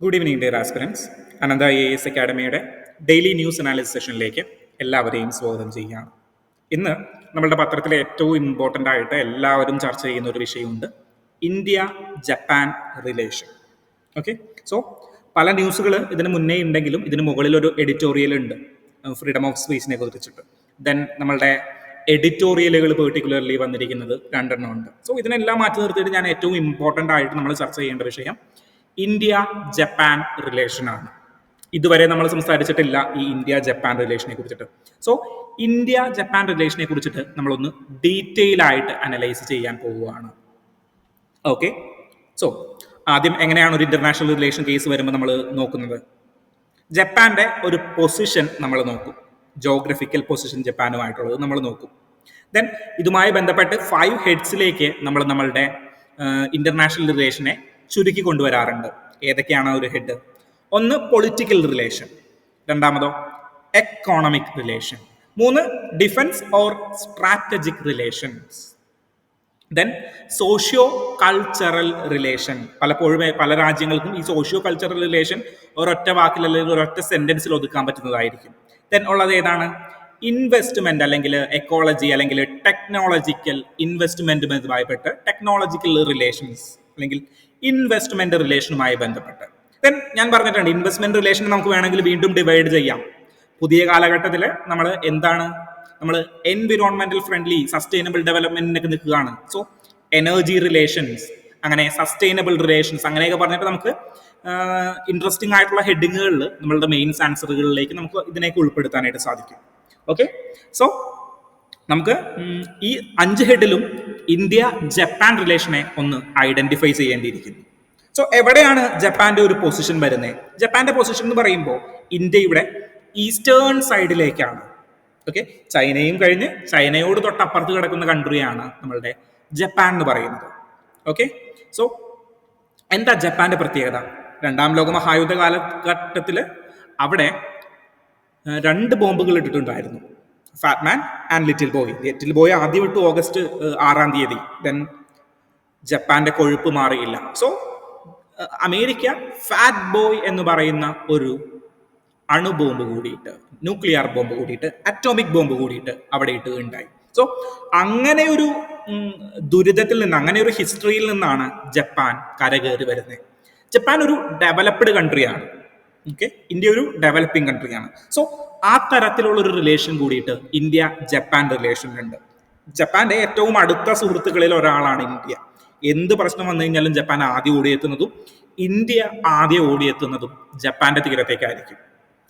Good evening dear aspirants. Anantha AS അക്കാഡമിയുടെ daily news analysis സെഷനിലേക്ക് എല്ലാവരെയും സ്വാഗതം ചെയ്യുകയാണ്. ഇന്ന് നമ്മളുടെ പത്രത്തിലെ ഏറ്റവും ഇമ്പോർട്ടൻ്റ് ആയിട്ട് എല്ലാവരും ചർച്ച ചെയ്യുന്ന ഒരു വിഷയമുണ്ട്, India Japan relation. Okay, so പല ന്യൂസുകൾ ഇതിന് മുന്നേ ഉണ്ടെങ്കിലും ഇതിന് മുകളിൽ ഒരു എഡിറ്റോറിയൽ ഉണ്ട് ഫ്രീഡം ഓഫ് സ്പീച്ചിനെ കുറിച്ചിട്ട്. ദെൻ നമ്മളുടെ എഡിറ്റോറിയലുകൾ പെർട്ടിക്കുലർലി വന്നിരിക്കുന്നത് രണ്ടെണ്ണം ഉണ്ട്. സോ ഇതിനെല്ലാം മാറ്റി നിർത്തിയിട്ട് ഞാൻ ഏറ്റവും ഇമ്പോർട്ടൻ്റ് ആയിട്ട് നമ്മൾ ചർച്ച ചെയ്യേണ്ട വിഷയം ഇന്ത്യ ജപ്പാൻ റിലേഷൻ ആണ്. ഇതുവരെ നമ്മൾ സംസാരിച്ചിട്ടില്ല ഈ ഇന്ത്യ ജപ്പാൻ റിലേഷനെ കുറിച്ചിട്ട്. സോ ഇന്ത്യ ജപ്പാൻ റിലേഷനെ കുറിച്ചിട്ട് നമ്മളൊന്ന് ഡീറ്റെയിൽ ആയിട്ട് അനലൈസ് ചെയ്യാൻ പോവുകയാണ്. ഓക്കെ, സോ ആദ്യം എങ്ങനെയാണ് ഒരു ഇന്റർനാഷണൽ റിലേഷൻ കേസ് വരുമ്പോൾ നമ്മൾ നോക്കുന്നത്? ജപ്പാന്റെ ഒരു പൊസിഷൻ നമ്മൾ നോക്കും, ജോഗ്രഫിക്കൽ പൊസിഷൻ ജപ്പാനുമായിട്ടുള്ളത് നമ്മൾ നോക്കും. ദെൻ ഇതുമായി ബന്ധപ്പെട്ട് 5 ഹെഡ്സിലേക്ക് നമ്മൾ നമ്മളുടെ ഇന്റർനാഷണൽ റിലേഷനെ ചുരുക്കി കൊണ്ടുവരാറുണ്ട്. ഏതൊക്കെയാണ് ഒരു ഹെഡ്? ഒന്ന് പൊളിറ്റിക്കൽ റിലേഷൻ, രണ്ടാമതോ economic relation, 3 defence or strategic relations, then socio cultural relation. പലപ്പോഴും പല രാജ്യങ്ങൾക്കും ഈ സോഷ്യോ കൾച്ചറൽ റിലേഷൻ ഒരൊറ്റ വാക്കിൽ അല്ലെങ്കിൽ ഒരൊറ്റ സെന്റൻസിൽ ഒതുക്കാൻ പറ്റുന്നതായിരിക്കും. ദെൻ ഉള്ളത് ഏതാണ്? ഇൻവെസ്റ്റ്മെന്റ് അല്ലെങ്കിൽ എക്കോളജി അല്ലെങ്കിൽ ടെക്നോളജിക്കൽ ഇൻവെസ്റ്റ്മെന്റുമായി ബന്ധപ്പെട്ട് ടെക്നോളജിക്കൽ റിലേഷൻസ് അല്ലെങ്കിൽ ഇൻവെസ്റ്റ്മെന്റ് റിലേഷനുമായി ബന്ധപ്പെട്ട്. ദെൻ ഞാൻ പറഞ്ഞിട്ടുണ്ട് ഇൻവെസ്റ്റ്മെന്റ് റിലേഷൻ നമുക്ക് വേണമെങ്കിൽ വീണ്ടും ഡിവൈഡ് ചെയ്യാം. പുതിയ കാലഘട്ടത്തിൽ നമ്മൾ എൻവിറോൺമെന്റൽ ഫ്രണ്ട്ലി സസ്റ്റൈനബിൾ ഡെവലപ്മെന്റിനൊക്കെ നിൽക്കുകയാണ്. സോ എനർജി റിലേഷൻസ്, അങ്ങനെ സസ്റ്റൈനബിൾ റിലേഷൻസ്, അങ്ങനെയൊക്കെ പറഞ്ഞിട്ട് നമുക്ക് ഇൻട്രസ്റ്റിംഗ് ആയിട്ടുള്ള ഹെഡിങ്ങുകളിൽ നമ്മളുടെ മെയിൻസ് ആൻസറുകളിലേക്ക് നമുക്ക് ഇതിനേക്ക് ഉൾപ്പെടുത്താനായിട്ട് സാധിക്കും. ഓക്കെ, സോ നമുക്ക് ഈ 5 ഹെഡിലും ഇന്ത്യ ജപ്പാൻ റിലേഷനെ ഒന്ന് ഐഡന്റിഫൈ ചെയ്യേണ്ടിയിരിക്കുന്നു. സോ എവിടെയാണ് ജപ്പാന്റെ ഒരു പൊസിഷൻ വരുന്നത്? ജപ്പാന്റെ പൊസിഷൻ എന്ന് പറയുമ്പോൾ ഇന്ത്യയുടെ ഈസ്റ്റേൺ സൈഡിലേക്കാണ്. ഓക്കെ, ചൈനയും കഴിഞ്ഞ് ചൈനയോട് തൊട്ടപ്പുറത്ത് കിടക്കുന്ന കൺട്രിയാണ് നമ്മളുടെ ജപ്പാൻ എന്ന് പറയുന്നത്. ഓക്കെ, സോ എന്താ ജപ്പാന്റെ പ്രത്യേകത? 2ാം ലോക മഹായുദ്ധ കാലഘട്ടത്തിൽ അവിടെ 2 ബോംബുകൾ ഇട്ടിട്ടുണ്ടായിരുന്നു, Fat Man and little boy. Little boy ആദ്യം ഇട്ടു ഓഗസ്റ്റ് 6-ാം തീയതി. ദെൻ ജപ്പാന്റെ കൊഴുപ്പ് മാറിയില്ല. സോ അമേരിക്ക ഫാറ്റ് ബോയ് എന്ന് പറയുന്ന ഒരു അണുബോംബ് കൂടിയിട്ട്, ന്യൂക്ലിയർ ബോംബ് കൂടിയിട്ട്, അറ്റോമിക് ബോംബ് കൂടിയിട്ട് അവിടെ ഇട്ടുകയുണ്ടായി. സോ അങ്ങനെ ഒരു ദുരിതത്തിൽ നിന്ന്, അങ്ങനെ ഒരു ഹിസ്റ്ററിയിൽ നിന്നാണ് ജപ്പാൻ കരകയറി വരുന്നത്. ജപ്പാൻ ഒരു ഡെവലപ്ഡ് കൺട്രിയാണ്. ഓക്കെ, ഇന്ത്യ ഒരു ഡെവലപ്പിംഗ് കൺട്രിയാണ്. സോ ആ തരത്തിലുള്ള ഒരു റിലേഷൻ കൂടിയിട്ട് ഇന്ത്യ ജപ്പാൻ റിലേഷനിലുണ്ട്. ജപ്പാന്റെ ഏറ്റവും അടുത്ത സുഹൃത്തുക്കളിൽ ഒരാളാണ് ഇന്ത്യ. എന്ത് പ്രശ്നം വന്നു കഴിഞ്ഞാലും ജപ്പാൻ ആദ്യം ഓടിയെത്തുന്നതും ഇന്ത്യ ആദ്യം ഓടിയെത്തുന്നതും ജപ്പാന്റെ തീരത്തേക്കായിരിക്കും.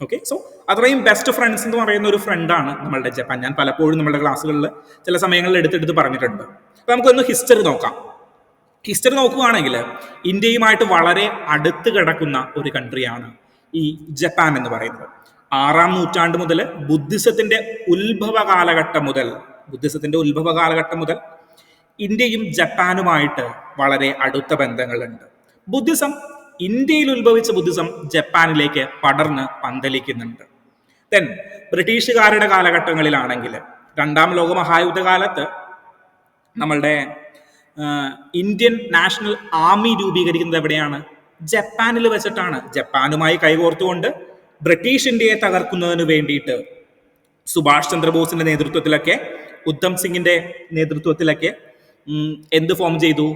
ഓക്കെ, സോ അത്രയും ബെസ്റ്റ് ഫ്രണ്ട്സ് എന്ന് പറയുന്ന ഒരു ഫ്രണ്ടാണ് നമ്മളുടെ ജപ്പാൻ. ഞാൻ പലപ്പോഴും നമ്മുടെ ക്ലാസ്സുകളിൽ ചില സമയങ്ങളിൽ എടുത്തെടുത്ത് പറഞ്ഞിട്ടുണ്ട്. അപ്പൊ നമുക്കൊന്ന് ഹിസ്റ്ററി നോക്കാം. ഹിസ്റ്ററി നോക്കുകയാണെങ്കിൽ ഇന്ത്യയുമായിട്ട് വളരെ അടുത്ത് കിടക്കുന്ന ഒരു കൺട്രിയാണ് ഈ ജപ്പാൻ എന്ന് പറയുന്നത്. 6-ാം നൂറ്റാണ്ട് മുതൽ ബുദ്ധിസത്തിന്റെ ഉത്ഭവ കാലഘട്ടം മുതൽ ഇന്ത്യയും ജപ്പാനുമായിട്ട് വളരെ അടുത്ത ബന്ധങ്ങളുണ്ട്. ബുദ്ധിസം, ഇന്ത്യയിൽ ഉത്ഭവിച്ച ബുദ്ധിസം ജപ്പാനിലേക്ക് പടർന്ന് പന്തലിക്കുന്നുണ്ട്. ദെൻ ബ്രിട്ടീഷുകാരുടെ കാലഘട്ടങ്ങളിലാണെങ്കിൽ 2ാം ലോക മഹായുദ്ധ കാലത്ത് നമ്മളുടെ ഇന്ത്യൻ നാഷണൽ ആർമി രൂപീകരിക്കുന്നത് എവിടെയാണ്? ജപ്പാനിൽ വെച്ചിട്ടാണ്. ജപ്പാനുമായി കൈകോർത്തുകൊണ്ട് ബ്രിട്ടീഷ് ഇന്ത്യയെ തകർക്കുന്നതിന് വേണ്ടിയിട്ട് സുഭാഷ് ചന്ദ്രബോസിന്റെ നേതൃത്വത്തിലൊക്കെ, ഉദ്ധം സിംഗിന്റെ നേതൃത്വത്തിലൊക്കെ എന്ത് ഫോം ചെയ്തു?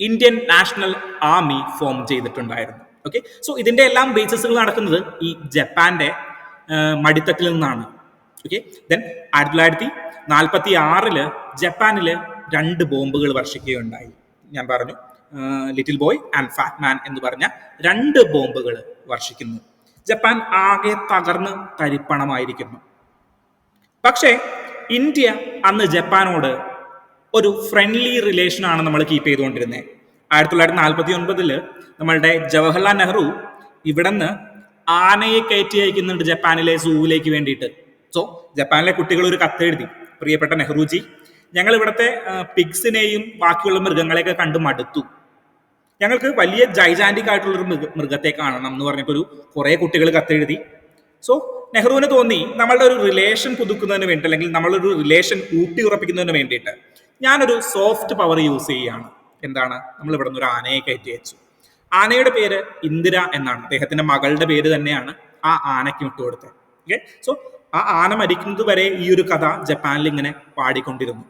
ഇന്ത്യൻ നാഷണൽ ആർമി ഫോം ചെയ്തിട്ടുണ്ടായിരുന്നു. ഓക്കെ, സോ ഇതിന്റെ എല്ലാം ബേസിസുകൾ നടക്കുന്നത് ഈ ജപ്പാന്റെ മടിത്തട്ടിൽ നിന്നാണ്. ഓക്കെ, ദെൻ 1946 ജപ്പാനില് 2 ബോംബുകൾ വർഷിക്കുകയുണ്ടായി. ഞാൻ പറഞ്ഞു, ലിറ്റിൽ ബോയ് ആൻഡ് ഫാറ്റ്മാൻ എന്ന് പറഞ്ഞ 2 ബോംബുകൾ വർഷിക്കുന്നു. ജപ്പാൻ ആകെ തകർന്ന് തരിപ്പണമായിരിക്കുന്നു. പക്ഷേ ഇന്ത്യ അന്ന് ജപ്പാനോട് ഒരു ഫ്രണ്ട്ലി റിലേഷനാണ് നമ്മൾ കീപ്പ് ചെയ്തുകൊണ്ടിരുന്നത്. 1949 നമ്മളുടെ ജവഹർലാൽ നെഹ്റു ഇവിടുന്ന് ആനയെ കയറ്റി അയക്കുന്നുണ്ട് ജപ്പാനിലെ സൂവിലേക്ക് വേണ്ടിയിട്ട്. സോ ജപ്പാനിലെ കുട്ടികൾ ഒരു കത്തെഴുതി, പ്രിയപ്പെട്ട നെഹ്റുജി, ഞങ്ങൾ ഇവിടുത്തെ പിഗ്സിനെയും ബാക്കിയുള്ള മൃഗങ്ങളെയൊക്കെ കണ്ടു മടുത്തു, ഞങ്ങൾക്ക് വലിയ ജൈജാന്റിക് ആയിട്ടുള്ളൊരു മൃഗത്തെ കാണണം എന്ന് പറഞ്ഞിട്ടൊരു കുറേ കുട്ടികൾ കത്തെഴുതി. സോ നെഹ്റുവിന് തോന്നി നമ്മളുടെ ഒരു റിലേഷൻ പുതുക്കുന്നതിന് വേണ്ടി, അല്ലെങ്കിൽ നമ്മളൊരു റിലേഷൻ ഊട്ടി ഉറപ്പിക്കുന്നതിന് വേണ്ടിയിട്ട് ഞാനൊരു സോഫ്റ്റ് പവർ യൂസ് ചെയ്യുകയാണ്. എന്താണ്? നമ്മൾ ഇവിടെ നിന്ന് ഒരു ആനയെ കയറ്റി അയച്ചു. ആനയുടെ പേര് ഇന്ദിര എന്നാണ്. അദ്ദേഹത്തിന്റെ മകളുടെ പേര് തന്നെയാണ് ആ ആനയ്ക്ക് വിട്ടുകൊടുത്തത്. ഓക്കെ, സോ ആ ആന മരിക്കുന്നത് വരെ ഈ ഒരു കഥ ജപ്പാനിൽ ഇങ്ങനെ പാടിക്കൊണ്ടിരുന്നു.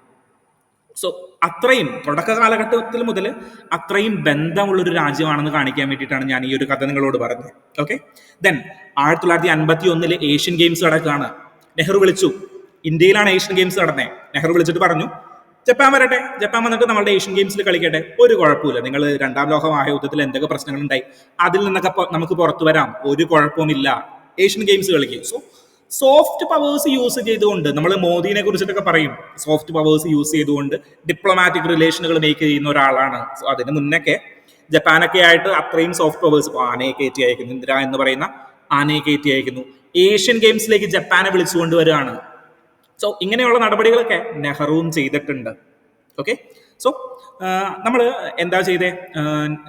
സോ അത്രയും തുടക്ക കാലഘട്ടത്തിൽ മുതൽ അത്രയും ബന്ധമുള്ളൊരു രാജ്യമാണെന്ന് കാണിക്കാൻ വേണ്ടിയിട്ടാണ് ഞാൻ ഈ ഒരു കഥ നിങ്ങളോട് പറഞ്ഞത്. ഓക്കെ, ദെൻ 1951 ഏഷ്യൻ ഗെയിംസ് നടക്കുകയാണ്. നെഹ്റു വിളിച്ചു. ഇന്ത്യയിലാണ് ഏഷ്യൻ ഗെയിംസ് നടന്നത്. നെഹ്റു വിളിച്ചിട്ട് പറഞ്ഞു, ജപ്പാൻ വരട്ടെ, ജപ്പാൻ വന്നിട്ട് നമ്മുടെ ഏഷ്യൻ ഗെയിംസിൽ കളിക്കട്ടെ, ഒരു കുഴപ്പമില്ല. നിങ്ങൾ രണ്ടാം ലോക മഹായുദ്ധത്തിൽ എന്തൊക്കെ പ്രശ്നങ്ങൾ ഉണ്ടായി അതിൽ നിന്നൊക്കെ നമുക്ക് പുറത്തു വരാം, ഒരു കുഴപ്പവുമില്ല, ഏഷ്യൻ ഗെയിംസ് കളിക്കും. സോ സോഫ്റ്റ് പവേഴ്സ് യൂസ് ചെയ്തുകൊണ്ട്, നമ്മൾ മോദിനെ കുറിച്ചിട്ടൊക്കെ പറയും, സോഫ്റ്റ് പവേഴ്സ് യൂസ് ചെയ്തുകൊണ്ട് ഡിപ്ലോമാറ്റിക് റിലേഷനുകൾ മേക്ക് ചെയ്യുന്ന ഒരാളാണ്. സോ അതിന് മുന്നൊക്കെ ജപ്പാനൊക്കെ ആയിട്ട് അത്രയും സോഫ്റ്റ് പവേഴ്സ്, ഇപ്പോൾ ആനയെ കയറ്റി അയക്കുന്നു, ഇന്ദിര എന്ന് പറയുന്ന ആനയെ കയറ്റി അയക്കുന്നു, ഏഷ്യൻ ഗെയിംസിലേക്ക് ജപ്പാനെ വിളിച്ചുകൊണ്ട് വരികയാണ്. സോ ഇങ്ങനെയുള്ള നടപടികളൊക്കെ നെഹ്റുവും ചെയ്തിട്ടുണ്ട്. ഓക്കെ, സോ നമ്മൾ എന്താ ചെയ്തേ,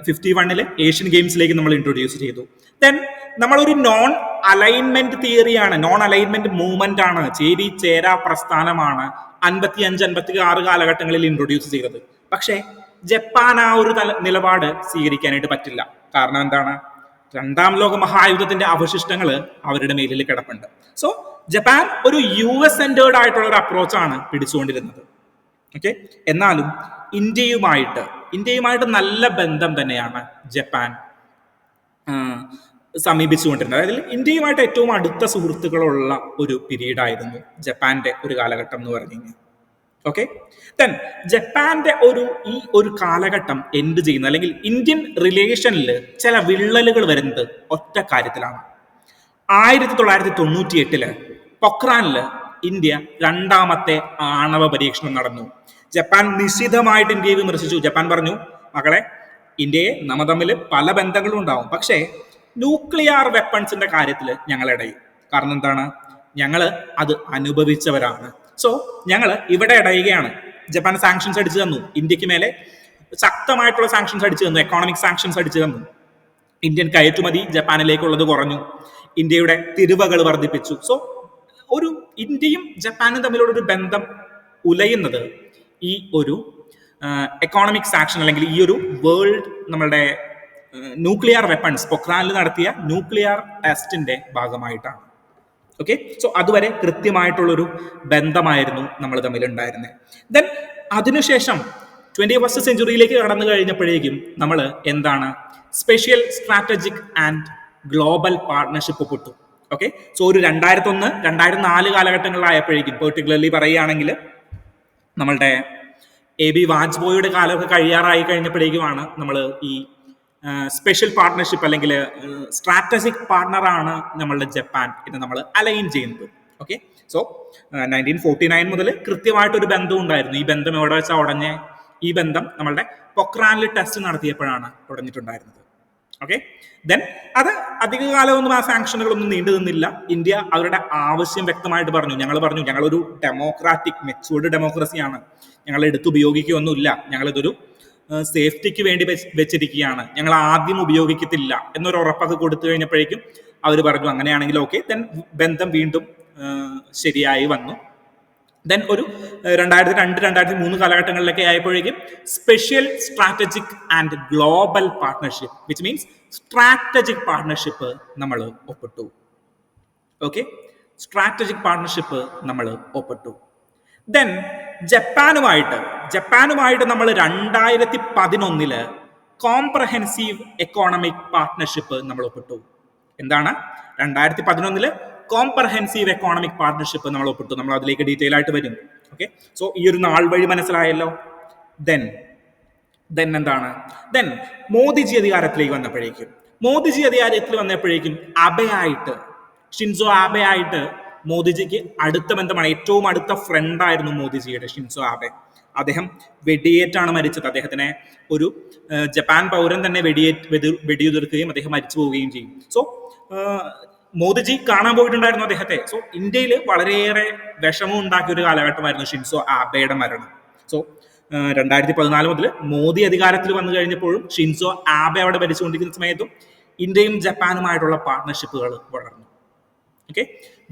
51 ഏഷ്യൻ ഗെയിംസിലേക്ക് നമ്മൾ ഇൻട്രൊഡ്യൂസ് ചെയ്തു. ദെൻ നമ്മളൊരു നോൺ അലൈൻമെന്റ് തിയറിയാണ്, നോൺ അലൈൻമെന്റ് മൂവ്മെന്റ് ആണ്, ചേരി ചേരാ പ്രസ്ഥാനമാണ് 55-56 കാലഘട്ടങ്ങളിൽ ഇൻട്രൊഡ്യൂസ് ചെയ്തത്. പക്ഷേ ജപ്പാൻ ആ ഒരു നിലപാട് സ്വീകരിക്കാനായിട്ട് പറ്റില്ല. കാരണം എന്താണ്, രണ്ടാം ലോക മഹായുദ്ധത്തിന്റെ അവശിഷ്ടങ്ങൾ അവരുടെ മേലിൽ കിടപ്പുണ്ട്. സോ ജപ്പാൻ ഒരു US സെന്റേർഡ് ആയിട്ടുള്ള ഒരു അപ്രോച്ചാണ് പിടിച്ചുകൊണ്ടിരുന്നത്. ഓക്കെ, എന്നാലും ഇന്ത്യയുമായിട്ട് നല്ല ബന്ധം തന്നെയാണ് ജപ്പാൻ സമീപിച്ചുകൊണ്ടിരുന്നത്. അതായത് ഇന്ത്യയുമായിട്ട് ഏറ്റവും അടുത്ത സുഹൃത്തുക്കളുള്ള ഒരു പീരീഡ് ആയിരുന്നു ജപ്പാന്റെ ഒരു കാലഘട്ടം എന്ന് പറഞ്ഞു കഴിഞ്ഞാൽ. ഓക്കെ, ദെൻ ജപ്പാന്റെ ഈ ഒരു കാലഘട്ടം എൻഡ് ചെയ്യുന്നത്, അല്ലെങ്കിൽ ഇന്ത്യൻ റിലേഷനിൽ ചില വിള്ളലുകൾ വരുന്നത് ഒറ്റ കാര്യത്തിലാണ്. 1998 പൊക്രാനിൽ ഇന്ത്യ രണ്ടാമത്തെ ആണവ പരീക്ഷണം നടന്നു. ജപ്പാൻ നിശിതമായിട്ട് ഇന്ത്യയെ വിമർശിച്ചു. ജപ്പാൻ പറഞ്ഞു, മകളെ, ഇന്ത്യയെ നമ്മ തമ്മിൽ പല ബന്ധങ്ങളും ഉണ്ടാവും, പക്ഷേ ന്യൂക്ലിയർ വെപ്പൺസിന്റെ കാര്യത്തിൽ ഞങ്ങൾ ഇടയും. കാരണം എന്താണ്, ഞങ്ങൾ അത് അനുഭവിച്ചവരാണ്. സോ ഞങ്ങൾ ഇവിടെ ഇടയുകയാണ്. ജപ്പാൻ സാങ്ഷൻസ് അടിച്ചു തന്നു, ഇന്ത്യക്ക് മേലെ ശക്തമായിട്ടുള്ള സാങ്ഷൻസ് അടിച്ചു തന്നു, എക്കോണമിക് സാങ്ഷൻസ് അടിച്ചു തന്നു. ഇന്ത്യൻ കയറ്റുമതി ജപ്പാനിലേക്കുള്ളത് കുറഞ്ഞു, ഇന്ത്യയുടെ തിരുവകൾ വർദ്ധിപ്പിച്ചു. സോ ഒരു ഇന്ത്യയും ജപ്പാനും തമ്മിലുള്ള ഒരു ബന്ധം ഉലയുന്നത് ഈ ഒരു എക്കോണമിക് സാങ്ഷൻ, അല്ലെങ്കിൽ ഈ ഒരു വേൾഡ് നമ്മളുടെ ന്യൂക്ലിയർ വെപ്പൺസ് പൊക്രാനിൽ നടത്തിയ ന്യൂക്ലിയർ ടെസ്റ്റിന്റെ ഭാഗമായിട്ടാണ്. ഓക്കെ, സോ അതുവരെ കൃത്യമായിട്ടുള്ളൊരു ബന്ധമായിരുന്നു നമ്മൾ തമ്മിൽ ഉണ്ടായിരുന്നത്. ദെൻ അതിനുശേഷം 21st സെഞ്ചുറിയിലേക്ക് കടന്നു കഴിഞ്ഞപ്പോഴേക്കും നമ്മൾ എന്താണ്, special strategic and global partnership ഒപ്പിട്ടു. ഓക്കെ, സോ ഒരു 2001, 2004 കാലഘട്ടങ്ങളിലായപ്പോഴേക്കും, പെർട്ടിക്കുലർലി പറയുകയാണെങ്കിൽ നമ്മളുടെ AB വാജ്പേയിയുടെ കാലമൊക്കെ കഴിയാറായി കഴിഞ്ഞപ്പോഴേക്കുമാണ് നമ്മൾ ഈ സ്പെഷ്യൽ പാർട്ട്ണർഷിപ്പ് അല്ലെങ്കിൽ സ്ട്രാറ്റജിക് പാർട്ട്ണറാണ് നമ്മളുടെ ജപ്പാൻ ഇത് നമ്മൾ അലൈൻ ചെയ്യുന്നത്. ഓക്കെ, സോ 1949 മുതൽ കൃത്യമായിട്ടൊരു ബന്ധം ഉണ്ടായിരുന്നു. ഈ ബന്ധം എവിടെ വെച്ചാൽ ഉടഞ്ഞ, ഈ ബന്ധം നമ്മളുടെ പൊക്രാനിൽ ടെസ്റ്റ് നടത്തിയപ്പോഴാണ് ഉടഞ്ഞിട്ടുണ്ടായിരുന്നത്. ഓക്കെ, ദെൻ അത് അധികകാലമൊന്നും ആ സാങ്ഷനുകളൊന്നും നീണ്ടു നിന്നില്ല. ഇന്ത്യ അവരുടെ ആവശ്യം വ്യക്തമായിട്ട് പറഞ്ഞു. ഞങ്ങളൊരു ഡെമോക്രാറ്റിക് മെച്ചൂർഡ് ഡെമോക്രസിയാണ്, ഞങ്ങൾ എടുത്തുപയോഗിക്കുകയൊന്നുമില്ല, ഞങ്ങളിതൊരു സേഫ്റ്റിക്ക് വേണ്ടി വെച്ചിരിക്കുകയാണ്, ഞങ്ങൾ ആദ്യം ഉപയോഗിക്കത്തില്ല എന്നൊരു ഉറപ്പൊക്കെ കൊടുത്തു കഴിഞ്ഞപ്പോഴേക്കും അവർ പറഞ്ഞു അങ്ങനെയാണെങ്കിൽ ഓക്കെ. ദെൻ ബന്ധം വീണ്ടും ശരിയായി വന്നു. ദെൻ ഒരു 2002-2003 കാലഘട്ടങ്ങളിലൊക്കെ ആയപ്പോഴേക്കും special strategic and global partnership, which means strategic partnership നമ്മൾ ഒപ്പിട്ടു. ഓക്കെ, സ്ട്രാറ്റജിക് പാർട്ട്ണർഷിപ്പ് നമ്മൾ ഒപ്പിട്ടു. ദെൻ ജപ്പാനുമായിട്ട് നമ്മൾ 2011 കോംപ്രഹെൻസീവ് എക്കോണമിക് പാർട്ട്ണർഷിപ്പ് നമ്മൾ ഒപ്പിട്ടു. എന്താണ് 2011 കോംപ്രഹെൻസീവ് എക്കോണമിക് പാർട്ട്ണർഷിപ്പ് നമ്മൾ ഒപ്പിട്ടു. നമ്മൾ അതിലേക്ക് ഡീറ്റെയിൽ ആയിട്ട് വരും. ഓക്കെ, സോ ഈ ഒരു നാൾ വഴി മനസ്സിലായല്ലോ. ദെൻ എന്താണ്, ദെൻ മോദിജി അധികാരത്തിൽ വന്നപ്പോഴേക്കും ഷിൻസോ ആബെ ആയിട്ട് മോദിജിക്ക് അടുത്ത ബന്ധമാണ്. ഏറ്റവും അടുത്ത ഫ്രണ്ടായിരുന്നു മോദിജിയുടെ ഷിൻസോ ആബെ. അദ്ദേഹം വെടിയേറ്റാണ് മരിച്ചത്. അദ്ദേഹത്തിനെ ഒരു ജപ്പാൻ പൗരൻ തന്നെ വെടിയുതിർക്കുകയും അദ്ദേഹം മരിച്ചു പോവുകയും ചെയ്യും. സോ മോദിജി കാണാൻ പോയിട്ടുണ്ടായിരുന്നു അദ്ദേഹത്തെ. സോ ഇന്ത്യയിൽ വളരെയേറെ വിഷമം ഉണ്ടാക്കിയ ഒരു കാലഘട്ടമായിരുന്നു ഷിൻസോ ആബെയുടെ മരണം. സോ 2014 മുതൽ മോദി അധികാരത്തിൽ വന്നു കഴിഞ്ഞപ്പോഴും ഷിൻസോ ആബെ അവിടെ ഭരിച്ചുകൊണ്ടിരിക്കുന്ന സമയത്തും ഇന്ത്യയും ജപ്പാനുമായിട്ടുള്ള പാർട്ട്ണർഷിപ്പുകൾ വളർന്നു. Okay,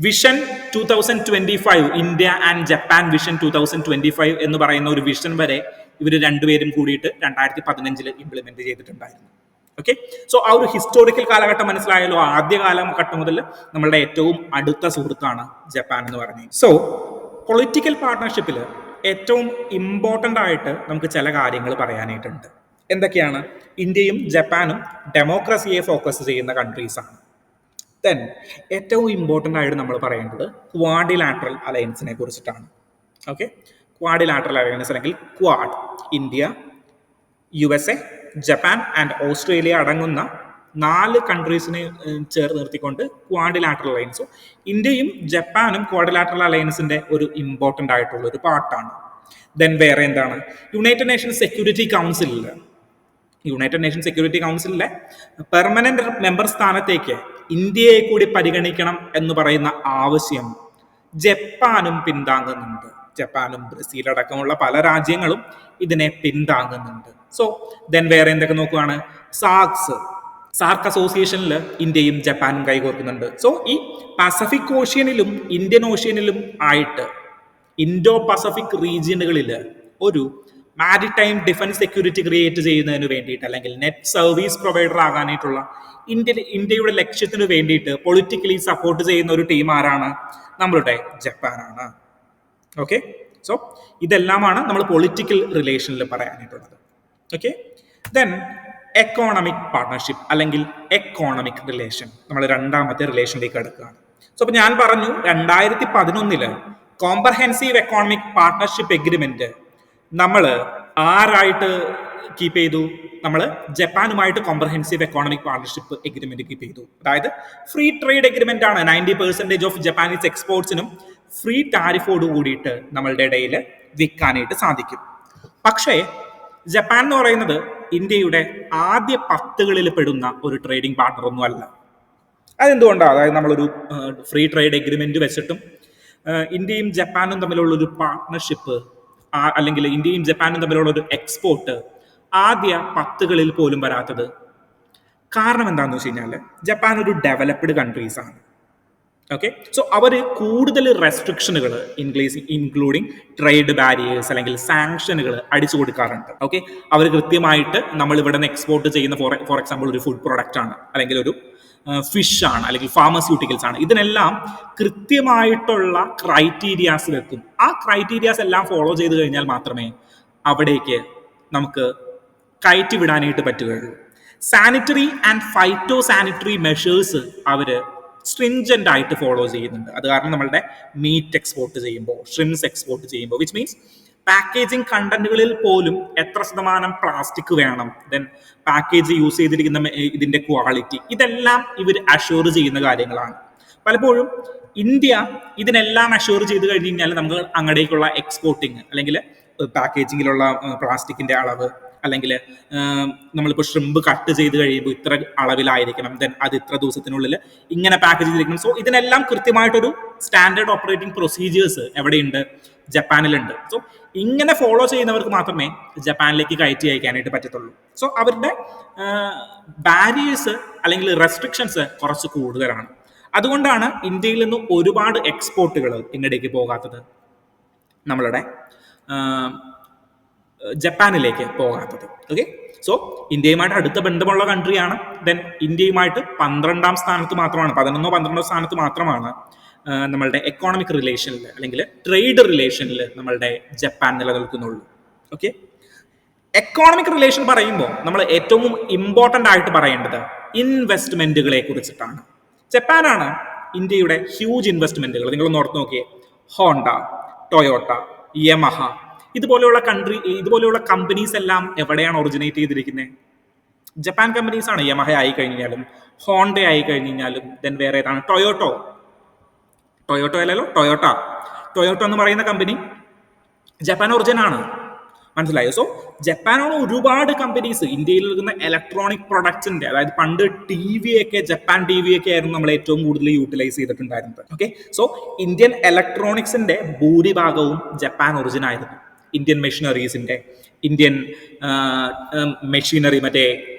vision 2025, India and Japan vision 2025 എന്ന് പറയുന്ന ഒരു വിഷൻ വരെ ഇവർ രണ്ടുപേരും കൂടിയിട്ട് 2015 ഇംപ്ലിമെന്റ് ചെയ്തിട്ടുണ്ടായിരുന്നു. ഓക്കെ, സോ ആ ഒരു ഹിസ്റ്റോറിക്കൽ കാലഘട്ടം മനസ്സിലായാലോ. ആദ്യ കാലഘട്ടം മുതൽ നമ്മളുടെ ഏറ്റവും അടുത്ത സുഹൃത്താണ് ജപ്പാൻ എന്ന് പറഞ്ഞത്. സോ പൊളിറ്റിക്കൽ പാർട്ട്ണർഷിപ്പിൽ ഏറ്റവും ഇമ്പോർട്ടൻ്റ് ആയിട്ട് നമുക്ക് ചില കാര്യങ്ങൾ പറയാനായിട്ടുണ്ട്. എന്തൊക്കെയാണ്? ഇന്ത്യയും ജപ്പാനും ഡെമോക്രസിയെ ഫോക്കസ് ചെയ്യുന്ന കൺട്രീസാണ്. ദെൻ ഏറ്റവും ഇമ്പോർട്ടൻ്റ് ആയിട്ട് നമ്മൾ പറയേണ്ടത് ക്വാഡിലാറ്ററൽ അലയൻസിനെ കുറിച്ചിട്ടാണ്. ഓക്കെ, ക്വാഡിലാറ്ററൽ അലയൻസ് അല്ലെങ്കിൽ quad, India, USA, Japan and Australia അടങ്ങുന്ന 4 കൺട്രീസിനെ ചേർത്ത് നിർത്തിക്കൊണ്ട് ക്വാഡിലാറ്ററൽ അലയൻസ്. സോ ഇന്ത്യയും ജപ്പാനും ക്വാഡിലാറ്ററൽ അലയൻസിന്റെ ഒരു ഇമ്പോർട്ടൻ്റ് ആയിട്ടുള്ള ഒരു പാർട്ടാണ്. ദെൻ വേറെ എന്താണ്? യുണൈറ്റഡ് നേഷൻസ് സെക്യൂരിറ്റി കൗൺസിലിലെ പെർമനന്റ് മെമ്പർ സ്ഥാനത്തേക്ക് ഇന്ത്യയെ കൂടി പരിഗണിക്കണം എന്ന് പറയുന്ന ആവശ്യം ജപ്പാനും പിന്താങ്ങുന്നുണ്ട്. ജപ്പാനും ബ്രസീൽ അടക്കമുള്ള പല രാജ്യങ്ങളും ഇതിനെ പിന്താങ്ങുന്നുണ്ട്. സോ ദെൻ വേറെ എന്തൊക്കെ നോക്കുകയാണ്? സാർക്ക് അസോസിയേഷനിൽ ഇന്ത്യയും ജപ്പാനും കൈകോർക്കുന്നുണ്ട്. സോ ഈ പസഫിക് ഓഷ്യനിലും ഇന്ത്യൻ ഓഷ്യനിലും ആയിട്ട് ഇൻഡോ പസഫിക് റീജിയനുകളിൽ ഒരു മാരിടൈം ഡിഫൻസ് സെക്യൂരിറ്റി ക്രിയേറ്റ് ചെയ്യുന്നതിന് വേണ്ടിയിട്ട്, അല്ലെങ്കിൽ നെറ്റ് സർവീസ് പ്രൊവൈഡർ ആകാനായിട്ടുള്ള ഇന്ത്യയുടെ ലക്ഷ്യത്തിന് വേണ്ടിയിട്ട് പൊളിറ്റിക്കലി സപ്പോർട്ട് ചെയ്യുന്ന ഒരു ടീം ആരാണ്? നമ്മളുടെ ജപ്പാനാണ്. ഓക്കെ, സോ ഇതെല്ലാമാണ് നമ്മൾ പൊളിറ്റിക്കൽ റിലേഷനിൽ പറയാനായിട്ടുള്ളത്. ഓക്കെ, ദെൻ എക്കോണമിക് പാർട്ട്ണർഷിപ്പ് അല്ലെങ്കിൽ എക്കോണമിക് റിലേഷൻ, നമ്മൾ രണ്ടാമത്തെ റിലേഷനിലേക്ക് അടുക്കുകയാണ്. സോ അപ്പോൾ ഞാൻ പറഞ്ഞു 2011 കോംപ്രഹെൻസീവ് എക്കോണമിക് പാർട്ട്ണർഷിപ്പ് എഗ്രിമെന്റ് നമ്മൾ ആരായിട്ട് കീപ്പ് ചെയ്തു? നമ്മൾ ജപ്പാനുമായിട്ട് comprehensive economic partnership agreement keep ചെയ്തു. അതായത് ഫ്രീ ട്രേഡ് എഗ്രിമെന്റ് ആണ്. 90% ഓഫ് ജപ്പാനീസ് എക്സ്പോർട്സിനും ഫ്രീ ടാരിഫോട് കൂടിയിട്ട് നമ്മളുടെ ഇടയിൽ വിൽക്കാനായിട്ട് സാധിക്കും. പക്ഷേ ജപ്പാൻ എന്ന് പറയുന്നത് ഇന്ത്യയുടെ ആദ്യ 10 പെടുന്ന ഒരു ട്രേഡിംഗ് പാർട്ണർ ഒന്നും അല്ല. അതെന്തുകൊണ്ടാണ്? അതായത് നമ്മളൊരു ഫ്രീ ട്രേഡ് എഗ്രിമെന്റ് വെച്ചിട്ടും ഇന്ത്യയും ജപ്പാനും തമ്മിലുള്ള ഒരു പാർട്ട്ണർഷിപ്പ്, അല്ലെങ്കിൽ ഇന്ത്യയും ജപ്പാനും തമ്മിലുള്ള ഒരു എക്സ്പോർട്ട് ആദ്യ 10 പോലും വരാത്തത് കാരണം എന്താണെന്ന് വെച്ച് കഴിഞ്ഞാൽ ജപ്പാൻ ഒരു ഡെവലപ്ഡ് കൺട്രീസ് ആണ്. ഓക്കെ, സോ അവർ കൂടുതൽ റെസ്ട്രിക്ഷനുകൾ ഇൻക്ലൂഡിങ് ട്രേഡ് ബാരിയേഴ്സ് അല്ലെങ്കിൽ സാങ്ഷനുകൾ അടിച്ചു കൊടുക്കാറുണ്ട്. ഓക്കെ, അവർ കൃത്യമായിട്ട് നമ്മൾ ഇവിടെ നിന്ന് എക്സ്പോർട്ട് ചെയ്യുന്ന ഫോർ എക്സാമ്പിൾ ഒരു ഫുഡ് പ്രൊഡക്റ്റ് ആണ്, അല്ലെങ്കിൽ ഒരു ഫിഷ് ആണ്, അല്ലെങ്കിൽ ഫാർമസ്യൂട്ടിക്കൽസ് ആണ്, ഇതിനെല്ലാം കൃത്യമായിട്ടുള്ള ക്രൈറ്റീരിയാസ് വെക്കും. ആ ക്രൈറ്റീരിയാസ് എല്ലാം ഫോളോ ചെയ്ത് കഴിഞ്ഞാൽ മാത്രമേ അവിടേക്ക് നമുക്ക് കയറ്റി വിടാനായിട്ട് പറ്റുകയുള്ളൂ. Sanitary and phyto sanitary measures അവർ സ്ട്രിഞ്ചന്റ് ആയിട്ട് ഫോളോ ചെയ്യുന്നുണ്ട്. അത് കാരണം നമ്മളുടെ മീറ്റ് എക്സ്പോർട്ട് ചെയ്യുമ്പോൾ, ഷ്രിംസ് എക്സ്പോർട്ട് ചെയ്യുമ്പോൾ, വിച്ച് മീൻസ് പാക്കേജിങ് കണ്ടന്റുകളിൽ പോലും എത്ര ശതമാനം പ്ലാസ്റ്റിക് വേണം, ദെൻ പാക്കേജ് യൂസ് ചെയ്തിരിക്കുന്ന ഇതിന്റെ ക്വാളിറ്റി, ഇതെല്ലാം ഇവർ അഷ്യൂർ ചെയ്യുന്ന കാര്യങ്ങളാണ്. പലപ്പോഴും ഇന്ത്യ ഇതിനെല്ലാം അഷ്യൂർ ചെയ്ത് കഴിഞ്ഞ് കഴിഞ്ഞാൽ നമുക്ക് അങ്ങടേക്കുള്ള എക്സ്പോർട്ടിങ്, അല്ലെങ്കിൽ പാക്കേജിങ്ങിലുള്ള പ്ലാസ്റ്റിക്കിന്റെ അളവ്, അല്ലെങ്കിൽ നമ്മളിപ്പോൾ ഷ്രിമ്പ് കട്ട് ചെയ്ത് കഴിയുമ്പോൾ ഇത്ര അളവിലായിരിക്കണം, ദെൻ അത് ഇത്ര ദിവസത്തിനുള്ളിൽ ഇങ്ങനെ പാക്കേജ് ചെയ്തിരിക്കണം. സോ ഇതിനെല്ലാം കൃത്യമായിട്ടൊരു സ്റ്റാൻഡേർഡ് ഓപ്പറേറ്റിംഗ് പ്രൊസീജിയേഴ്സ് എവിടെയുണ്ട്? ജപ്പാനിലുണ്ട്. സോ ഇങ്ങനെ ഫോളോ ചെയ്യുന്നവർക്ക് മാത്രമേ ജപ്പാനിലേക്ക് കയറ്റി അയക്കാനായിട്ട് പറ്റത്തുള്ളൂ. സോ അവരുടെ ബാരിയേഴ്സ് അല്ലെങ്കിൽ റെസ്ട്രിക്ഷൻസ് കുറച്ച് കൂടുതലാണ്. അതുകൊണ്ടാണ് ഇന്ത്യയിൽ നിന്ന് ഒരുപാട് എക്സ്പോർട്ടുകൾ ഇങ്ങടേക്ക് പോകാത്തത്, നമ്മളുടെ ജപ്പാനിലേക്ക് പോകാത്തത്. ഓക്കെ, സോ ഇന്ത്യയുമായിട്ട് അടുത്ത ബന്ധമുള്ള കൺട്രിയാണ്. ദെൻ ഇന്ത്യയുമായിട്ട് 12ാം സ്ഥാനത്ത് മാത്രമാണ്, 11-12 സ്ഥാനത്ത് മാത്രമാണ് നമ്മളുടെ എക്കോണമിക് റിലേഷനിൽ അല്ലെങ്കിൽ ട്രേഡ് റിലേഷനിൽ നമ്മളുടെ ജപ്പാൻ നിലനിൽക്കുന്നുള്ളൂ. ഓക്കെ, എക്കോണമിക് റിലേഷൻ പറയുമ്പോൾ നമ്മൾ ഏറ്റവും ഇമ്പോർട്ടൻ്റ് ആയിട്ട് പറയേണ്ടത് ഇൻവെസ്റ്റ്മെന്റുകളെ കുറിച്ചിട്ടാണ്. ജപ്പാനാണ് ഇന്ത്യയുടെ ഹ്യൂജ് ഇൻവെസ്റ്റ്മെന്റുകൾ. നിങ്ങളൊന്ന് ഓർത്ത് നോക്കിയേ, ഹോണ്ട, ടൊയോട്ട, യമഹ, ഇതുപോലെയുള്ള കമ്പനീസ് എല്ലാം എവിടെയാണ് ഒറിജിനേറ്റ് ചെയ്തിരിക്കുന്നത്? ജപ്പാൻ കമ്പനീസ് ആണ്. യമഹ ആയി കഴിഞ്ഞാലും, ഹോണ്ട ആയി കഴിഞ്ഞാലും, ദെൻ വേറെ ഏതാണ്? ടൊയോട്ടോ അല്ലല്ലോ, ടൊയോട്ടോ എന്ന് പറയുന്ന കമ്പനി ജപ്പാൻ ഒറിജിൻ ആണ്. മനസ്സിലായോ? സോ ജപ്പാനാണ് ഒരുപാട് കമ്പനീസ് ഇന്ത്യയിൽ നിൽക്കുന്ന ഇലക്ട്രോണിക് പ്രൊഡക്ട്സിന്റെ, അതായത് പണ്ട് ജപ്പാൻ ടി വി ഒക്കെ ആയിരുന്നു നമ്മൾ ഏറ്റവും കൂടുതൽ യൂട്ടിലൈസ് ചെയ്തിട്ടുണ്ടായിരുന്നത്. ഓക്കെ, സോ ഇന്ത്യൻ ഇലക്ട്രോണിക്സിന്റെ ഭൂരിഭാഗവും ജപ്പാൻ ഒറിജിൻ ആയിരുന്നു. ഇന്ത്യൻ മെഷീനറീസിന്റെ, ഇന്ത്യൻ മെഷീനറി, മറ്റേ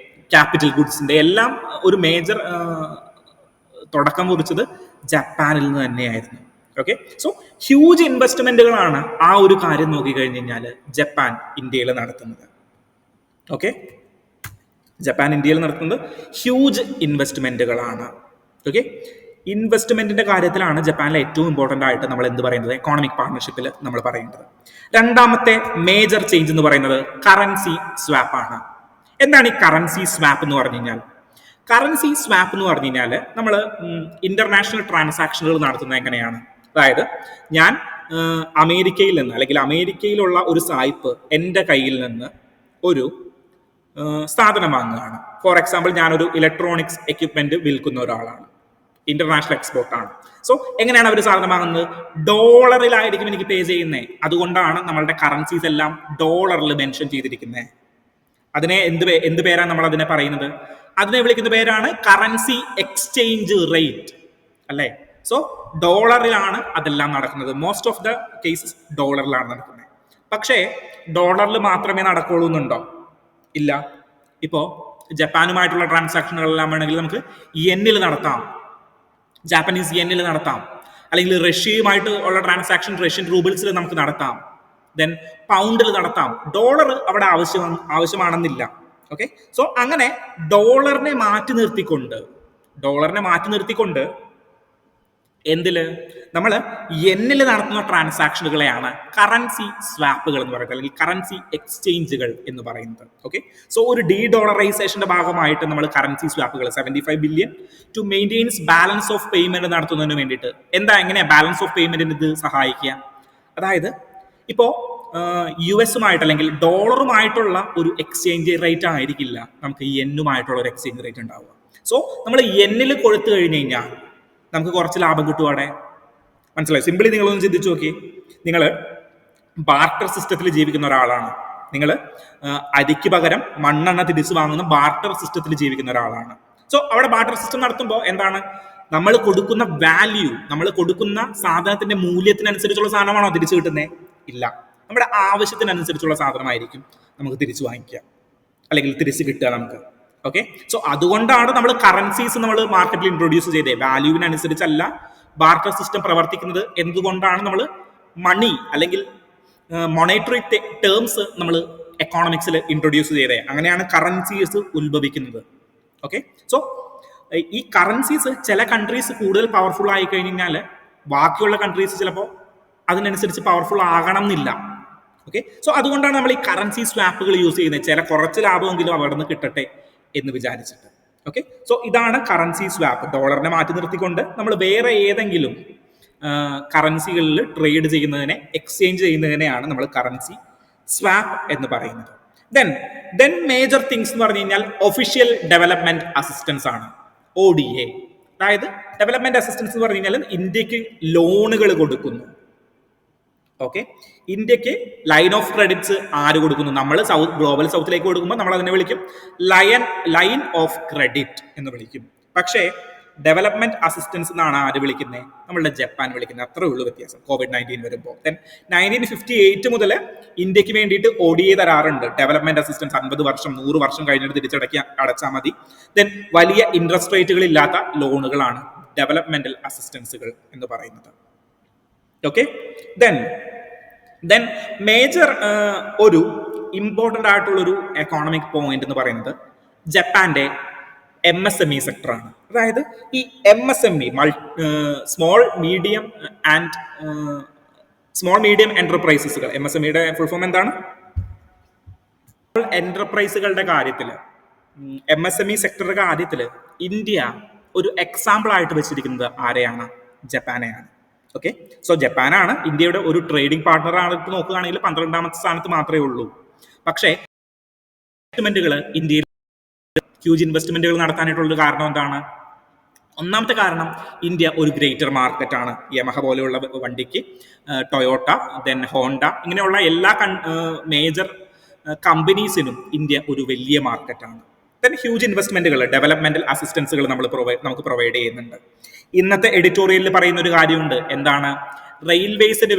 ക്യാപിറ്റൽ ഗുഡ്സിന്റെ എല്ലാം ഒരു മേജർ തുടക്കം കുറിച്ചത് ജപ്പാനിൽ നിന്ന് തന്നെയായിരുന്നു. ഓക്കെ, സോ ഹ്യൂജ് ഇൻവെസ്റ്റ്മെന്റുകളാണ് ആ ഒരു കാര്യം നോക്കിക്കഴിഞ്ഞ് കഴിഞ്ഞാൽ ജപ്പാൻ ഇന്ത്യയിൽ നടത്തുന്നത്. ഓക്കെ, ജപ്പാൻ ഇന്ത്യയിൽ നടത്തുന്നത് ഹ്യൂജ് ഇൻവെസ്റ്റ്മെന്റുകളാണ്. ഓക്കെ, ഇൻവെസ്റ്റ്മെന്റിന്റെ കാര്യത്തിലാണ് ജപ്പാനിലെ ഏറ്റവും ഇമ്പോർട്ടന്റ് ആയിട്ട് നമ്മൾ എന്ത് പറയുന്നത്, എക്കോണമിക് പാർട്ണർഷിപ്പിൽ നമ്മൾ പറയേണ്ടത്. രണ്ടാമത്തെ മേജർ ചേഞ്ച് എന്ന് പറയുന്നത് കറൻസി സ്വാപ്പ് ആണ്. എന്താണ് ഈ കറൻസി സ്വാപ്പ് എന്ന് പറഞ്ഞു കഴിഞ്ഞാൽ? കറൻസി സ്വാപ്പ് എന്ന് പറഞ്ഞു കഴിഞ്ഞാൽ നമ്മൾ ഇന്റർനാഷണൽ ട്രാൻസാക്ഷനുകൾ നടത്തുന്നത് എങ്ങനെയാണ്? അതായത് ഞാൻ അമേരിക്കയിൽ നിന്ന് അല്ലെങ്കിൽ അമേരിക്കയിലുള്ള ഒരു സായിപ്പ് എൻ്റെ കയ്യിൽ നിന്ന് ഒരു സാധനം വാങ്ങുകയാണ്. ഫോർ എക്സാമ്പിൾ, ഞാനൊരു ഇലക്ട്രോണിക്സ് എക്യുപ്മെന്റ് വിൽക്കുന്ന ഒരാളാണ്, ഇന്റർനാഷണൽ എക്സ്പോർട്ടാണ്. സോ എങ്ങനെയാണ് അവർ സാധനം വാങ്ങുന്നത്? ഡോളറിലായിരിക്കും എനിക്ക് പേ ചെയ്യുന്നത്. അതുകൊണ്ടാണ് നമ്മളുടെ കറൻസീസ് എല്ലാം ഡോളറിൽ മെൻഷൻ ചെയ്തിരിക്കുന്നത്. അതിനെ എന്ത് പേരാണ് നമ്മൾ അതിനെ പറയുന്നത്? അതിനെ വിളിക്കുന്ന പേരാണ് കറൻസി എക്സ്ചേഞ്ച് റേറ്റ്, അല്ലേ? സോ ഡോളറിലാണ് അതെല്ലാം നടക്കുന്നത്. മോസ്റ്റ് ഓഫ് ദ കേസസ് ഡോളറിലാണ് നടക്കുന്നത്. പക്ഷേ ഡോളറിൽ മാത്രമേ നടക്കുള്ളൂ എന്നുണ്ടോ? ഇല്ല. ഇപ്പോൾ ജപ്പാനുമായിട്ടുള്ള ട്രാൻസാക്ഷനുകളെല്ലാം വേണമെങ്കിൽ നമുക്ക് യെന്നിൽ നടത്താം, ജാപ്പനീസ് യെന്നിൽ നടത്താം. അല്ലെങ്കിൽ റഷ്യയുമായിട്ട് ഉള്ള ട്രാൻസാക്ഷൻ റഷ്യൻ റൂബിൾസിൽ നമുക്ക് നടത്താം. ദെൻ പൗണ്ടിൽ നടത്താം. ഡോളർ അവിടെ ആവശ്യമാണെന്നില്ല. ഓക്കെ, സോ അങ്ങനെ ഡോളറിനെ മാറ്റി നിർത്തിക്കൊണ്ട് എന്തില് നമ്മൾ യെന്നിൽ നടത്തുന്ന ട്രാൻസാക്ഷനുകളെയാണ് കറൻസി സ്വാപ്പുകൾ എന്ന് പറയുന്നത്, അല്ലെങ്കിൽ കറൻസി എക്സ്ചേഞ്ചുകൾ എന്ന് പറയുന്നത്. ഓക്കെ, സോ ഒരു ഡീ ഡോളറൈസേഷന്റെ ഭാഗമായിട്ട് നമ്മൾ കറൻസി സ്വാപ്പുകൾ 75 billion to maintains balance of payment നടത്തുന്നതിന് വേണ്ടിയിട്ട്. എങ്ങനെയാ ബാലൻസ് ഓഫ് പേയ്മെന്റിന് ഇത് സഹായിക്കുക? അതായത് ഇപ്പോൾ US അല്ലെങ്കിൽ ഡോളറുമായിട്ടുള്ള ഒരു എക്സ്ചേഞ്ച് റേറ്റ് ആയിരിക്കില്ല നമുക്ക് യെന്നുമായിട്ടുള്ള ഒരു എക്സ്ചേഞ്ച് റേറ്റ് ഉണ്ടാവുക. സോ നമ്മൾ യെന്നിൽ കൊടുത്തു കഴിഞ്ഞ് കഴിഞ്ഞാൽ നമുക്ക് കുറച്ച് ലാഭം കിട്ടും അവിടെ. മനസ്സിലായി? സിമ്പിളി നിങ്ങളൊന്ന് ചിന്തിച്ചു നോക്കി. നിങ്ങൾ ബാർട്ടർ സിസ്റ്റത്തിൽ ജീവിക്കുന്ന ഒരാളാണ്. നിങ്ങൾ അരിക്ക് പകരം മണ്ണെണ്ണ തിരിച്ചു വാങ്ങുന്ന ബാർട്ടർ സിസ്റ്റത്തിൽ ജീവിക്കുന്ന ഒരാളാണ്. സോ അവിടെ ബാർട്ടർ സിസ്റ്റം നടത്തുമ്പോൾ എന്താണ്? നമ്മൾ കൊടുക്കുന്ന വാല്യൂ, നമ്മൾ കൊടുക്കുന്ന സാധനത്തിന്റെ മൂല്യത്തിനനുസരിച്ചുള്ള സാധനമാണോ തിരിച്ചു കിട്ടുന്നത്? ഇല്ല. നമ്മുടെ ആവശ്യത്തിനനുസരിച്ചുള്ള സാധനമായിരിക്കും നമുക്ക് തിരിച്ചു വാങ്ങിക്കുക അല്ലെങ്കിൽ തിരിച്ചു കിട്ടുക നമുക്ക്. ഓക്കെ, സോ അതുകൊണ്ടാണ് നമ്മൾ കറൻസീസ് നമ്മൾ മാർക്കറ്റിൽ ഇൻട്രൊഡ്യൂസ് ചെയ്തത്. വാല്യൂവിനനുസരിച്ചല്ല ബാർട്ടർ സിസ്റ്റം പ്രവർത്തിക്കുന്നത്. എന്തുകൊണ്ടാണ് നമ്മൾ മണി അല്ലെങ്കിൽ മൊണറ്ററി ടേംസ് നമ്മൾ എക്കോണമിക്സിൽ ഇൻട്രൊഡ്യൂസ് ചെയ്തത്? അങ്ങനെയാണ് കറൻസീസ് ഉത്ഭവിക്കുന്നത്. ഓക്കെ, സോ ഈ കറൻസീസ് ചില കൺട്രീസ് കൂടുതൽ പവർഫുൾ ആയി കഴിഞ്ഞാൽ ബാക്കിയുള്ള കൺട്രീസ് ചിലപ്പോൾ അതിനനുസരിച്ച് പവർഫുൾ ആകണം എന്നില്ല. ഓക്കെ, സോ അതുകൊണ്ടാണ് നമ്മൾ ഈ കറൻസി സ്വാപ്പുകൾ യൂസ് ചെയ്യുന്നത്. കുറച്ച് ലാഭമെങ്കിലും അവിടെ നിന്ന് കിട്ടട്ടെ എന്ന് വിചാരിച്ചിട്ട്. ഓക്കെ, സോ ഇതാണ് കറൻസി സ്വാപ്പ്. ഡോളറിനെ മാറ്റി നിർത്തിക്കൊണ്ട് നമ്മൾ വേറെ ഏതെങ്കിലും കറൻസികളിൽ ട്രേഡ് ചെയ്യുന്നതിനെ, എക്സ്ചേഞ്ച് ചെയ്യുന്നതിനെയാണ് നമ്മൾ കറൻസി സ്വാപ്പ് എന്ന് പറയുന്നത്. ദെൻ മേജർ തിങ്സ് എന്ന് പറഞ്ഞു കഴിഞ്ഞാൽ ഒഫീഷ്യൽ ഡെവലപ്മെന്റ് അസിസ്റ്റൻസ് ആണ്, ODA. അതായത് ഡെവലപ്മെന്റ് അസിസ്റ്റൻസ് എന്ന് പറഞ്ഞു കഴിഞ്ഞാൽ ഇന്ത്യക്ക് ലോണുകൾ കൊടുക്കുന്നു. ഓക്കെ, ഇന്ത്യക്ക് ലൈൻ ഓഫ് ക്രെഡിറ്റ്സ് ആര് കൊടുക്കുന്നു? നമ്മൾ ഗ്ലോബൽ സൗത്തിലേക്ക് കൊടുക്കുമ്പോൾ നമ്മൾ അതിനെ വിളിക്കും ലൈൻ ഓഫ് ക്രെഡിറ്റ് എന്ന് വിളിക്കും. പക്ഷേ ഡെവലപ്മെന്റ് അസിസ്റ്റൻസ് എന്നാണ് ആര് വിളിക്കുന്നത്? നമ്മളുടെ ജപ്പാൻ വിളിക്കുന്നത്. അത്രേ ഉള്ളൂ വ്യത്യാസം COVID-19 വരുമ്പോൾ. 1958 മുതൽ ഇന്ത്യക്ക് വേണ്ടിയിട്ട് ODA തരാറുണ്ട്. ഡെവലപ്മെന്റ് അസിസ്റ്റൻസ് 50 വർഷം 100 വർഷം കഴിഞ്ഞിട്ട് അടച്ചാൽ മതി. ദെൻ വലിയ ഇൻട്രസ്റ്റ് റേറ്റുകൾ ഇല്ലാത്ത ലോണുകളാണ് ഡെവലപ്മെന്റൽ അസിസ്റ്റൻസുകൾ എന്ന് പറയുന്നത്. ഓക്കെ, ദെൻ മേജർ ഒരു ഇമ്പോർട്ടൻ്റ് ആയിട്ടുള്ളൊരു എക്കോണമിക് പോയിന്റ് എന്ന് പറയുന്നത് ജപ്പാന്റെ MSME സെക്ടറാണ്. അതായത് ഈ MSME സ്മോൾ മീഡിയം എന്റർപ്രൈസസുകൾ, MSMEയുടെ ഫുൾ ഫോം എന്താണ്? എന്റർപ്രൈസുകളുടെ കാര്യത്തിൽ, MSME സെക്ടറുടെ കാര്യത്തിൽ ഇന്ത്യ ഒരു എക്സാമ്പിൾ ആയിട്ട് വെച്ചിരിക്കുന്നത് ആരെയാണ്? ജപ്പാനെയാണ്. ഓക്കെ, സോ ജപ്പാനാണ് ഇന്ത്യയുടെ ഒരു ട്രേഡിംഗ് പാർട്ണർ ആണ്. നോക്കുകയാണെങ്കിൽ 12ാമത്തെ സ്ഥാനത്ത് മാത്രമേ ഉള്ളൂ. പക്ഷേ ഇൻവെസ്റ്റ്മെന്റുകൾ, ഇന്ത്യയിൽ ഹ്യൂജ് ഇൻവെസ്റ്റ്മെന്റുകൾ നടത്താനായിട്ടുള്ള കാരണം എന്താണ്? ഒന്നാമത്തെ കാരണം ഇന്ത്യ ഒരു ഗ്രേറ്റർ മാർക്കറ്റാണ്. യമഹ പോലെയുള്ള വണ്ടിക്ക് ടൊയോട്ട, ദെൻ ഹോണ്ട, ഇങ്ങനെയുള്ള എല്ലാ മേജർ കമ്പനീസിനും ഇന്ത്യ ഒരു വലിയ മാർക്കറ്റാണ്. ദെൻ ഹ്യൂജ് ഇൻവെസ്റ്റ്മെന്റുകൾ, ഡെവലപ്മെന്റൽ അസിസ്റ്റൻസുകൾ നമുക്ക് പ്രൊവൈഡ് ചെയ്യുന്നുണ്ട്. ഇന്നത്തെ എഡിറ്റോറിയലിൽ പറയുന്ന ഒരു കാര്യമുണ്ട്. എന്താണ്? റെയിൽവേസിന്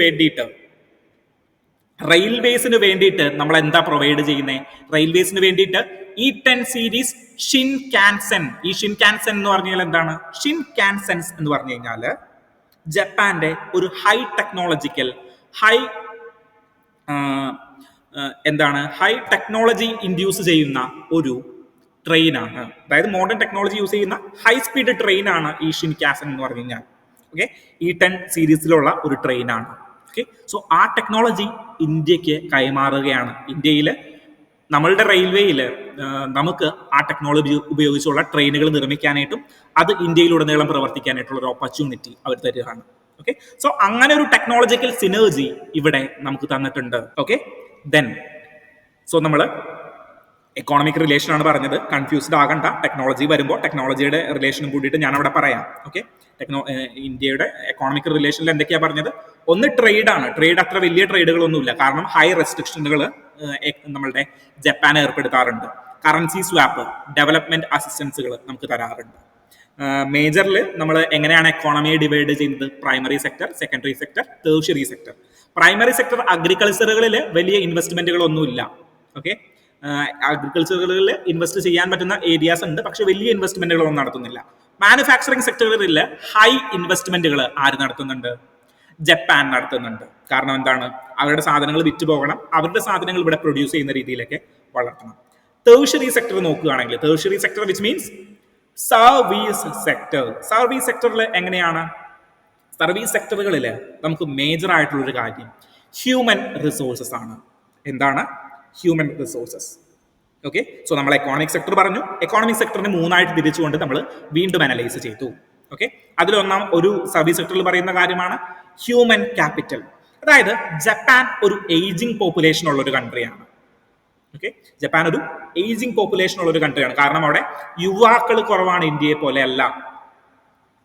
വേണ്ടിയിട്ട് നമ്മൾ എന്താ പ്രൊവൈഡ് ചെയ്യുന്നത്? റെയിൽവേസിന് വേണ്ടിയിട്ട് E10 സീരീസ് ഷിൻകാൻസെൻ. ഈ ഷിൻകാൻസെൻ എന്ന് പറഞ്ഞാൽ എന്താണ്? ഷിൻകാൻസെൻസ് എന്ന് പറഞ്ഞു കഴിഞ്ഞാൽ ജപ്പാന്റെ ഒരു ഹൈ ടെക്നോളജി ഇൻഡ്യൂസ് ചെയ്യുന്ന ഒരു ട്രെയിനാണ്. അതായത് മോഡേൺ ടെക്നോളജി യൂസ് ചെയ്യുന്ന ഹൈ സ്പീഡ് ട്രെയിനാണ് ഈ ഷിൻകാസൻ എന്ന് പറഞ്ഞു കഴിഞ്ഞാൽ. ഓക്കെ, E10 സീരീസിലുള്ള ഒരു ട്രെയിനാണ്. ഓക്കെ, സോ ആ ടെക്നോളജി ഇന്ത്യക്ക് കൈമാറുകയാണ്. ഇന്ത്യയിൽ നമ്മളുടെ റെയിൽവേയിൽ നമുക്ക് ആ ടെക്നോളജി ഉപയോഗിച്ചുള്ള ട്രെയിനുകൾ നിർമ്മിക്കാനായിട്ടും അത് ഇന്ത്യയിലുടനീളം പ്രവർത്തിക്കാനായിട്ടുള്ള ഒരു ഓപ്പർച്യൂണിറ്റി അവർ തരികയാണ്. ഓക്കെ, സോ അങ്ങനെ ഒരു ടെക്നോളജിക്കൽ സിനർജി ഇവിടെ നമുക്ക് തന്നിട്ടുണ്ട്. ഓക്കെ, ദെൻ സോ നമ്മൾ എക്കോണമിക് റിലേഷൻ ആണ് പറഞ്ഞത്. കൺഫ്യൂസ്ഡ് ആകണ്ട, ടെക്നോളജി വരുമ്പോൾ ടെക്നോളജിയുടെ റിലേഷനും കൂടിയിട്ട് ഞാൻ അവിടെ പറയാം. ഓക്കെ, ഇന്ത്യയുടെ എക്കോണമിക് റിലേഷനിൽ എന്തൊക്കെയാ പറഞ്ഞത്? ഒന്ന് ട്രേഡാണ്. ട്രേഡ് അത്ര വലിയ ട്രേഡുകളൊന്നുമില്ല, കാരണം ഹൈ റെസ്ട്രിക്ഷനുകൾ നമ്മളുടെ ജപ്പാൻ ഏർപ്പെടുത്താറുണ്ട്. കറൻസി സ്വാപ്പ്, ഡെവലപ്മെന്റ് അസിസ്റ്റൻസുകൾ നമുക്ക് തരാറുണ്ട്. മേജറിൽ നമ്മൾ എങ്ങനെയാണ് എക്കോണമിയെ ഡിവൈഡ് ചെയ്യുന്നത്? Primary sector, secondary sector, tertiary sector. Primary sector അഗ്രികൾച്ചറുകളിൽ വലിയ ഇൻവെസ്റ്റ്മെന്റുകളൊന്നുമില്ല. ഓക്കെ, അഗ്രികൾച്ചറുകളിൽ ഇൻവെസ്റ്റ് ചെയ്യാൻ പറ്റുന്ന ഏരിയാസ് ഉണ്ട്, പക്ഷെ വലിയ ഇൻവെസ്റ്റ്മെന്റുകളൊന്നും നടത്തുന്നില്ല. മാനുഫാക്ചറിങ് സെക്ടറുകളിൽ ഹൈ ഇൻവെസ്റ്റ്മെന്റുകൾ ആര് നടത്തുന്നുണ്ട്? ജപ്പാൻ നടത്തുന്നുണ്ട്. കാരണം എന്താണ്? അവരുടെ സാധനങ്ങൾ വിറ്റ് പോകണം, അവരുടെ സാധനങ്ങൾ ഇവിടെ പ്രൊഡ്യൂസ് ചെയ്യുന്ന രീതിയിലൊക്കെ വളർത്തണം. ടേർഷ്യറി സെക്ടർ നോക്കുകയാണെങ്കിൽ, tertiary sector which means service sector. Service സെക്ടറിൽ എങ്ങനെയാണ്? സർവീസ് സെക്ടറുകളിൽ നമുക്ക് മേജർ ആയിട്ടുള്ളൊരു കാര്യം ഹ്യൂമൻ റിസോഴ്സസ് ആണ്. എന്താണ്? Human resources. ഓക്കെ, സോ നമ്മൾ എക്കോണമിക് സെക്ടർ പറഞ്ഞു. എക്കോണമിക് സെക്ടറിനെ മൂന്നായിട്ട് തിരിച്ചുകൊണ്ട് നമ്മൾ വീണ്ടും അനലൈസ് ചെയ്തു. ഓക്കെ, അതിലൊന്നാം ഒരു സർവീസ് സെക്ടറിൽ പറയുന്ന കാര്യമാണ് ഹ്യൂമൻ ക്യാപിറ്റൽ. അതായത് ജപ്പാൻ ഒരു ഏജിങ് പോപ്പുലേഷൻ ഉള്ള ഒരു കൺട്രിയാണ്. ഓക്കെ, ജപ്പാൻ ഒരു ഏജിങ് പോപ്പുലേഷൻ ഉള്ള ഒരു കൺട്രിയാണ്. കാരണം അവിടെ യുവാക്കൾ കുറവാണ്. ഇന്ത്യയെ പോലെ അല്ല,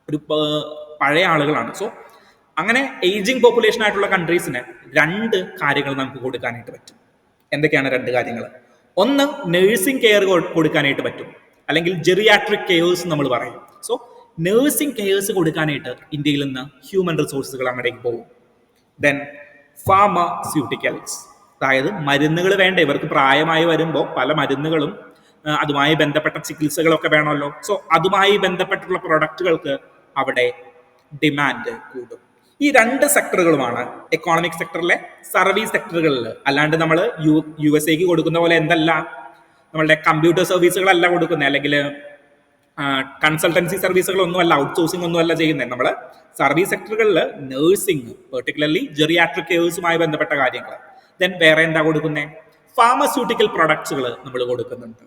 ഒരു പഴയ ആളുകളാണ്. സോ അങ്ങനെ ഏജിങ് പോപ്പുലേഷൻ ആയിട്ടുള്ള കൺട്രീസിന് രണ്ട് കാര്യങ്ങൾ നമുക്ക് കൊടുക്കാനായിട്ട് പറ്റും. എന്തൊക്കെയാണ് രണ്ട് കാര്യങ്ങൾ? ഒന്ന്, നഴ്സിംഗ് കെയർ കൊടുക്കാനായിട്ട് പറ്റും, അല്ലെങ്കിൽ ജെറിയാട്രിക് കെയേഴ്സ് നമ്മൾ പറയും. സോ നഴ്സിംഗ് കെയേഴ്സ് കൊടുക്കാനായിട്ട് ഇന്ത്യയിൽ നിന്ന് ഹ്യൂമൻ റിസോഴ്സുകൾ അങ്ങോട്ടേക്ക് പോകും. ദെൻ ഫാർമസ്യൂട്ടിക്കൽസ്, അതായത് മരുന്നുകൾ വേണ്ട. ഇവർക്ക് പ്രായമായി വരുമ്പോൾ പല മരുന്നുകളും അതുമായി ബന്ധപ്പെട്ട ചികിത്സകളൊക്കെ വേണമല്ലോ. സോ അതുമായി ബന്ധപ്പെട്ടുള്ള പ്രൊഡക്റ്റുകൾക്ക് അവിടെ ഡിമാൻഡ് കൂടും. ഈ രണ്ട് സെക്ടറുകളുമാണ് എക്കോണമിക് സെക്ടറിലെ സർവീസ് സെക്ടറുകളിൽ. അല്ലാണ്ട് നമ്മൾ USA കൊടുക്കുന്ന പോലെ എന്തല്ല, നമ്മളുടെ കമ്പ്യൂട്ടർ സർവീസുകളല്ല കൊടുക്കുന്നത്, അല്ലെങ്കിൽ കൺസൾട്ടൻസി സർവീസുകളൊന്നും അല്ല, ഔട്ട്സോഴ്സിംഗ് ഒന്നും അല്ല ചെയ്യുന്നത്. നമ്മൾ സർവീസ് സെക്ടറുകളിൽ നഴ്സിംഗ്, പെർട്ടിക്കുലർലി ജെറിയാട്രിക് കെയേഴ്സുമായി ബന്ധപ്പെട്ട കാര്യങ്ങൾ. ദെൻ വേറെ എന്താ കൊടുക്കുന്നത്? ഫാർമസ്യൂട്ടിക്കൽ പ്രൊഡക്ട്സുകൾ നമ്മൾ കൊടുക്കുന്നുണ്ട്.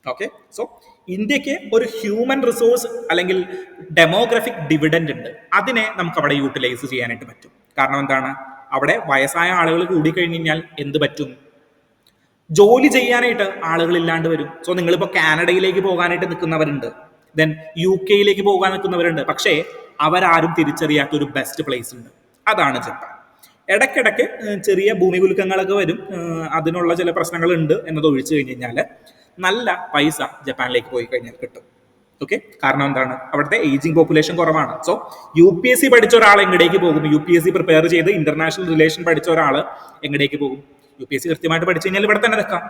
ഓക്കെ, സോ ഇന്ത്യക്ക് ഒരു ഹ്യൂമൻ റിസോഴ്സ് അല്ലെങ്കിൽ ഡെമോഗ്രഫിക് ഡിവിഡൻഡ് ഉണ്ട്. അതിനെ നമുക്ക് അവിടെ യൂട്ടിലൈസ് ചെയ്യാനായിട്ട് പറ്റും. കാരണം എന്താണ്? അവിടെ വയസ്സായ ആളുകൾ കൂടിക്കഴിഞ്ഞ് കഴിഞ്ഞാൽ എന്ത് പറ്റും? ജോലി ചെയ്യാനായിട്ട് ആളുകൾ ഇല്ലാണ്ട് വരും. സോ നിങ്ങളിപ്പോൾ കാനഡയിലേക്ക് പോകാനായിട്ട് നിൽക്കുന്നവരുണ്ട്, ദെൻ UK പോകാൻ നിൽക്കുന്നവരുണ്ട്. പക്ഷേ അവരാരും തിരിച്ചറിയാത്ത ഒരു ബെസ്റ്റ് പ്ലേസ് ഉണ്ട്, അതാണ് ജപ്പാൻ. ഇടയ്ക്കിടയ്ക്ക് ചെറിയ ഭൂമി കുലുക്കങ്ങളൊക്കെ വരും, അതിനുള്ള ചില പ്രശ്നങ്ങളുണ്ട് എന്നത് ഒഴിച്ചു കഴിഞ്ഞ് കഴിഞ്ഞാൽ നല്ല പൈസ ജപ്പാനിലേക്ക് പോയി കഴിഞ്ഞാൽ കിട്ടും. ഓക്കെ, കാരണം എന്താണ്? അവിടുത്തെ ഏജിങ് പോപ്പുലേഷൻ കുറവാണ്. സോ UPSC പഠിച്ച ഒരാൾ എങ്ങടേക്ക് പോകും? UPSC പ്രിപ്പയർ ചെയ്ത് ഇന്റർനാഷണൽ റിലേഷൻ പഠിച്ച ഒരാൾ എങ്ങടേക്ക് പോകും? UPSC കൃത്യമായിട്ട് പഠിച്ചു കഴിഞ്ഞാൽ ഇവിടെ തന്നെ നിൽക്കാം.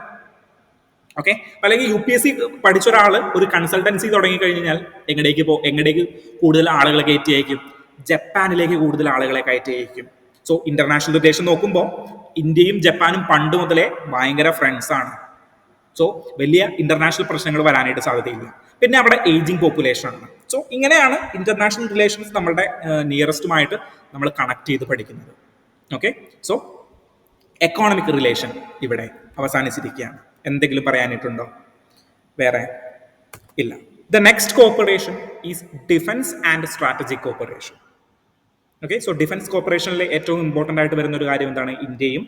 ഓക്കെ, അല്ലെങ്കിൽ UPSC പഠിച്ച ഒരാൾ ഒരു കൺസൾട്ടൻസി തുടങ്ങി കഴിഞ്ഞാൽ എങ്ങടേക്ക് കൂടുതൽ ആളുകളെ കയറ്റി അയക്കും? ജപ്പാനിലേക്ക് കൂടുതൽ ആളുകളെ കയറ്റി അയക്കും. സോ ഇന്റർനാഷണൽ റിലേഷൻ നോക്കുമ്പോൾ ഇന്ത്യയും ജപ്പാനും പണ്ട് മുതലേ ഭയങ്കര ഫ്രണ്ട്സ് ആണ്. സോ വലിയ ഇന്റർനാഷണൽ പ്രശ്നങ്ങൾ വരാനായിട്ട് സാധ്യതയില്ല. പിന്നെ അവിടെ ഏജിങ് പോപ്പുലേഷൻ ആണ്. സോ ഇങ്ങനെയാണ് ഇന്റർനാഷണൽ റിലേഷൻസ് നമ്മളുടെ നിയറസ്റ്റുമായിട്ട് നമ്മൾ കണക്ട് ചെയ്ത് പഠിക്കുന്നത്. ഓക്കെ, സോ എക്കോണമിക് റിലേഷൻ ഇവിടെ അവസാനിച്ചിരിക്കുകയാണ്. എന്തെങ്കിലും പറയാനായിട്ടുണ്ടോ? വേറെ ഇല്ല. The next cooperation is defence and strategic cooperation. Okay, so defence കോപ്പറേഷനിൽ ഏറ്റവും ഇമ്പോർട്ടൻ്റ് ആയിട്ട് വരുന്ന ഒരു കാര്യം എന്താണ്? ഇന്ത്യയും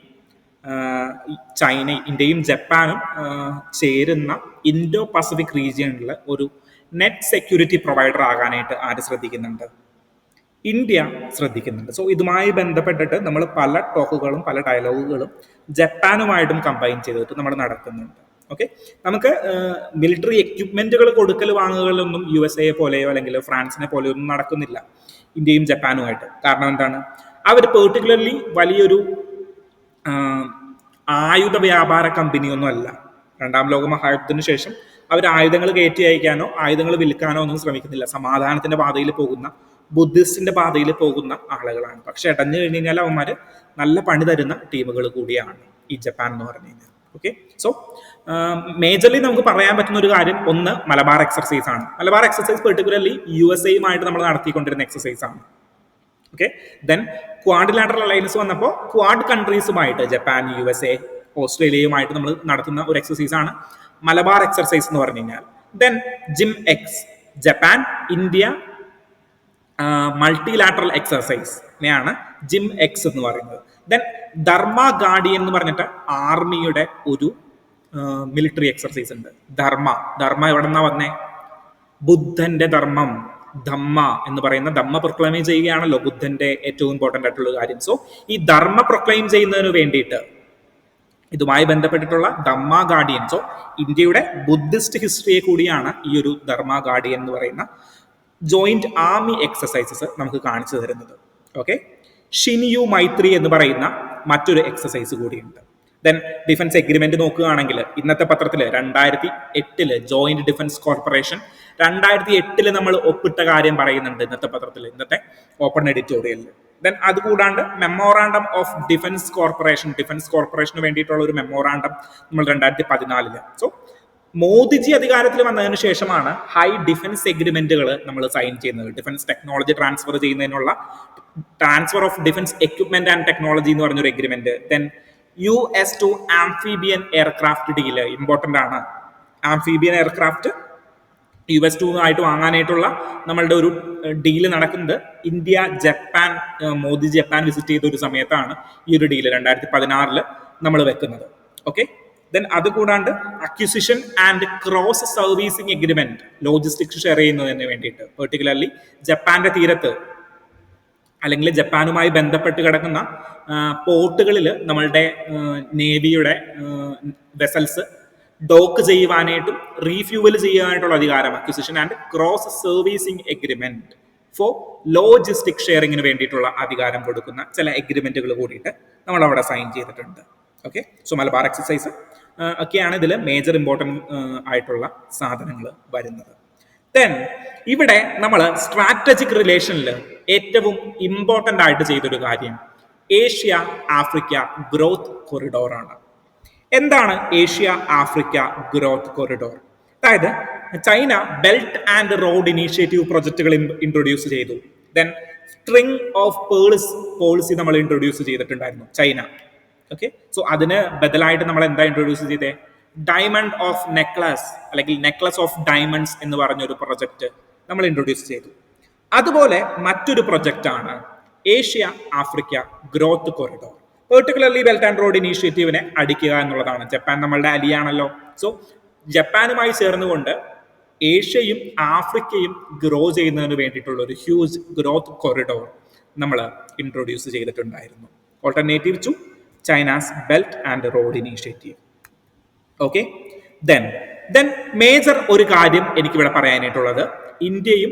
ജപ്പാനും ചേരുന്ന ഇൻഡോ പസഫിക് റീജിയനിൽ ഒരു നെറ്റ് സെക്യൂരിറ്റി പ്രൊവൈഡർ ആകാനായിട്ട് ആര് ശ്രദ്ധിക്കുന്നുണ്ട്? ഇന്ത്യ ശ്രദ്ധിക്കുന്നുണ്ട്. സോ ഇതുമായി ബന്ധപ്പെട്ടിട്ട് നമ്മൾ പല ടോക്കുകളും പല ഡയലോഗുകളും ജപ്പാനുമായിട്ടും കമ്പൈൻ ചെയ്തിട്ട് നമ്മൾ നടത്തുന്നുണ്ട്. ഓക്കെ, നമുക്ക് മിലിറ്ററി എക്യുപ്മെന്റുകൾ കൊടുക്കൽ വാങ്ങുകളൊന്നും USA പോലെയോ അല്ലെങ്കിൽ ഫ്രാൻസിനെ പോലെയോ ഒന്നും നടക്കുന്നില്ല ഇന്ത്യയും ജപ്പാനുമായിട്ട്. കാരണം എന്താണ്? അവർ പെർട്ടിക്കുലർലി വലിയൊരു ആയുധ വ്യാപാര കമ്പനിയൊന്നും അല്ല. രണ്ടാം ലോക മഹായുദ്ധത്തിന് ശേഷം അവർ ആയുധങ്ങൾ കയറ്റി അയക്കാനോ ആയുധങ്ങൾ വിൽക്കാനോ ഒന്നും ശ്രമിക്കുന്നില്ല. സമാധാനത്തിന്റെ പാതയിൽ പോകുന്ന, ബുദ്ധിസ്റ്റിന്റെ പാതയിൽ പോകുന്ന ആളുകളാണ്. പക്ഷെ ഇടഞ്ഞു കഴിഞ്ഞ് കഴിഞ്ഞാൽ അവന്മാർ നല്ല പണി തരുന്ന ടീമുകൾ കൂടിയാണ് ഈ ജപ്പാൻ എന്ന് പറഞ്ഞു കഴിഞ്ഞാൽ. ഓക്കെ, സോ മേജർലി നമുക്ക് പറയാൻ പറ്റുന്ന ഒരു കാര്യം ഒന്ന് മലബാർ എക്സർസൈസ് ആണ്. മലബാർ എക്സർസൈസ് പെർട്ടിക്കുലർലി USA നമ്മൾ നടത്തിക്കൊണ്ടിരുന്ന എക്സർസൈസ് ആണ്. ഓക്കെ, ദെൻ ക്വാഡ്രിലാറ്ററൽ അലയൻസ് വന്നപ്പോൾ ക്വാഡ് കൺട്രീസുമായിട്ട് ജപ്പാൻ, USA, ഓസ്ട്രേലിയയുമായിട്ട് നമ്മൾ നടത്തുന്ന ഒരു എക്സർസൈസ് ആണ് മലബാർ എക്സർസൈസ് എന്ന് പറഞ്ഞു കഴിഞ്ഞാൽ. Then JIMX, Japan, India multilateral എക്സർസൈസിനെയാണ് JIMX എന്ന് പറയുന്നത്. ദെൻ ധർമ്മ ഗാർഡിയൻ എന്ന് പറഞ്ഞിട്ട് ആർമിയുടെ ഒരു മിലിറ്ററി എക്സർസൈസ് ഉണ്ട്. ധർമ്മ എവിടെ നിന്നാ വന്നേ? ബുദ്ധന്റെ ധർമ്മം, ധമ്മ എന്ന് പറയുന്ന ധമ്മ പ്രൊക്ലൈം ചെയ്യുകയാണല്ലോ ബുദ്ധന്റെ ഏറ്റവും ഇമ്പോർട്ടന്റ് ആയിട്ടുള്ള കാര്യം. സോ ഈ ധർമ്മ പ്രൊക്ലൈം ചെയ്യുന്നതിന് വേണ്ടിയിട്ട് ഇതുമായി ബന്ധപ്പെട്ടിട്ടുള്ള ധമ്മ ഗാർഡിയൻ, സോ ഇന്ത്യയുടെ ബുദ്ധിസ്റ്റ് ഹിസ്റ്ററിയെ കൂടിയാണ് ഈ ഒരു ധർമ്മ ഗാർഡിയൻ എന്ന് പറയുന്ന ജോയിന്റ് ആർമി എക്സസൈസസ് നമുക്ക് കാണിച്ചു തരുന്നത്. ഓക്കെ, ഷിനിയു മൈത്രി എന്ന് പറയുന്ന മറ്റൊരു എക്സസൈസ് കൂടിയുണ്ട്. ദെൻ ഡിഫൻസ് എഗ്രിമെന്റ് നോക്കുകയാണെങ്കിൽ ഇന്നത്തെ പത്രത്തിൽ 2008 ജോയിന്റ് ഡിഫൻസ് കോർപ്പറേഷൻ 2008 നമ്മൾ ഒപ്പിട്ട കാര്യം പറയുന്നുണ്ട് ഇന്നത്തെ പത്രത്തിൽ, ഇന്നത്തെ ഓപ്പൺ എഡിറ്റോറിയലിൽ. ദെൻ അതുകൂടാണ്ട് മെമ്മോറാണ്ടം ഓഫ് ഡിഫൻസ് കോർപ്പറേഷന് വേണ്ടിയിട്ടുള്ള ഒരു മെമ്മോറാണ്ടം നമ്മൾ 2014. സോ മോദിജി അധികാരത്തിൽ വന്നതിന് ശേഷമാണ് ഹൈ ഡിഫൻസ് എഗ്രിമെന്റുകൾ നമ്മൾ സൈൻ ചെയ്യുന്നത്. ഡിഫൻസ് ടെക്നോളജി ട്രാൻസ്ഫർ ചെയ്യുന്നതിനുള്ള transfer of defence equipment and technology എന്ന് പറഞ്ഞൊരു agreement. Then US to amphibian aircraft deal important ആണ്. ആംഫീബിയൻ എയർക്രാഫ്റ്റ് US ആയിട്ട് വാങ്ങാനായിട്ടുള്ള നമ്മളുടെ ഒരു ഡീല് നടക്കുന്നത് India Japan, Modi Japan visit ചെയ്ത ഒരു സമയത്താണ് ഈ ഒരു ഡീല് 2016 നമ്മൾ വെക്കുന്നത്. ഓക്കെ, ദെൻ അതുകൂടാണ്ട് acquisition and cross servicing agreement, logistics share ചെയ്യുന്നതിന് വേണ്ടിയിട്ട് പെർട്ടിക്കുലർലി ജപ്പാന്റെ തീരത്ത് അല്ലെങ്കിൽ ജപ്പാനുമായി ബന്ധപ്പെട്ട് കിടക്കുന്ന പോർട്ടുകളിൽ നമ്മളുടെ നേവിയുടെ വെസൽസ് ഡോക്ക് ചെയ്യുവാനായിട്ടും റീഫ്യൂവൽ ചെയ്യാനായിട്ടുള്ള അധികാരം, acquisition and cross servicing agreement for logistic ഷെയറിങ്ങിന് വേണ്ടിയിട്ടുള്ള അധികാരം കൊടുക്കുന്ന ചില എഗ്രിമെന്റുകൾ കൂടിയിട്ട് നമ്മൾ അവിടെ സൈൻ ചെയ്തിട്ടുണ്ട്. ഓക്കെ, സോ മലബാർ എക്സസൈസ് ഒക്കെയാണ് ഇതിൽ മേജർ ഇമ്പോർട്ടൻ്റ് ആയിട്ടുള്ള സാധനങ്ങൾ വരുന്നത്. ദെൻ ഇവിടെ നമ്മൾ സ്ട്രാറ്റജിക് റിലേഷനിൽ ഏറ്റവും ഇമ്പോർട്ടൻ്റ് ആയിട്ട് ചെയ്തൊരു കാര്യം ഏഷ്യ ആഫ്രിക്ക ഗ്രോത്ത് കൊറിഡോർ ആണ്. എന്താണ് ഏഷ്യ ആഫ്രിക്ക ഗ്രോത്ത് കൊറിഡോർ? അതായത് China belt and road initiative പ്രൊജക്ടുകൾ ഇൻട്രൊഡ്യൂസ് ചെയ്തു. Then string of pearls policy നമ്മൾ ഇൻട്രൊഡ്യൂസ് ചെയ്തിട്ടുണ്ടായിരുന്നു ചൈന. ഓക്കെ, സോ അതിന് ബദലായിട്ട് നമ്മൾ എന്താ ഇൻട്രൊഡ്യൂസ് ചെയ്തേ? ഡയമണ്ട് ഓഫ് നെക്ലസ് അല്ലെങ്കിൽ നെക്ലസ് ഓഫ് ഡയമണ്ട്സ് എന്ന് പറഞ്ഞൊരു പ്രൊജക്ട് നമ്മൾ ഇൻട്രൊഡ്യൂസ് ചെയ്തു. അതുപോലെ മറ്റൊരു പ്രൊജക്റ്റ് ആണ് Asia Africa growth corridor. Particularly belt and road ഇനീഷ്യേറ്റീവിനെ അടിക്കുക എന്നുള്ളതാണ്. ജപ്പാൻ നമ്മളുടെ അലിയാണല്ലോ. സോ ജപ്പാനുമായി ചേർന്നുകൊണ്ട് ഏഷ്യയും ആഫ്രിക്കയും ഗ്രോ ചെയ്യുന്നതിന് വേണ്ടിയിട്ടുള്ള ഒരു ഹ്യൂജ് ഗ്രോത്ത് കൊറിഡോർ നമ്മൾ ഇൻട്രൊഡ്യൂസ് ചെയ്തിട്ടുണ്ടായിരുന്നു. Alternative to China's belt and road initiative. Okay, then major ഒരു കാര്യം എനിക്കിവിടെ പറയാനായിട്ടുള്ളത് ഇന്ത്യയും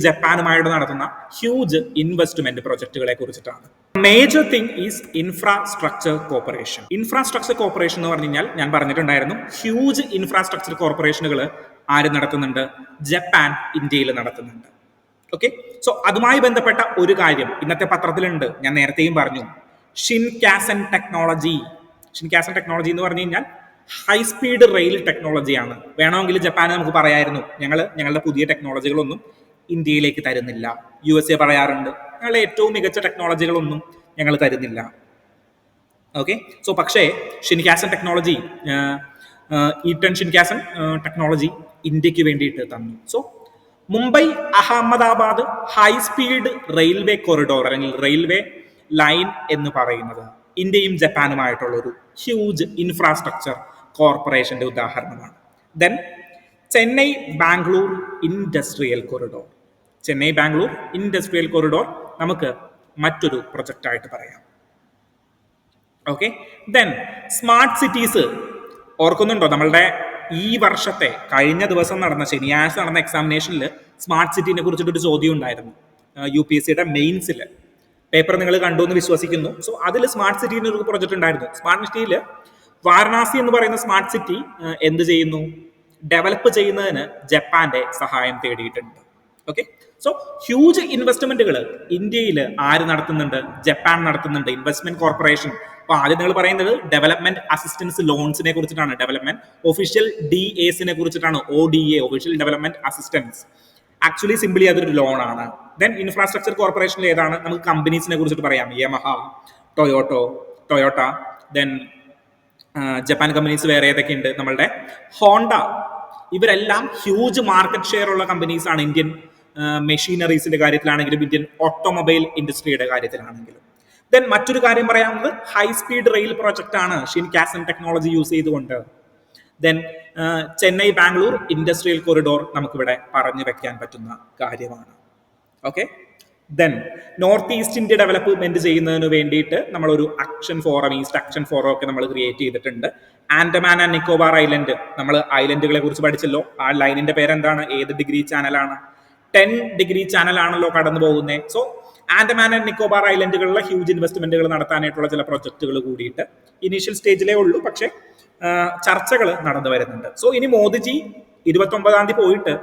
ജപ്പാനുമായിട്ട് നടത്തുന്ന ഹ്യൂജ് ഇൻവെസ്റ്റ്മെന്റ് പ്രൊജക്ടുകളെ കുറിച്ചിട്ടാണ്. Major thing is infrastructure corporation. Infrastructure corporation എന്ന് പറഞ്ഞു കഴിഞ്ഞാൽ ഞാൻ പറഞ്ഞിട്ടുണ്ടായിരുന്നു ഹ്യൂജ് ഇൻഫ്രാസ്ട്രക്ചർ കോർപ്പറേഷനുകൾ ആര് നടത്തുന്നുണ്ട്? ജപ്പാൻ ഇന്ത്യയിൽ നടത്തുന്നുണ്ട്. ഓക്കെ, സോ അതുമായി ബന്ധപ്പെട്ട ഒരു കാര്യം ഇന്നത്തെ പത്രത്തിലുണ്ട്. ഞാൻ നേരത്തെയും പറഞ്ഞു, ഷിൻകാസൻ ടെക്നോളജി എന്ന് പറഞ്ഞു കഴിഞ്ഞാൽ ഹൈ സ്പീഡ് റെയിൽ ടെക്നോളജിയാണ്. വേണമെങ്കിൽ ജപ്പാന് നമുക്ക് പറയായിരുന്നു ഞങ്ങളുടെ പുതിയ ടെക്നോളജികളൊന്നും ഇന്ത്യയിലേക്ക് തരുന്നില്ല. USA പറയാറുണ്ട് ഞങ്ങളുടെ ഏറ്റവും മികച്ച ടെക്നോളജികളൊന്നും ഞങ്ങൾ തരുന്നില്ല. ഓക്കെ, സോ പക്ഷേ ഷിൻകാസൻ ടെക്നോളജി ഈറ്റൺ ഷിൻകാസൻ ടെക്നോളജി ഇന്ത്യക്ക് വേണ്ടിയിട്ട് തന്നു. So Mumbai Ahmedabad high speed railway corridor അല്ലെങ്കിൽ റെയിൽവേ ലൈൻ എന്ന് പറയുന്നത് ഇന്ത്യയും ജപ്പാനുമായിട്ടുള്ള ഒരു ഹ്യൂജ് ഇൻഫ്രാസ്ട്രക്ചർ കോർപ്പറേഷന്റെ ഉദാഹരണമാണ്. Then Chennai Bangalore industrial corridor നമുക്ക് മറ്റൊരു പ്രൊജക്റ്റ് ആയിട്ട് പറയാം. ഓക്കെ, ദെൻ സ്മാർട്ട് സിറ്റീസ് ഓർക്കുന്നുണ്ടോ? നമ്മളുടെ ഈ വർഷത്തെ കഴിഞ്ഞ ദിവസം നടന്ന ശനിയാഴ്ച നടന്ന എക്സാമിനേഷനിൽ സ്മാർട്ട് സിറ്റിനെ കുറിച്ചിട്ടൊരു ചോദ്യം ഉണ്ടായിരുന്നു. UPSCയുടെ മെയിൻസിൽ പേപ്പർ നിങ്ങൾ കണ്ടു എന്ന് വിശ്വസിക്കുന്നു. സോ അതിൽ സ്മാർട്ട് സിറ്റിന് ഒരു പ്രൊജക്ട് ഉണ്ടായിരുന്നു. സ്മാർട്ട് സിറ്റിയിൽ വാരണാസി എന്ന് പറയുന്ന സ്മാർട്ട് സിറ്റി എന്ത് ചെയ്യുന്നു? ഡെവലപ്പ് ചെയ്യുന്നതിന് ജപ്പാന്റെ സഹായം തേടിയിട്ടുണ്ട്. ഓക്കെ, സോ ഹ്യൂജ് ഇൻവെസ്റ്റ്മെന്റുകൾ ഇന്ത്യയിൽ ആര് നടത്തുന്നുണ്ട്? ജപ്പാൻ നടത്തുന്നുണ്ട്. ഇൻവെസ്റ്റ്മെന്റ് കോർപ്പറേഷൻ അപ്പോൾ ആദ്യം നിങ്ങൾ പറയുന്നത് ഡെവലപ്മെന്റ് അസിസ്റ്റൻസ് ലോൺസിനെ കുറിച്ചിട്ടാണ്, ഡെവലപ്മെന്റ് ഒഫീഷ്യൽ DAസിനെ കുറിച്ചിട്ടാണ്, ODA official development assistance. Actually simply അതൊരു ലോൺ ആണ്. ദെൻ ഇൻഫ്രാസ്ട്രക്ചർ കോർപ്പറേഷനിൽ ഏതാണ്, നമുക്ക് കമ്പനീസിനെ കുറിച്ചിട്ട് പറയാം. Yamaha, Toyota, then Japan companies വേറെ ഏതൊക്കെ ഉണ്ട്, നമ്മളുടെ ഹോണ്ട. ഇവരെല്ലാം ഹ്യൂജ് മാർക്കറ്റ് ഷെയർ ഉള്ള കമ്പനീസ് ആണ് ഇന്ത്യൻ മെഷീനറീസിന്റെ കാര്യത്തിലാണെങ്കിലും ഇന്ത്യൻ ഓട്ടോമൊബൈൽ ഇൻഡസ്ട്രിയുടെ കാര്യത്തിലാണെങ്കിലും. ദെൻ മറ്റൊരു കാര്യം പറയാവുന്നത് ഹൈ സ്പീഡ് റെയിൽ പ്രോജക്റ്റ് ആണ് ഷിൻകാസൻ ടെക്നോളജി യൂസ് ചെയ്തുകൊണ്ട്. Then Chennai Bangalore industrial corridor നമുക്കിവിടെ പറഞ്ഞു വെക്കാൻ പറ്റുന്ന കാര്യമാണ്. Okay. Then north east India development ചെയ്യുന്നതിന് വേണ്ടിയിട്ട് നമ്മളൊരു action forum, east action forum ഒക്കെ നമ്മൾ ക്രിയേറ്റ് ചെയ്തിട്ടുണ്ട്. ആൻഡമാൻ ആൻഡ് നിക്കോബാർ ഐലൻഡ്, നമ്മൾ ഐലൻഡുകളെ കുറിച്ച് പഠിച്ചല്ലോ. ആ ലൈനിന്റെ പേരെന്താണ്, ഏത് ഡിഗ്രി ചാനലാണ്, 10 ഡിഗ്രി ചാനലാണല്ലോ കടന്നു പോകുന്നത്. സോ ആൻഡമാൻ ആൻഡ് നിക്കോബാർ ഐലൻഡുകളിലെ ഹ്യൂജ് ഇൻവെസ്റ്റ്മെന്റുകൾ നടത്താനായിട്ടുള്ള ചില പ്രൊജക്ടുകൾ കൂടിയിട്ട് ഇനീഷ്യൽ സ്റ്റേജിലേ ഉള്ളൂ, പക്ഷേ ചർച്ചകൾ നടന്നു വരുന്നുണ്ട്. സോ ഇനി മോദിജി 29-ാം തീയതി പോയിട്ട്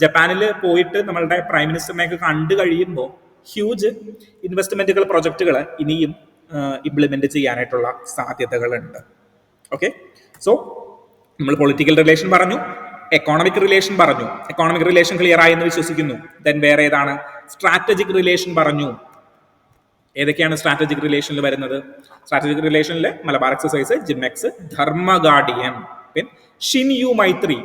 ജപ്പാനിൽ പോയിട്ട് നമ്മളുടെ പ്രൈം മിനിസ്റ്ററിനെയൊക്കെ കണ്ടു കഴിയുമ്പോൾ ഹ്യൂജ് ഇൻവെസ്റ്റ്മെന്റുകൾ പ്രൊജക്ടുകൾ ഇനിയും ഇംപ്ലിമെന്റ് ചെയ്യാനായിട്ടുള്ള സാധ്യതകളുണ്ട്. ഓക്കെ. സോ നമ്മൾ പൊളിറ്റിക്കൽ റിലേഷൻ പറഞ്ഞു, എക്കോണമിക് റിലേഷൻ പറഞ്ഞു. എക്കോണമിക് റിലേഷൻ ക്ലിയർ ആയി എന്ന് വിശ്വസിക്കുന്നു. ദെൻ വേറെ ഏതാണ്, സ്ട്രാറ്റജിക് റിലേഷൻ പറഞ്ഞു. ഏതൊക്കെയാണ് സ്ട്രാറ്റജിക് റിലേഷനിൽ വരുന്നത്? സ്ട്രാറ്റജിക് റിലേഷനിൽ മലബാർ എക്സസൈസ്, ജിമെക്സ്, ധർമ്മഗാഡിയൻ, പിന്നെ ഷിൻയു മൈത്രി.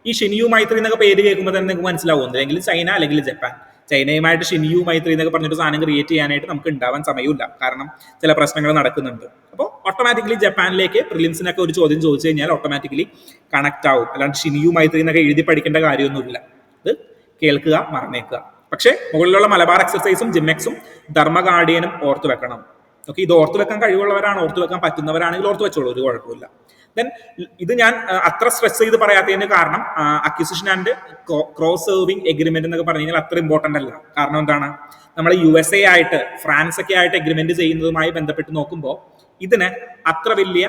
ഈ ഷിൻയു മൈത്രി എന്നൊക്കെ പേര് കേൾക്കുമ്പോൾ തന്നെ നിങ്ങൾക്ക് മനസ്സിലാവും, അല്ലെങ്കിൽ ചൈന അല്ലെങ്കിൽ ജപ്പാൻ. ചൈനയുമായിട്ട് ഷിൻയു മൈത്രി എന്നൊക്കെ പറഞ്ഞൊരു സാധനം ക്രിയേറ്റ് ചെയ്യാനായിട്ട് നമുക്ക് ഉണ്ടാവാൻ സമയമില്ല, കാരണം ചില പ്രശ്നങ്ങൾ നടക്കുന്നുണ്ട്. അപ്പോൾ ഓട്ടോമാറ്റിക്കലി ജപ്പാനിലേക്ക് പ്രിലിംസിനൊക്കെ ഒരു ചോദ്യം ചോദിച്ചു കഴിഞ്ഞാൽ ഓട്ടോമാറ്റിക്കലി കണക്ട് ആവും. അല്ലാണ്ട് ഷിൻയു മൈത്രി എന്നൊക്കെ എഴുതി പഠിക്കേണ്ട കാര്യമൊന്നുമില്ല, ഇത് കേൾക്കുക, മറന്നേക്കുക. പക്ഷേ മുകളിലുള്ള മലബാർ എക്സസൈസും ജിമെക്സും ധർമ്മഗാഡിയനും ഓർത്തു വെക്കണം. ഓക്കെ. ഇത് ഓർത്തു വെക്കാൻ കഴിവുള്ളവരാണ്, ഓർത്തു വെക്കാൻ പറ്റുന്നവരാണെങ്കിൽ ഓർത്തു വെച്ചോളൂ, ഒരു കുഴപ്പമില്ല. ദെൻ ഇത് ഞാൻ അത്ര സ്ട്രെസ് ചെയ്ത് പറയാത്തതിന് കാരണം acquisition and cross serving agreement എന്നൊക്കെ പറഞ്ഞു കഴിഞ്ഞാൽ അത്ര ഇമ്പോർട്ടന്റ് അല്ല. കാരണം എന്താണ്, നമ്മൾ USA ആയിട്ട് ഫ്രാൻസ് ഒക്കെ ആയിട്ട് എഗ്രിമെന്റ് ചെയ്യുന്നതുമായി ബന്ധപ്പെട്ട് നോക്കുമ്പോൾ ഇതിന് അത്ര വലിയ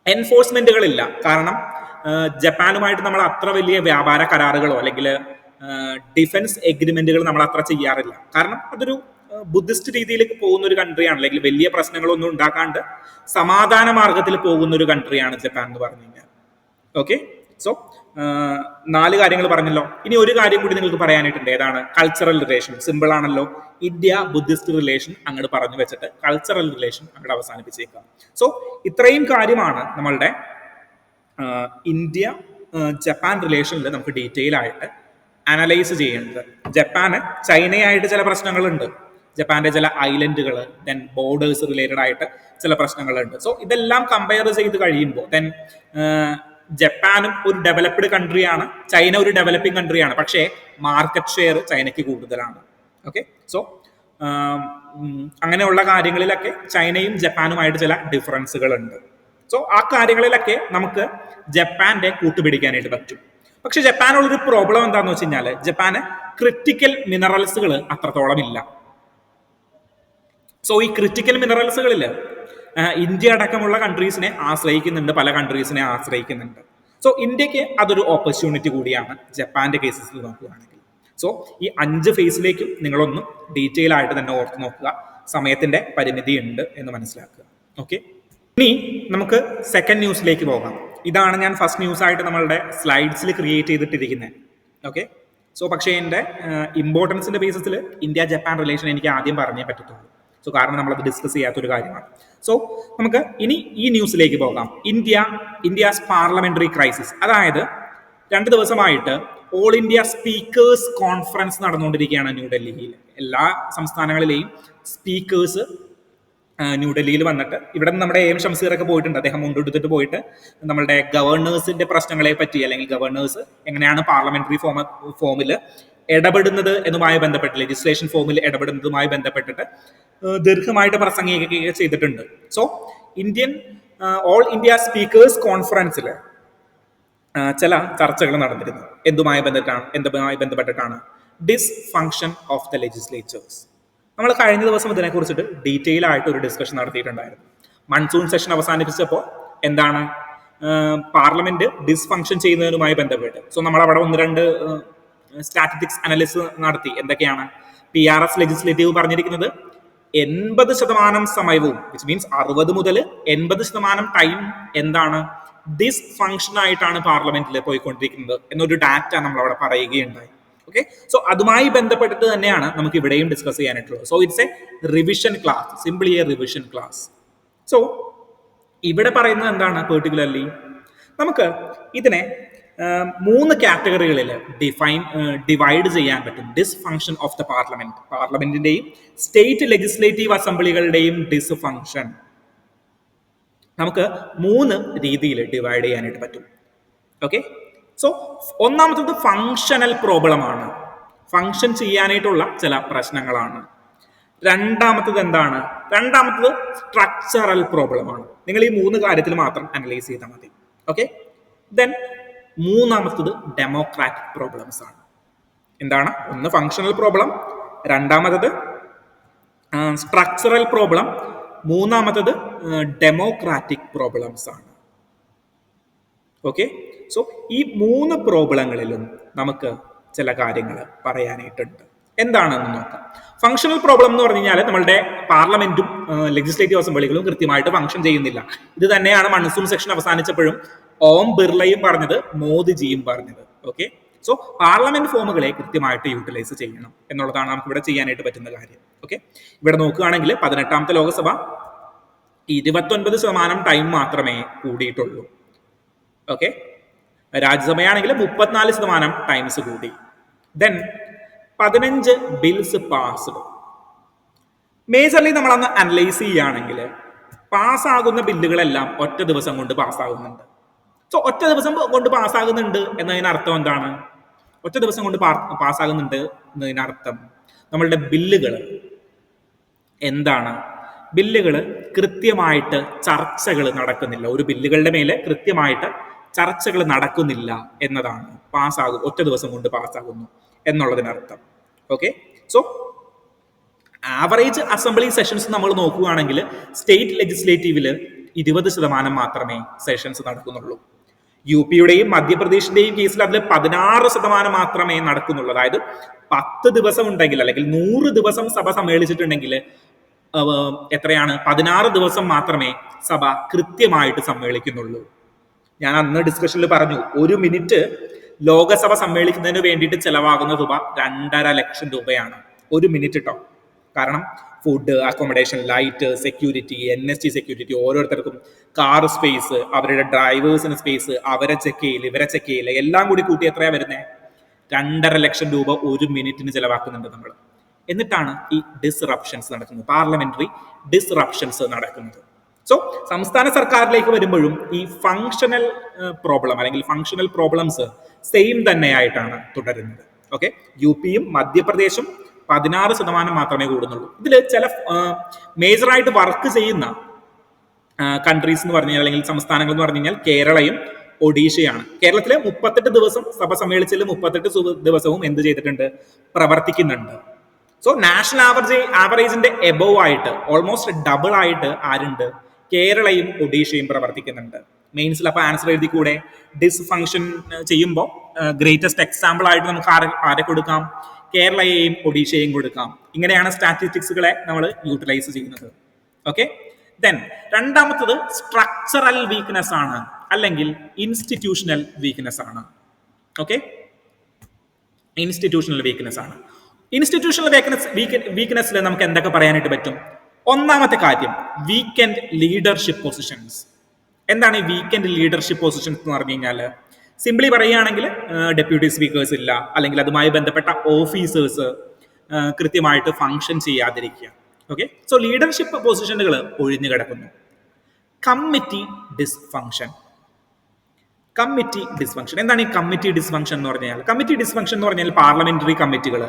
എൻഫോഴ്സ്മെന്റുകളില്ല. കാരണം ജപ്പാനുമായിട്ട് നമ്മൾ അത്ര വലിയ വ്യാപാര കരാറുകളോ അല്ലെങ്കിൽ ഡിഫൻസ് എഗ്രിമെന്റുകൾ നമ്മൾ അത്ര ചെയ്യാറില്ല. കാരണം അതൊരു ബുദ്ധിസ്റ്റ് രീതിയിലേക്ക് പോകുന്ന ഒരു കൺട്രിയാണ്, അല്ലെങ്കിൽ വലിയ പ്രശ്നങ്ങളൊന്നും ഉണ്ടാക്കാണ്ട് സമാധാന മാർഗത്തിൽ പോകുന്ന ഒരു കൺട്രിയാണ് ജപ്പാൻ എന്ന് പറഞ്ഞു കഴിഞ്ഞാൽ. ഓക്കെ. സോ 4 കാര്യങ്ങൾ പറഞ്ഞല്ലോ. ഇനി ഒരു കാര്യം കൂടി നിങ്ങൾക്ക് പറയാനായിട്ടുണ്ട്. ഏതാണ്? Cultural relation. സിമ്പിൾ ആണല്ലോ. ഇന്ത്യ ബുദ്ധിസ്റ്റ് റിലേഷൻ അങ്ങോട്ട് പറഞ്ഞു വെച്ചിട്ട് കൾച്ചറൽ റിലേഷൻ അങ്ങോട്ട് അവസാനിപ്പിച്ചേക്കാം. സോ ഇത്രയും കാര്യമാണ് നമ്മളുടെ ഇന്ത്യ ജപ്പാൻ റിലേഷനിൽ നമുക്ക് ഡീറ്റെയിൽ ആയിട്ട് അനലൈസ് ചെയ്യേണ്ടത്. ജപ്പാന് ചൈനയായിട്ട് ചില പ്രശ്നങ്ങളുണ്ട്, ജപ്പാന്റെ ചില ഐലൻഡുകൾ, ദെൻ ബോർഡേഴ്സ് റിലേറ്റഡ് ആയിട്ട് ചില പ്രശ്നങ്ങളുണ്ട്. സോ ഇതെല്ലാം കമ്പയർ ചെയ്ത് കഴിയുമ്പോൾ ദെൻ ജപ്പാനും ഒരു ഡെവലപ്ഡ് കൺട്രിയാണ്, ചൈന ഒരു ഡെവലപ്പിംഗ് കൺട്രിയാണ്, പക്ഷേ മാർക്കറ്റ് ഷെയർ ചൈനയ്ക്ക് കൂടുതലാണ്. ഓക്കെ. സോ അങ്ങനെയുള്ള കാര്യങ്ങളിലൊക്കെ ചൈനയും ജപ്പാനുമായിട്ട് ചില ഡിഫറൻസുകൾ ഉണ്ട്. സോ ആ കാര്യങ്ങളിലൊക്കെ നമുക്ക് ജപ്പാന്റെ കൂട്ടുപിടിക്കാനായിട്ട് പറ്റും. പക്ഷെ ജപ്പാനുള്ളൊരു പ്രോബ്ലം എന്താണെന്ന് വെച്ച് കഴിഞ്ഞാൽ ജപ്പാന് ക്രിട്ടിക്കൽ മിനറൽസുകൾ അത്രത്തോളം ഇല്ല. സോ ഈ ക്രിട്ടിക്കൽ മിനറൽസുകളിൽ ഇന്ത്യ അടക്കമുള്ള കൺട്രീസിനെ ആശ്രയിക്കുന്നുണ്ട്, പല കൺട്രീസിനെ ആശ്രയിക്കുന്നുണ്ട്. സോ ഇന്ത്യക്ക് അതൊരു ഓപ്പർച്യൂണിറ്റി കൂടിയാണ് ജപ്പാന്റെ കേസസിൽ നോക്കുകയാണെങ്കിൽ. സോ ഈ 5 ഫേസിലേക്കും നിങ്ങളൊന്ന് ഡീറ്റെയിൽ ആയിട്ട് തന്നെ ഓർത്ത് നോക്കുക. സമയത്തിന്റെ പരിമിതി ഉണ്ട് എന്ന് മനസ്സിലാക്കുക. ഓക്കെ. ഇനി നമുക്ക് സെക്കൻഡ് ന്യൂസിലേക്ക് പോകാം. ഇതാണ് ഞാൻ ഫസ്റ്റ് ന്യൂസ് ആയിട്ട് നമ്മളുടെ സ്ലൈഡ്സിൽ ക്രിയേറ്റ് ചെയ്തിട്ടിരിക്കുന്നത്. ഓക്കെ. സോ പക്ഷേ എൻ്റെ ഇമ്പോർട്ടൻസിന്റെ ബേസിസിൽ ഇന്ത്യ ജപ്പാൻ റിലേഷൻ എനിക്ക് ആദ്യം പറഞ്ഞേ പറ്റത്തുള്ളൂ. സോ കാരണം നമ്മളത് ഡിസ്കസ് ചെയ്യാത്തൊരു കാര്യമാണ്. സോ നമുക്ക് ഇനി ഈ ന്യൂസിലേക്ക് പോകാം. India's parliamentary crisis. അതായത് 2 ദിവസമായിട്ട് ഓൾ ഇന്ത്യ സ്പീക്കേഴ്സ് കോൺഫറൻസ് നടന്നുകൊണ്ടിരിക്കുകയാണ് ന്യൂഡൽഹിയിൽ. എല്ലാ സംസ്ഥാനങ്ങളിലെയും സ്പീക്കേഴ്സ് ന്യൂഡൽഹിയിൽ വന്നിട്ട്, ഇവിടെ നിന്ന് നമ്മുടെ AM ഷംസീറൊക്കെ പോയിട്ടുണ്ട്. അദ്ദേഹം മുണ്ടെടുത്തിട്ട് പോയിട്ട് നമ്മളുടെ ഗവർണേഴ്സിന്റെ പ്രശ്നങ്ങളെ പറ്റി, അല്ലെങ്കിൽ ഗവർണേഴ്സ് എങ്ങനെയാണ് പാർലമെന്ററി ഫോമിൽ ഇടപെടുന്നത് എന്നുമായി ബന്ധപ്പെട്ട്, ലെജിസ്ലേഷൻ ഫോമിൽ ഇടപെടുന്നതുമായി ബന്ധപ്പെട്ടിട്ട് ദീർഘമായിട്ട് പ്രസംഗിക്കുകയൊക്കെ ചെയ്തിട്ടുണ്ട്. സോ ഓൾ ഇന്ത്യ സ്പീക്കേഴ്സ് കോൺഫറൻസിൽ ചില ചർച്ചകൾ നടന്നിരുന്നു. എന്തുമായി ബന്ധപ്പെട്ടിട്ടാണ്? Dysfunction of the legislatures. നമ്മൾ കഴിഞ്ഞ ദിവസം ഇതിനെക്കുറിച്ചിട്ട് ഡീറ്റെയിൽ ആയിട്ട് ഒരു ഡിസ്കഷൻ നടത്തിയിട്ടുണ്ടായിരുന്നു. മൺസൂൺ സെഷൻ അവസാനിപ്പിച്ചപ്പോൾ എന്താണ് പാർലമെന്റ് ഡിസ്ഫങ്ഷൻ ചെയ്യുന്നതിനുമായി ബന്ധപ്പെട്ട്. സോ നമ്മൾ അവിടെ 1-2 സ്റ്റാറ്റിസ്റ്റിക്സ് അനാലിസിസ് നടത്തി. എന്തൊക്കെയാണ്? PRS ലെജിസ്ലേറ്റീവ് പറഞ്ഞിരിക്കുന്നത് 80% സമയവും വിച്ച് മീൻസ് 60 മുതൽ 80% ടൈം എന്താണ് ഡിസ് ഫംഗ്ഷൻ ആയിട്ടാണ് പാർലമെന്റിൽ പോയിക്കൊണ്ടിരിക്കുന്നത് എന്നൊരു ഡാറ്റ നമ്മൾ അവിടെ പറയുകയുണ്ടായി. ഓക്കെ, സോ അതുമായി ബന്ധപ്പെട്ടിട്ട് തന്നെയാണ് നമുക്ക് ഇവിടെയും ഡിസ്കസ് ചെയ്യാനായിട്ടുള്ളത്. So it's a revision class, simply a revision class. So ഇവിടെ പറയുന്നത് എന്താണ് പെർട്ടിക്കുലർലി, നമുക്ക് ഇതിനെ 3 കാറ്റഗറികളിൽ ഡിവൈഡ് ചെയ്യാൻ പറ്റും. ഡിസ്ഫങ്ഷൻ ഓഫ് ദ പാർലമെന്റ്, പാർലമെന്റിന്റെയും സ്റ്റേറ്റ് ലെജിസ്ലേറ്റീവ് അസംബ്ലികളുടെയും ഡിസ്ഫങ്ഷൻ നമുക്ക് 3 രീതിയിൽ ഡിവൈഡ് ചെയ്യാനായിട്ട് പറ്റും. ഓക്കെ, സോ ഒന്നാമത്തത് ഫങ്ഷണൽ പ്രോബ്ലം ആണ്, ഫങ്ഷൻ ചെയ്യാനായിട്ടുള്ള ചില പ്രശ്നങ്ങളാണ്. രണ്ടാമത്തത് എന്താണ്? രണ്ടാമത്തത് സ്ട്രക്ചറൽ പ്രോബ്ലം ആണ്. നിങ്ങൾ ഈ 3 കാര്യത്തിൽ മാത്രം അനലൈസ് ചെയ്താൽ മതി. ഓക്കെ, ദെൻ മൂന്നാമത്തത് ഡെമോക്രാറ്റിക് പ്രോബ്ലംസ് ആണ്. എന്താണ്? ഒന്ന് ഫങ്ഷണൽ പ്രോബ്ലം, രണ്ടാമത്തത് സ്ട്രക്ചറൽ പ്രോബ്ലം, മൂന്നാമത്തത് ഡെമോക്രാറ്റിക് പ്രോബ്ലംസ് ആണ്. ഓക്കെ, സോ ഈ 3 പ്രോബ്ലങ്ങളിലും നമുക്ക് ചില കാര്യങ്ങൾ പറയാനായിട്ടുണ്ട്. എന്താണെന്ന് നോക്കാം. ഫങ്ഷണൽ പ്രോബ്ലം എന്ന് പറഞ്ഞു കഴിഞ്ഞാൽ നമ്മളുടെ പാർലമെന്റും ലെജിസ്ലേറ്റീവ് അസംബ്ലികളും കൃത്യമായിട്ട് ഫംഗ്ഷൻ ചെയ്യുന്നില്ല. ഇത് തന്നെയാണ് മൺസൂൺ സെക്ഷൻ അവസാനിച്ചപ്പോഴും ഓം ബിർളയും പറഞ്ഞത്, മോദിജിയും പറഞ്ഞത്. ഓക്കെ, സോ പാർലമെന്റ് ഫോമുകളെ കൃത്യമായിട്ട് യൂട്ടിലൈസ് ചെയ്യണം എന്നുള്ളതാണ് നമുക്ക് ഇവിടെ ചെയ്യാനായിട്ട് പറ്റുന്ന കാര്യം. ഓക്കെ, ഇവിടെ നോക്കുകയാണെങ്കിൽ 18ാമത്തെ ലോകസഭ 29% ടൈം മാത്രമേ കൂടിയിട്ടുള്ളൂ. ഓക്കെ, രാജ്യസഭയാണെങ്കിൽ 34% ടൈംസ് കൂടി. Then 15 bills passed. മേജർലി നമ്മളന്ന് അനലൈസ് ചെയ്യുകയാണെങ്കിൽ പാസ്സാകുന്ന ബില്ലുകളെല്ലാം ഒറ്റ ദിവസം കൊണ്ട് പാസ്സാകുന്നുണ്ട്. സോ ഒറ്റ ദിവസം കൊണ്ട് പാസ്സാകുന്നുണ്ട് എന്നതിനർത്ഥം എന്താണ്? ഒറ്റ ദിവസം കൊണ്ട് പാസ്സാകുന്നുണ്ട് എന്നതിനർത്ഥം നമ്മളുടെ ബില്ലുകൾ എന്താണ്? ബില്ലുകൾ കൃത്യമായിട്ട് ചർച്ചകൾ നടക്കുന്നില്ല. ഒരു ബില്ലുകളുടെ മേലെ കൃത്യമായിട്ട് ചർച്ചകൾ നടക്കുന്നില്ല എന്നതാണ് ഒറ്റ ദിവസം കൊണ്ട് പാസ്സാകുന്നു എന്നുള്ളതിനർത്ഥം. Okay, so average assembly sessions നമ്മൾ നോക്കുകയാണെങ്കിൽ സ്റ്റേറ്റ് ലെജിസ്ലേറ്റീവില് 20% മാത്രമേ സെഷൻസ് നടക്കുന്നുള്ളൂ. യു പിയുടെയും മധ്യപ്രദേശിന്റെയും കേസിൽ അതിൽ 16% മാത്രമേ നടക്കുന്നുള്ളൂ. അതായത് 10 ദിവസം ഉണ്ടെങ്കിൽ അല്ലെങ്കിൽ 100 ദിവസം സഭ സമ്മേളിച്ചിട്ടുണ്ടെങ്കിൽ എത്രയാണ്? 16 ദിവസം മാത്രമേ സഭ കൃത്യമായിട്ട് സമ്മേളിക്കുന്നുള്ളൂ. ഞാൻ അന്ന് ഡിസ്കഷനിൽ പറഞ്ഞു, 1 മിനിറ്റ് ലോകസഭ സമ്മേളിക്കുന്നതിന് വേണ്ടിയിട്ട് ചെലവാകുന്ന തുക 2.5 ലക്ഷം രൂപയാണ്. 1 മിനിറ്റ് കേട്ടോ. കാരണം food, accommodation, light, security, NST security, ഓരോരുത്തർക്കും കാർ സ്പേസ്, അവരുടെ ഡ്രൈവേഴ്സിന് സ്പേസ്, അവരെ ചെക്ക് ചെയ്യില്ല, ഇവരെ ചെക്ക് ചെയ്യില്ല, എല്ലാം കൂടി കൂട്ടി എത്രയാ വരുന്നത്? 2.5 ലക്ഷം രൂപ 1 മിനിറ്റിന് ചെലവാക്കുന്നുണ്ട് നമ്മൾ. എന്നിട്ടാണ് ഈ ഡിസ്റപ്ഷൻസ് നടക്കുന്നത്, പാർലമെന്ററി ഡിസ്റപ്ഷൻസ് നടക്കുന്നത്. സോ സംസ്ഥാന സർക്കാരിലേക്ക് വരുമ്പോഴും ഈ ഫങ്ഷണൽ പ്രോബ്ലം അല്ലെങ്കിൽ ഫങ്ഷണൽ പ്രോബ്ലംസ് സെയിം തന്നെയായിട്ടാണ് തുടരുന്നത്. ഓക്കെ, യു പിയും മധ്യപ്രദേശും 16% മാത്രമേ കൂടുന്നുള്ളൂ. ഇതിൽ ചില മേജറായിട്ട് വർക്ക് ചെയ്യുന്ന കൺട്രീസ് എന്ന് പറഞ്ഞു കഴിഞ്ഞാൽ അല്ലെങ്കിൽ സംസ്ഥാനങ്ങൾ എന്ന് പറഞ്ഞു കഴിഞ്ഞാൽ കേരളയും ഒഡീഷയാണ്. കേരളത്തിലെ 38 ദിവസം സഭ സമ്മേളിച്ചതിൽ 38 ദിവസവും എന്ത് ചെയ്തിട്ടുണ്ട്? പ്രവർത്തിക്കുന്നുണ്ട്. സോ നാഷണൽ ആവറേജിന്റെ എബോവ് ആയിട്ട് ഓൾമോസ്റ്റ് ഡബിൾ ആയിട്ട് ആരുണ്ട്? കേരളയും ഒഡീഷയും പ്രവർത്തിക്കുന്നുണ്ട്. മെയിൻസിൽ അപ്പൊ ആൻസർ എഴുതി കൂടെ. ഡിസ്ഫങ്ഷൻ ചെയ്യുമ്പോൾ ഗ്രേറ്റസ്റ്റ് എക്സാമ്പിൾ ആയിട്ട് നമുക്ക് ആരെ കൊടുക്കാം? കേരളയെയും ഒഡീഷയെയും കൊടുക്കാം. ഇങ്ങനെയാണ് സ്റ്റാറ്റിസ്റ്റിക്സുകളെ നമ്മൾ യൂട്ടിലൈസ് ചെയ്യുന്നത്. ഓക്കെ, ദെൻ രണ്ടാമത്തത് സ്ട്രക്ചറൽ വീക്ക്നെസ് ആണ് അല്ലെങ്കിൽ ഇൻസ്റ്റിറ്റ്യൂഷണൽ വീക്ക്നെസ് ആണ്. ഓക്കെ, ഇൻസ്റ്റിറ്റ്യൂഷണൽ വീക്ക്നെസ് ആണ്. ഇൻസ്റ്റിറ്റ്യൂഷണൽ വീക്ക്നെസ്സിൽ നമുക്ക് എന്തൊക്കെ പറയാനായിട്ട് പറ്റും? ഒന്നാമത്തെ കാര്യം, വീക്കെൻഡ് ലീഡർഷിപ്പ് പൊസിഷൻസ്. എന്താണ് ഈ വീക്കെൻഡ് ലീഡർഷിപ്പ് പൊസിഷൻസ് എന്ന് പറഞ്ഞു കഴിഞ്ഞാൽ സിംപ്ലി പറയുകയാണെങ്കിൽ ഡെപ്യൂട്ടി സ്പീക്കേഴ്സ് ഇല്ല, അല്ലെങ്കിൽ അതുമായി ബന്ധപ്പെട്ട ഓഫീസേഴ്സ് കൃത്യമായിട്ട് ഫങ്ഷൻ ചെയ്യാതിരിക്കുക. ഓക്കെ, സോ ലീഡർഷിപ്പ് പൊസിഷനുകൾ ഒഴിഞ്ഞു കിടക്കുന്നു. Committee dysfunction. എന്താണ് ഈ കമ്മിറ്റി ഡിസ്ഫങ്ഷൻ എന്ന് പറഞ്ഞാൽ? കമ്മിറ്റി ഡിസ്ഫങ്ഷൻ എന്ന് പറഞ്ഞാൽ പാർലമെന്ററി കമ്മിറ്റികൾ,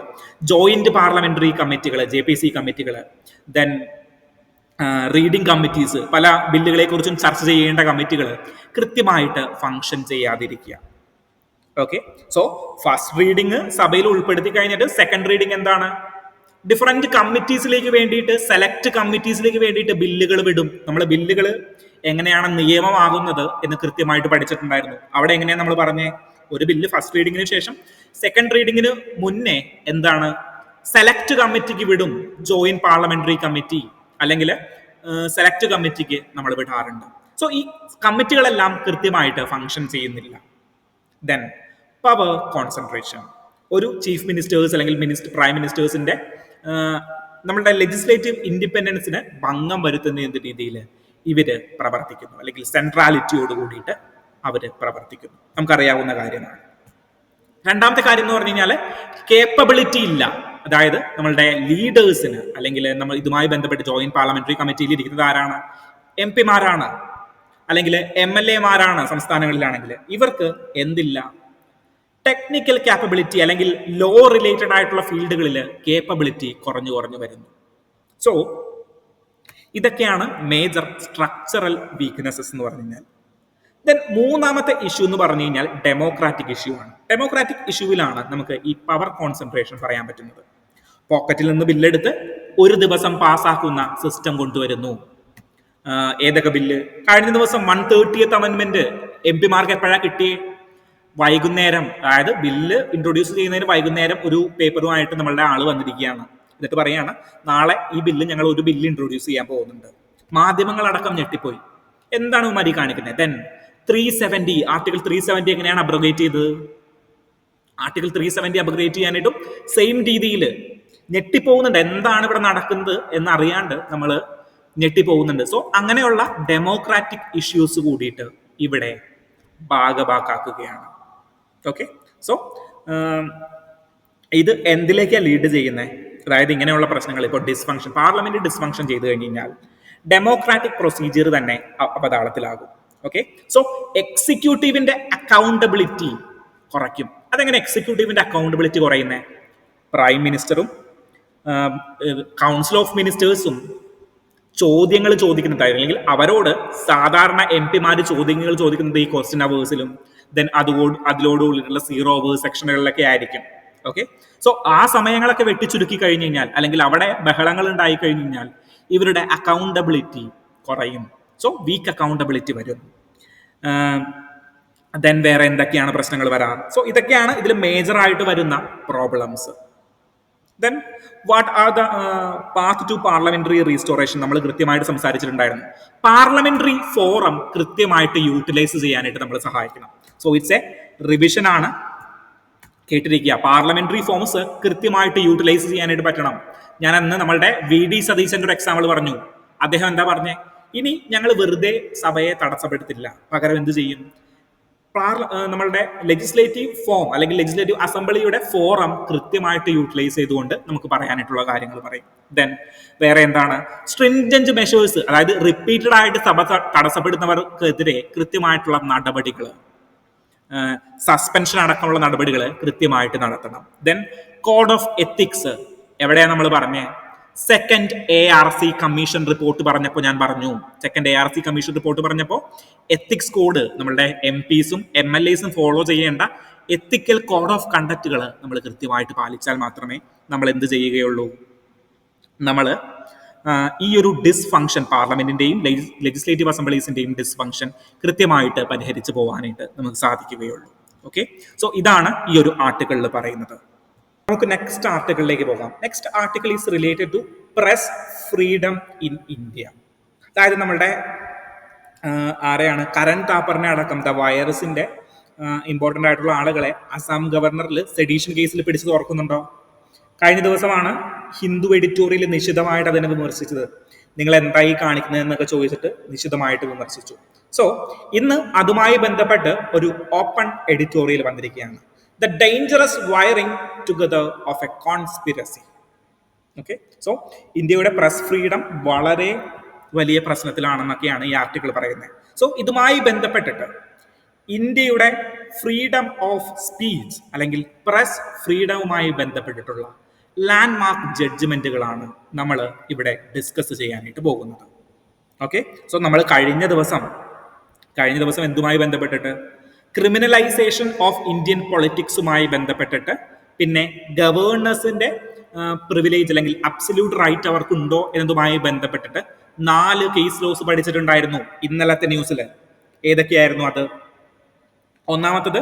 ജോയിന്റ് പാർലമെന്ററി കമ്മിറ്റികൾ, JPC കമ്മിറ്റികൾ, ദെൻ റീഡിംഗ് കമ്മിറ്റീസ്, പല ബില്ലുകളെ കുറിച്ചും ചർച്ച ചെയ്യേണ്ട കമ്മിറ്റികൾ കൃത്യമായിട്ട് ഫങ്ഷൻ ചെയ്യാതിരിക്കുക. ഓക്കെ, സോ ഫസ്റ്റ് റീഡിങ് സഭയിൽ ഉൾപ്പെടുത്തി കഴിഞ്ഞിട്ട് സെക്കൻഡ് റീഡിങ് എന്താണ്? ഡിഫറെന്റ് കമ്മിറ്റീസിലേക്ക് വേണ്ടിയിട്ട്, സെലക്ട് കമ്മിറ്റീസിലേക്ക് വേണ്ടിയിട്ട് ബില്ലുകൾ വിടും. നമ്മൾ ബില്ലുകൾ എങ്ങനെയാണ് നിയമമാകുന്നത് എന്ന് കൃത്യമായിട്ട് പഠിച്ചിട്ടുണ്ടായിരുന്നു. അവിടെ എങ്ങനെയാണ് നമ്മൾ പറഞ്ഞേ? ഒരു ബില്ല് ഫസ്റ്റ് റീഡിങ്ങിന് ശേഷം സെക്കൻഡ് റീഡിങ്ങിന് മുന്നേ എന്താണ്? സെലക്ട് കമ്മിറ്റിക്ക് വിടും, ജോയിന്റ് പാർലമെന്ററി കമ്മിറ്റി അല്ലെങ്കിൽ സെലക്ട് കമ്മിറ്റിക്ക് നമ്മൾ വിടാറുണ്ട്. സോ ഈ കമ്മിറ്റികളെല്ലാം കൃത്യമായിട്ട് ഫങ്ഷൻ ചെയ്യുന്നില്ല. Then power concentration. ഒരു ചീഫ് മിനിസ്റ്റേഴ്സ് അല്ലെങ്കിൽ പ്രൈം മിനിസ്റ്റേഴ്സിന്റെ നമ്മളുടെ ലെജിസ്ലേറ്റീവ് ഇൻഡിപെൻഡൻസിന് ഭംഗം വരുത്തുന്ന രീതിയിൽ ഇവര് പ്രവർത്തിക്കുന്നു, അല്ലെങ്കിൽ സെൻട്രാലിറ്റിയോട് കൂടിയിട്ട് അവര് പ്രവർത്തിക്കുന്നു. നമുക്കറിയാവുന്ന കാര്യമാണ്. രണ്ടാമത്തെ കാര്യം എന്ന് പറഞ്ഞു കഴിഞ്ഞാൽ കേപ്പബിലിറ്റി ഇല്ല. അതായത് നമ്മളുടെ ലീഡേഴ്സിന് അല്ലെങ്കിൽ നമ്മൾ ഇതുമായി ബന്ധപ്പെട്ട് ജോയിന്റ് പാർലമെന്ററി കമ്മിറ്റിയിൽ ഇരിക്കുന്നത് ആരാണ്? MP-മാരാണ്, അല്ലെങ്കിൽ MLA-മാരാണ്. സംസ്ഥാനങ്ങളിലാണെങ്കിൽ ഇവർക്ക് എന്തില്ല? ടെക്നിക്കൽ കാപ്പബിലിറ്റി അല്ലെങ്കിൽ ലോ റിലേറ്റഡ് ആയിട്ടുള്ള ഫീൽഡുകളിൽ കേപ്പബിലിറ്റി കുറഞ്ഞു വരുന്നു. സോ ഇതൊക്കെയാണ് മേജർ സ്ട്രക്ചറൽ വീക്ക്നെസ്സസ് എന്ന് പറഞ്ഞു കഴിഞ്ഞാൽ. ദെൻ മൂന്നാമത്തെ ഇഷ്യൂ എന്ന് പറഞ്ഞു കഴിഞ്ഞാൽ ഡെമോക്രാറ്റിക് ഇഷ്യൂ ആണ്. ഡെമോക്രാറ്റിക് ഇഷ്യൂവിലാണ് നമുക്ക് ഈ പവർ കോൺസെൻട്രേഷൻ പറയാൻ പറ്റുന്നത്. പോക്കറ്റിൽ നിന്ന് ബില്ലെടുത്ത് ഒരു ദിവസം പാസ്സാക്കുന്ന സിസ്റ്റം കൊണ്ടുവരുന്നു. ഏതൊക്കെ ബില്ല്? കഴിഞ്ഞ ദിവസം 130th അമെന്റ്മെന്റ് MP-മാർക്ക് എപ്പോഴാണ് കിട്ടിയേ? വൈകുന്നേരം. അതായത് ബില്ല് ഇൻട്രൊഡ്യൂസ് ചെയ്യുന്നതിന് വൈകുന്നേരം ഒരു പേപ്പറുമായിട്ട് നമ്മളുടെ ആള് വന്നിരിക്കുകയാണ്. എന്നിട്ട് പറയാണ്, നാളെ ഈ ബില്ല് ഞങ്ങൾ ഒരു ബില്ല് ഇൻട്രൊഡ്യൂസ് ചെയ്യാൻ പോകുന്നുണ്ട്. മാധ്യമങ്ങളടക്കം ഞെട്ടിപ്പോയി. എന്താണ് ഉമാരി കാണിക്കുന്നത്? ദെൻ 370 ആർട്ടിക്കിൾ 370 എങ്ങനെയാണ് അബ്രോഗേറ്റ് ചെയ്തത്? ആർട്ടിക്കിൾ 370 അബ്രോഗേറ്റ് ചെയ്യാനായിട്ടും സെയിം രീതിയിൽ ഞെട്ടിപ്പോകുന്നുണ്ട്. എന്താണ് ഇവിടെ നടക്കുന്നത് എന്നറിയാണ്ട് നമ്മൾ ഞെട്ടിപ്പോകുന്നുണ്ട്. സോ അങ്ങനെയുള്ള ഡെമോക്രാറ്റിക് ഇഷ്യൂസ് കൂടിയിട്ട് ഇവിടെ ഭാഗഭാക്കാക്കുകയാണ്. ഓക്കെ, സോ ഇത് എന്തിലേക്കാണ് ലീഡ് ചെയ്യുന്നത്? അതായത് ഇങ്ങനെയുള്ള പ്രശ്നങ്ങൾ, ഇപ്പോൾ ഡിസ്ഫങ്ഷൻ, പാർലമെന്റ് ഡിസ്ഫങ്ഷൻ ചെയ്തു കഴിഞ്ഞാൽ ഡെമോക്രാറ്റിക് പ്രൊസീജിയർ തന്നെ അപതാളത്തിലാകും. ഓക്കെ, സോ എക്സിക്യൂട്ടീവിന്റെ അക്കൗണ്ടബിലിറ്റി കുറയ്ക്കും. അതെങ്ങനെ എക്സിക്യൂട്ടീവിന്റെ അക്കൗണ്ടബിലിറ്റി കുറയുന്നത്? പ്രൈം മിനിസ്റ്ററും കൗൺസിൽ ഓഫ് മിനിസ്റ്റേഴ്സും ചോദ്യങ്ങൾ ചോദിക്കുന്നതായി, അല്ലെങ്കിൽ അവരോട് സാധാരണ MP-മാര് ചോദ്യങ്ങൾ ചോദിക്കുന്നത് ഈ ക്വസ്റ്റ്യൻ അവേഴ്സിലും ദെൻ അതിലോടുള്ള 0 അവേഴ്സ് സെക്ഷനുകളിലൊക്കെ ആയിരിക്കും. ഓക്കെ, സോ ആ സമയങ്ങളൊക്കെ വെട്ടിച്ചുരുക്കി കഴിഞ്ഞു കഴിഞ്ഞാൽ, അല്ലെങ്കിൽ അവിടെ ബഹളങ്ങൾ ഉണ്ടായി കഴിഞ്ഞു കഴിഞ്ഞാൽ ഇവരുടെ അക്കൗണ്ടബിലിറ്റി കുറയും. സോ വീക്ക് അക്കൗണ്ടബിലിറ്റി വരും. ദെൻ വേറെ എന്തൊക്കെയാണ് പ്രശ്നങ്ങൾ വരാം? സോ ഇതൊക്കെയാണ് ഇതിൽ മേജർ ആയിട്ട് വരുന്ന problems. Then what are the path to parliamentary restoration? നമ്മൾ കൃത്യമായിട്ട് സംസാരിച്ചിട്ടുണ്ടായിരുന്നു. പാർലമെന്ററി ഫോറം കൃത്യമായിട്ട് യൂട്ടിലൈസ് ചെയ്യാനായിട്ട് നമ്മൾ സഹായിക്കണം. സോ ഇറ്റ്സ് എ റിവിഷൻ ആണ്, കേട്ടിരിക്കുക. പാർലമെന്ററി ഫോംസ് കൃത്യമായിട്ട് യൂട്ടിലൈസ് ചെയ്യാനായിട്ട് പറ്റണം. ഞാൻ അന്ന് നമ്മളുടെ VD സതീശന്റെ ഒരു എക്സാമ്പിൾ പറഞ്ഞു. അദ്ദേഹം എന്താ പറഞ്ഞേ? ഇനി ഞങ്ങൾ വെറുതെ സഭയെ തടസ്സപ്പെടുത്തില്ല, പകരം എന്ത് ചെയ്യും? നമ്മളുടെ ലെജിസ്ലേറ്റീവ് ഫോം അല്ലെങ്കിൽ ലെജിസ്ലേറ്റീവ് അസംബ്ലിയുടെ ഫോറം കൃത്യമായിട്ട് യൂട്ടിലൈസ് ചെയ്തുകൊണ്ട് നമുക്ക് പറയാനായിട്ടുള്ള കാര്യങ്ങൾ പറയും. ദെൻ വേറെ എന്താണ്? സ്ട്രിൻജന്റ് മെഷേഴ്സ്, അതായത് റിപ്പീറ്റഡ് ആയിട്ട് സഭ തടസ്സപ്പെടുന്നവർക്കെതിരെ കൃത്യമായിട്ടുള്ള നടപടികൾ, സസ്പെൻഷൻ അടക്കമുള്ള നടപടികൾ കൃത്യമായിട്ട് നടത്തണം. ദെൻ കോഡ് ഓഫ് എത്തിക്സ്, എവിടെയാണ് നമ്മൾ പറഞ്ഞേ? സെക്കൻഡ് ARC കമ്മീഷൻ റിപ്പോർട്ട് പറഞ്ഞപ്പോൾ ഞാൻ പറഞ്ഞു, സെക്കൻഡ് ARC കമ്മീഷൻ റിപ്പോർട്ട് പറഞ്ഞപ്പോൾ എത്തിക്സ് കോഡ് നമ്മളുടെ MPസും MLAസും ഫോളോ ചെയ്യേണ്ട എത്തിക്കൽ കോഡ് ഓഫ് കണ്ടക്റ്റുകൾ നമ്മൾ കൃത്യമായിട്ട് പാലിച്ചാൽ മാത്രമേ നമ്മൾ എന്ത് ചെയ്യുകയുള്ളൂ? നമ്മൾ ഈ ഒരു ഡിസ്ഫങ്ഷൻ, പാർലമെന്റിന്റെയും ലെജിസ്ലേറ്റീവ് അസംബ്ലീസിന്റെയും ഡിസ്ഫങ്ഷൻ കൃത്യമായിട്ട് പരിഹരിച്ചു പോകാനായിട്ട് നമുക്ക് സാധിക്കുകയുള്ളൂ. ഓക്കെ, സോ ഇതാണ് ഈ ഒരു ആർട്ടിക്കിളിൽ പറയുന്നത്. നമുക്ക് നെക്സ്റ്റ് ആർട്ടിക്കിളിലേക്ക് പോകാം. Next article is related to press freedom in India. അതായത് നമ്മളുടെ ആരെയാണ്? കരൺ താപ്പറിനെ അടക്കം ദ വൈറസിന്റെ ഇമ്പോർട്ടൻ്റ് ആയിട്ടുള്ള ആളുകളെ അസം ഗവർണറിൽ സെഡീഷൻ കേസിൽ പിടിച്ചത് ഓർക്കുന്നുണ്ടോ? കഴിഞ്ഞ ദിവസമാണ് ഹിന്ദു എഡിറ്റോറിയൽ നിശിതമായിട്ട് അതിനെ വിമർശിച്ചത്. നിങ്ങൾ എന്തായി കാണിക്കുന്നത് എന്നൊക്കെ ചോദിച്ചിട്ട് നിശിതമായിട്ട് വിമർശിച്ചു. സോ ഇന്ന് അതുമായി ബന്ധപ്പെട്ട് ഒരു ഓപ്പൺ എഡിറ്റോറിയൽ വന്നിരിക്കുകയാണ്. The dangerous wiring together of a conspiracy. Okay, so ഇന്ത്യയുടെ പ്രസ് ഫ്രീഡം വളരെ വലിയ പ്രശ്നത്തിലാണെന്നൊക്കെയാണ് ഈ ആർട്ടിക്കിൾ പറയുന്നത്. സോ ഇതുമായി ബന്ധപ്പെട്ടിട്ട് ഇന്ത്യയുടെ ഫ്രീഡം ഓഫ് സ്പീച്ച് അല്ലെങ്കിൽ പ്രസ് ഫ്രീഡവുമായി ബന്ധപ്പെട്ടിട്ടുള്ള ലാൻഡ്മാർക്ക് ജഡ്ജ്മെന്റുകളാണ് നമ്മൾ ഇവിടെ ഡിസ്കസ് ചെയ്യാനായിട്ട് പോകുന്നത്. ഓക്കെ, സോ നമ്മൾ കഴിഞ്ഞ ദിവസം എന്തുമായി ബന്ധപ്പെട്ടിട്ട്? ക്രിമിനലൈസേഷൻ ഓഫ് ഇന്ത്യൻ പൊളിറ്റിക്സുമായി ബന്ധപ്പെട്ടിട്ട്, പിന്നെ ഗവേണേഴ്സിന്റെ പ്രിവിലേജ് അല്ലെങ്കിൽ അബ്സല്യൂട്ട് റൈറ്റ് അവർക്കുണ്ടോ എന്നതുമായി ബന്ധപ്പെട്ടിട്ട് 4 കേസ് ലോസ് പഠിച്ചിട്ടുണ്ടായിരുന്നു ഇന്നലത്തെ ന്യൂസിൽ. ഏതൊക്കെയായിരുന്നു അത്? ഒന്നാമത്തത്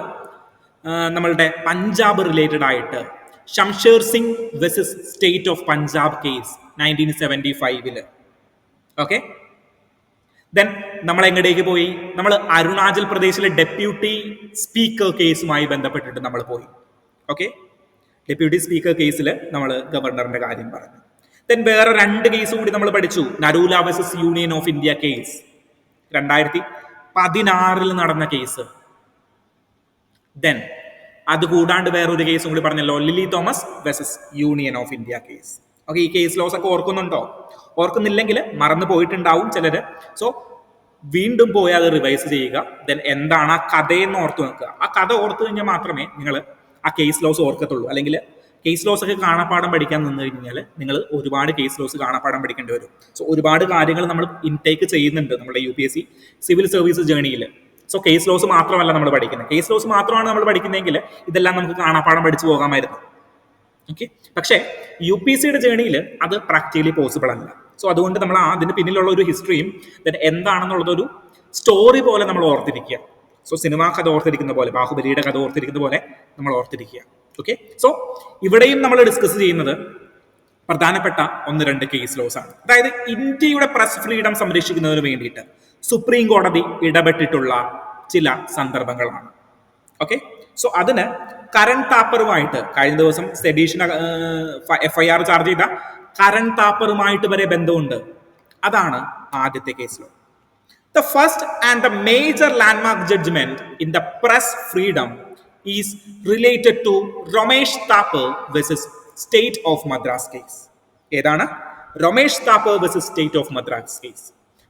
നമ്മളുടെ പഞ്ചാബ് റിലേറ്റഡ് ആയിട്ട് Shamsher Singh versus state of Punjab case 1975. Okay, then നമ്മൾ എങ്ങടേക്ക് പോയി? നമ്മൾ അരുണാചൽ പ്രദേശിലെ ഡെപ്യൂട്ടി സ്പീക്കർ കേസുമായി ബന്ധപ്പെട്ടിട്ട് നമ്മൾ പോയി. ഓക്കെ, ഡെപ്യൂട്ടി സ്പീക്കർ കേസിൽ നമ്മൾ ഗവർണറിന്റെ കാര്യം പറഞ്ഞു. ദെൻ വേറെ 2 കേസ് കൂടി നമ്മൾ പഠിച്ചു. Narula versus union of India case 2016 നടന്ന കേസ്. ദെൻ അത് കൂടാണ്ട് വേറൊരു കേസും കൂടി പറഞ്ഞല്ലോ, Lily Thomas versus union of India case. Okay, ഈ കേസ് ലോസ് ഒക്കെ ഓർക്കുന്നുണ്ടോ? ഓർക്കുന്നില്ലെങ്കിൽ മറന്നു പോയിട്ടുണ്ടാവും ചിലര്. സോ വീണ്ടും പോയി അത് റിവൈസ് ചെയ്യുക. ദെൻ എന്താണ് ആ കഥയെന്ന് ഓർത്ത് വെക്കുക. ആ കഥ ഓർത്ത് കഴിഞ്ഞാൽ മാത്രമേ നിങ്ങൾ ആ കേസ് ലോസ് ഓർക്കത്തുള്ളൂ. അല്ലെങ്കിൽ കേസ് ലോസ് ഒക്കെ കാണാപ്പാടം പഠിക്കാൻ നിന്ന് കഴിഞ്ഞാൽ നിങ്ങൾ ഒരുപാട് കേസ് ലോസ് കാണാപ്പാടം പഠിക്കേണ്ടി വരും. സോ ഒരുപാട് കാര്യങ്ങൾ നമ്മൾ ഇൻടേക്ക് ചെയ്യുന്നുണ്ട് നമ്മുടെ UPSC സിവിൽ സർവീസ് ജേണിയിൽ. സോ കേസ് ലോസ് മാത്രമല്ല നമ്മൾ പഠിക്കുന്നത്. കേസ് ലോസ് മാത്രമാണ് നമ്മൾ പഠിക്കുന്നതെങ്കിൽ ഇതെല്ലാം നമുക്ക് കാണാപ്പാടം പഠിച്ചു പോകാമായിരുന്നു. ഓക്കെ, പക്ഷേ UPSCയുടെ ജേണിയിൽ അത് പ്രാക്ടിക്കലി പോസിബിൾ അല്ല. സോ അതുകൊണ്ട് നമ്മൾ അതിന് പിന്നിലുള്ള ഒരു ഹിസ്റ്ററിയും എന്താണെന്നുള്ളതൊരു സ്റ്റോറി പോലെ നമ്മൾ ഓർത്തിരിക്കുക. സോ സിനിമാ കഥ ഓർത്തിരിക്കുന്ന പോലെ, ബാഹുബലിയുടെ കഥ ഓർത്തിരിക്കുന്ന പോലെ നമ്മൾ ഓർത്തിരിക്കുക. ഓക്കെ, സോ ഇവിടെയും നമ്മൾ ഡിസ്കസ് ചെയ്യുന്നത് പ്രധാനപ്പെട്ട 1-2 കേസ് ലോസ് ആണ്. അതായത് ഇന്ത്യയുടെ പ്രസ് ഫ്രീഡം സംരക്ഷിക്കുന്നതിന് വേണ്ടിയിട്ട് സുപ്രീം കോടതി ഇടപെട്ടിട്ടുള്ള ചില സന്ദർഭങ്ങളാണ്. ഓക്കെ, സോ അതിന് കരൺ താപ്പറുമായിട്ട് കഴിഞ്ഞ ദിവസം സെഡീഷൻ FIR ചാർജ് ചെയ്ത കരൺ താപ്പറുമായിട്ട് വരെ ബന്ധമുണ്ട്. അതാണ് ആദ്യത്തെ case law. The first and the major landmark judgment in the press freedom is related to Ramesh Thapar versus State of Madras case. ഏതാണ്? Ramesh Thapar versus State of Madras case.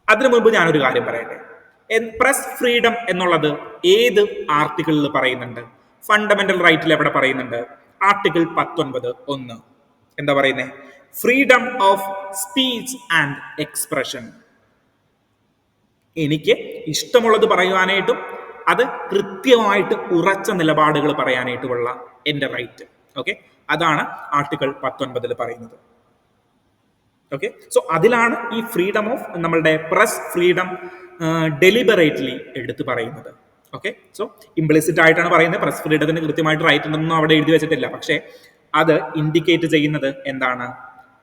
അതിനു മുമ്പ് ഞാനൊരു കാര്യം പറയട്ടെ. പ്രസ് ഫ്രീഡം എന്നുള്ളത് ഏത് ആർട്ടിക്കിളിൽ പറയുന്നുണ്ട്? ഫണ്ടമെന്റൽ റൈറ്റിൽ എവിടെ പറയുന്നുണ്ട്? ആർട്ടിക്കിൾ 19(1). എന്താ പറയുന്നത്? Freedom of speech and expression. എനിക്ക് ഇഷ്ടമുള്ളത് പറയുവാനായിട്ടും അത് കൃത്യമായിട്ട് ഉറച്ച നിലപാടുകൾ പറയാനായിട്ടുമുള്ള എൻ്റെ റൈറ്റ്. ഓക്കെ, അതാണ് ആർട്ടിക്കിൾ 19 പറയുന്നത്. ഓക്കെ, സോ അതിലാണ് ഈ ഫ്രീഡം ഓഫ് നമ്മളുടെ പ്രസ് ഫ്രീഡം ഡെലിബറേറ്റ്ലി എടുത്ത് പറയുന്നത്. ഓക്കെ, സോ ഇംപ്ലിസിറ്റ് ആയിട്ടാണ് പറയുന്നത്. പ്രസ് ഫ്രീഡത്തിന് കൃത്യമായിട്ട് റൈറ്റ് ഉണ്ടെന്നൊന്നും അവിടെ എഴുതി വെച്ചിട്ടില്ല. പക്ഷേ അത് ഇൻഡിക്കേറ്റ് ചെയ്യുന്നത് എന്താണ്?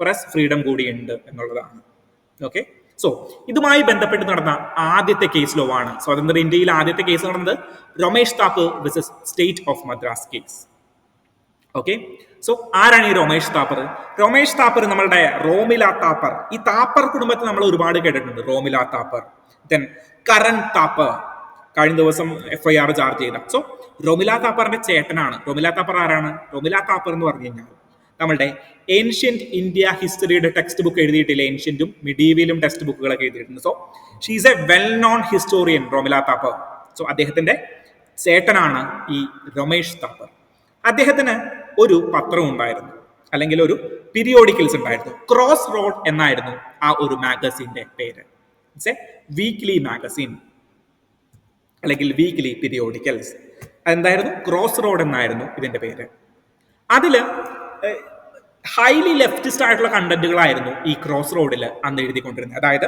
പ്രസ് ഫ്രീഡം കൂടിയുണ്ട് എന്നുള്ളതാണ്. ഓക്കെ, സോ ഇതുമായി ബന്ധപ്പെട്ട് നടന്ന ആദ്യത്തെ കേസ് ലോ ആണ്, സ്വതന്ത്ര ഇന്ത്യയിൽ ആദ്യത്തെ കേസ് നടന്നത് Ramesh Thappar versus state of Madras case. Okay, so ആരാണ് ഈ രമേഷ് താപ്പർ? രമേഷ് താപ്പർ നമ്മളുടെ റോമില താപ്പർ. ഈ താപ്പർ കുടുംബത്തെ നമ്മൾ ഒരുപാട് കേട്ടിട്ടുണ്ട്. റോമില താപ്പർ, ദെൻ കരൺ താപ്പർ, കഴിഞ്ഞ ദിവസം FIR ചാർജ് ചെയ്ത. സോ റോമില താപ്പറിന്റെ ചേട്ടനാണ്. റോമില താപ്പർ ആരാണ്? റോമില താപ്പർ എന്ന് പറഞ്ഞു കഴിഞ്ഞാൽ നമ്മളുടെ ഏൻഷ്യന്റ് ഇന്ത്യ ഹിസ്റ്ററിയുടെ ടെക്സ്റ്റ് ബുക്ക് എഴുതിയിട്ടില്ല. ഏൻഷ്യന്റും മിഡീവിയലും ടെക്സ്റ്റ് ബുക്കുകളൊക്കെ എഴുതിയിട്ടുണ്ട്. So she's A well known historian, Romila Thapar. So അദ്ദേഹത്തിന്റെ ചേട്ടനാണ് ഈ രമേഷ് താപ്പർ. അദ്ദേഹത്തിന് ഒരു പത്രം ഉണ്ടായിരുന്നു, അല്ലെങ്കിൽ ഒരു പീരിയോഡിക്കൽസ് ഉണ്ടായിരുന്നു. ക്രോസ് റോഡ് എന്നായിരുന്നു ആ ഒരു മാഗസിന്റെ പേര്. ഇറ്റ്സ് എ വീക്ക്ലി മാഗസിൻ അല്ലെങ്കിൽ വീക്ക്ലി പീരിയോഡിക്കൽസ്. അതെന്തായിരുന്നു? ക്രോസ് റോഡ് എന്നായിരുന്നു ഇതിന്റെ പേര്. അതില് ഹൈലി ലെഫ്റ്റിസ്റ്റ് ആയിട്ടുള്ള കണ്ടന്റുകളായിരുന്നു ഈ ക്രോസ് റോഡിൽ അന്ന് എഴുതിക്കൊണ്ടിരുന്നത്. അതായത്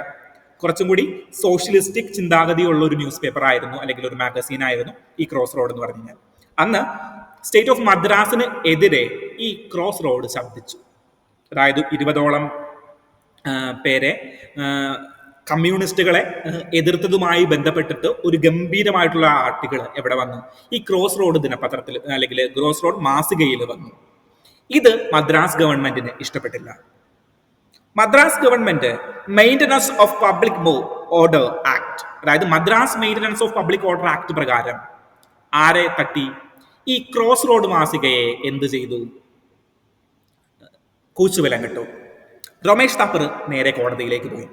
കുറച്ചും കൂടി സോഷ്യലിസ്റ്റിക് ചിന്താഗതിയുള്ള ഒരു ന്യൂസ് പേപ്പർ ആയിരുന്നു, അല്ലെങ്കിൽ ഒരു മാഗസീൻ ആയിരുന്നു ഈ ക്രോസ് റോഡ് എന്ന് പറഞ്ഞു കഴിഞ്ഞാൽ. അന്ന് സ്റ്റേറ്റ് ഓഫ് മദ്രാസിന് എതിരെ ഈ ക്രോസ് റോഡ് ശബ്ദിച്ചു. അതായത് 20ഓളം പേരെ കമ്മ്യൂണിസ്റ്റുകളെ എതിർത്തതുമായി ബന്ധപ്പെട്ടിട്ട് ഒരു ഗംഭീരമായിട്ടുള്ള ആർട്ടിക്കിൾ എവിടെ വന്നു? ഈ ക്രോസ് റോഡ് ദിനപത്രത്തിൽ, അല്ലെങ്കിൽ ക്രോസ് റോഡ് മാസികയിൽ വന്നു. ഇത് മദ്രാസ് ഗവൺമെന്റിന് ഇഷ്ടപ്പെട്ടില്ല. Madras government maintenance of public order act, അതായത് Madras maintenance of public order act പ്രകാരം ആരെ തട്ടി? ഈ ക്രോസ് റോഡ് മാസികയെ എന്ത് ചെയ്തു? കൂച്ചുവിലം കിട്ടു. രമേഷ് താപ്പർ നേരെ കോടതിയിലേക്ക് പോയി.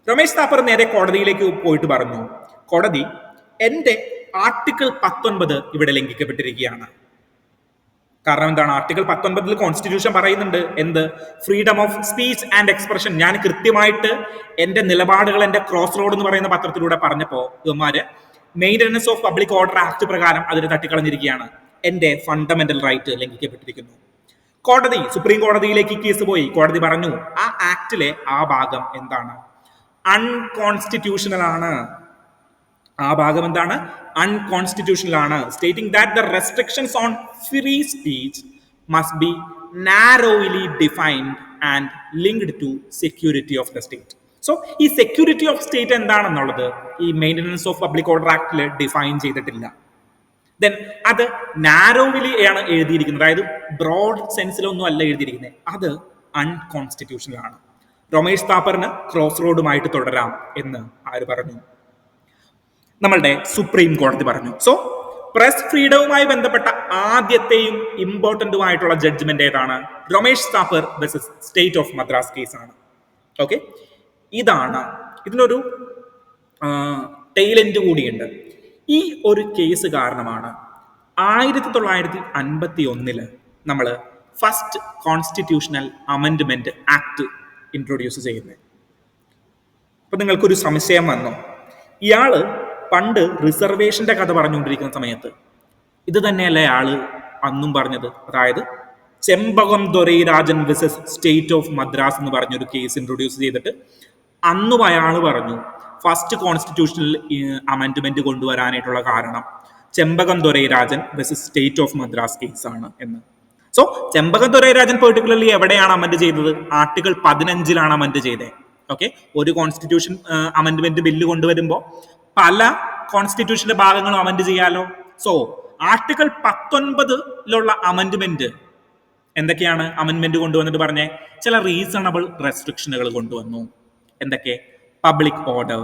രമേഷ് താപ്പർ നേരെ കോടതിയിലേക്ക് പോയിട്ട് പറഞ്ഞു, കോടതി, എൻ്റെ ആർട്ടിക്കിൾ 19 ഇവിടെ ലംഘിക്കപ്പെട്ടിരിക്കുകയാണ്. കാരണം എന്താണ്? ആർട്ടിക്കിൾ 19 കോൺസ്റ്റിറ്റ്യൂഷൻ പറയുന്നുണ്ട് എന്ത്? Freedom of speech and expression. ഞാൻ കൃത്യമായിട്ട് എൻ്റെ നിലപാടുകൾ എൻ്റെ ക്രോസ് റോഡ് എന്ന് പറയുന്ന പത്രത്തിലൂടെ പറഞ്ഞപ്പോൾ ഇവന്മാര് maintenance of public order act പ്രകാരം അതിന് തട്ടിക്കളഞ്ഞിരിക്കുകയാണ്. എൻ്റെ ഫണ്ടമെന്റൽ റൈറ്റ് ലംഘിക്കപ്പെട്ടിരിക്കുന്നു. കോടതി, സുപ്രീം കോടതിയിലേക്ക് കേസ് പോയി. കോടതി പറഞ്ഞു ആ ആക്ടിലെ ആ ഭാഗം എന്താണ്? അൺകോൺസ്റ്റിറ്റ്യൂഷണൽ ആണ്. ആ ഭാഗം എന്താണ്? അൺകോൺസ്റ്റിറ്റ്യൂഷണൽ ആണ്. Stating that the restrictions on free speech must be narrowly defined and linked to security of the state. So ഈ സെക്യൂരിറ്റി ഓഫ് സ്റ്റേറ്റ് എന്താണെന്നുള്ളത് ഈ മെയിൻ്റനൻസ് ഓഫ് പബ്ലിക് ഓർഡർ ആക്ടിൽ ഡിഫൈൻ ചെയ്തിട്ടില്ല. ദെൻ അത് നാരോവിലി ആണ് എഴുതിയിരിക്കുന്നത്, അതായത് ബ്രോഡ് സെൻസിലൊന്നും അല്ല എഴുതിയിരിക്കുന്നത്. അത് അൺകോൺസ്റ്റിറ്റ്യൂഷണൽ ആണ്. രമേശ് താപ്പറിന് ക്രോസ് റോഡുമായിട്ട് തുടരാം എന്ന് ആര് പറഞ്ഞു? നമ്മളുടെ സുപ്രീം കോടതി പറഞ്ഞു. സോ പ്രസ് ഫ്രീഡവുമായി ബന്ധപ്പെട്ട ആദ്യത്തെയും ഇമ്പോർട്ടന്റുമായിട്ടുള്ള ജഡ്ജ്മെന്റ് ഏതാണ്? Ramesh Thappar versus state of Madras case ആണ്. ഓക്കെ, ഇതാണ് ഇതിനൊരു ടെയിൽ എൻഡ് കൂടിയുണ്ട്. ഈ ഒരു കേസ് കാരണമാണ് 1951 നമ്മൾ first constitutional amendment act introduce ചെയ്യുന്നത്. അപ്പൊ നിങ്ങൾക്കൊരു സംശയം വന്നോ? ഇയാള് പണ്ട് റിസർവേഷന്റെ കഥ പറഞ്ഞുകൊണ്ടിരിക്കുന്ന സമയത്ത് ഇത് തന്നെയല്ലേ ആള് അന്നും പറഞ്ഞത്? അതായത് ചെമ്പകം Dorairajan versus state of Madras എന്ന് പറഞ്ഞൊരു കേസ് ഇൻട്രൊഡ്യൂസ് ചെയ്തിട്ട് അന്നും അയാൾ പറഞ്ഞു ഫസ്റ്റ് കോൺസ്റ്റിറ്റ്യൂഷണൽ അമെൻഡ്മെന്റ് കൊണ്ടുവരാനായിട്ടുള്ള കാരണം Champakam Dorairajan versus state of Madras case ആണ് എന്ന്. സോ ചെമ്പകം ദൊരൈരാജൻ പെർട്ടിക്കുലർലി എവിടെയാണ് അമെൻഡ് ചെയ്തത്? ആർട്ടിക്കിൾ 15 അമെൻഡ് ചെയ്തത്. ഓക്കെ, ഒരു കോൺസ്റ്റിറ്റ്യൂഷൻ അമെൻഡ്മെന്റ് ബില്ല് കൊണ്ടുവരുമ്പോൾ പല കോൺസ്റ്റിറ്റ്യൂഷന്റെ ഭാഗങ്ങളും അമെൻഡ് ചെയ്യാലോ. സോ ആർട്ടിക്കിൾ 19 അമെൻഡ്മെന്റ് എന്തൊക്കെയാണ്? അമെൻഡ്മെന്റ് കൊണ്ടുവന്നിട്ട് പറഞ്ഞേ ചില റീസണബിൾ റെസ്ട്രിക്ഷനുകൾ കൊണ്ടുവന്നു. എന്തൊക്കെ? Public order,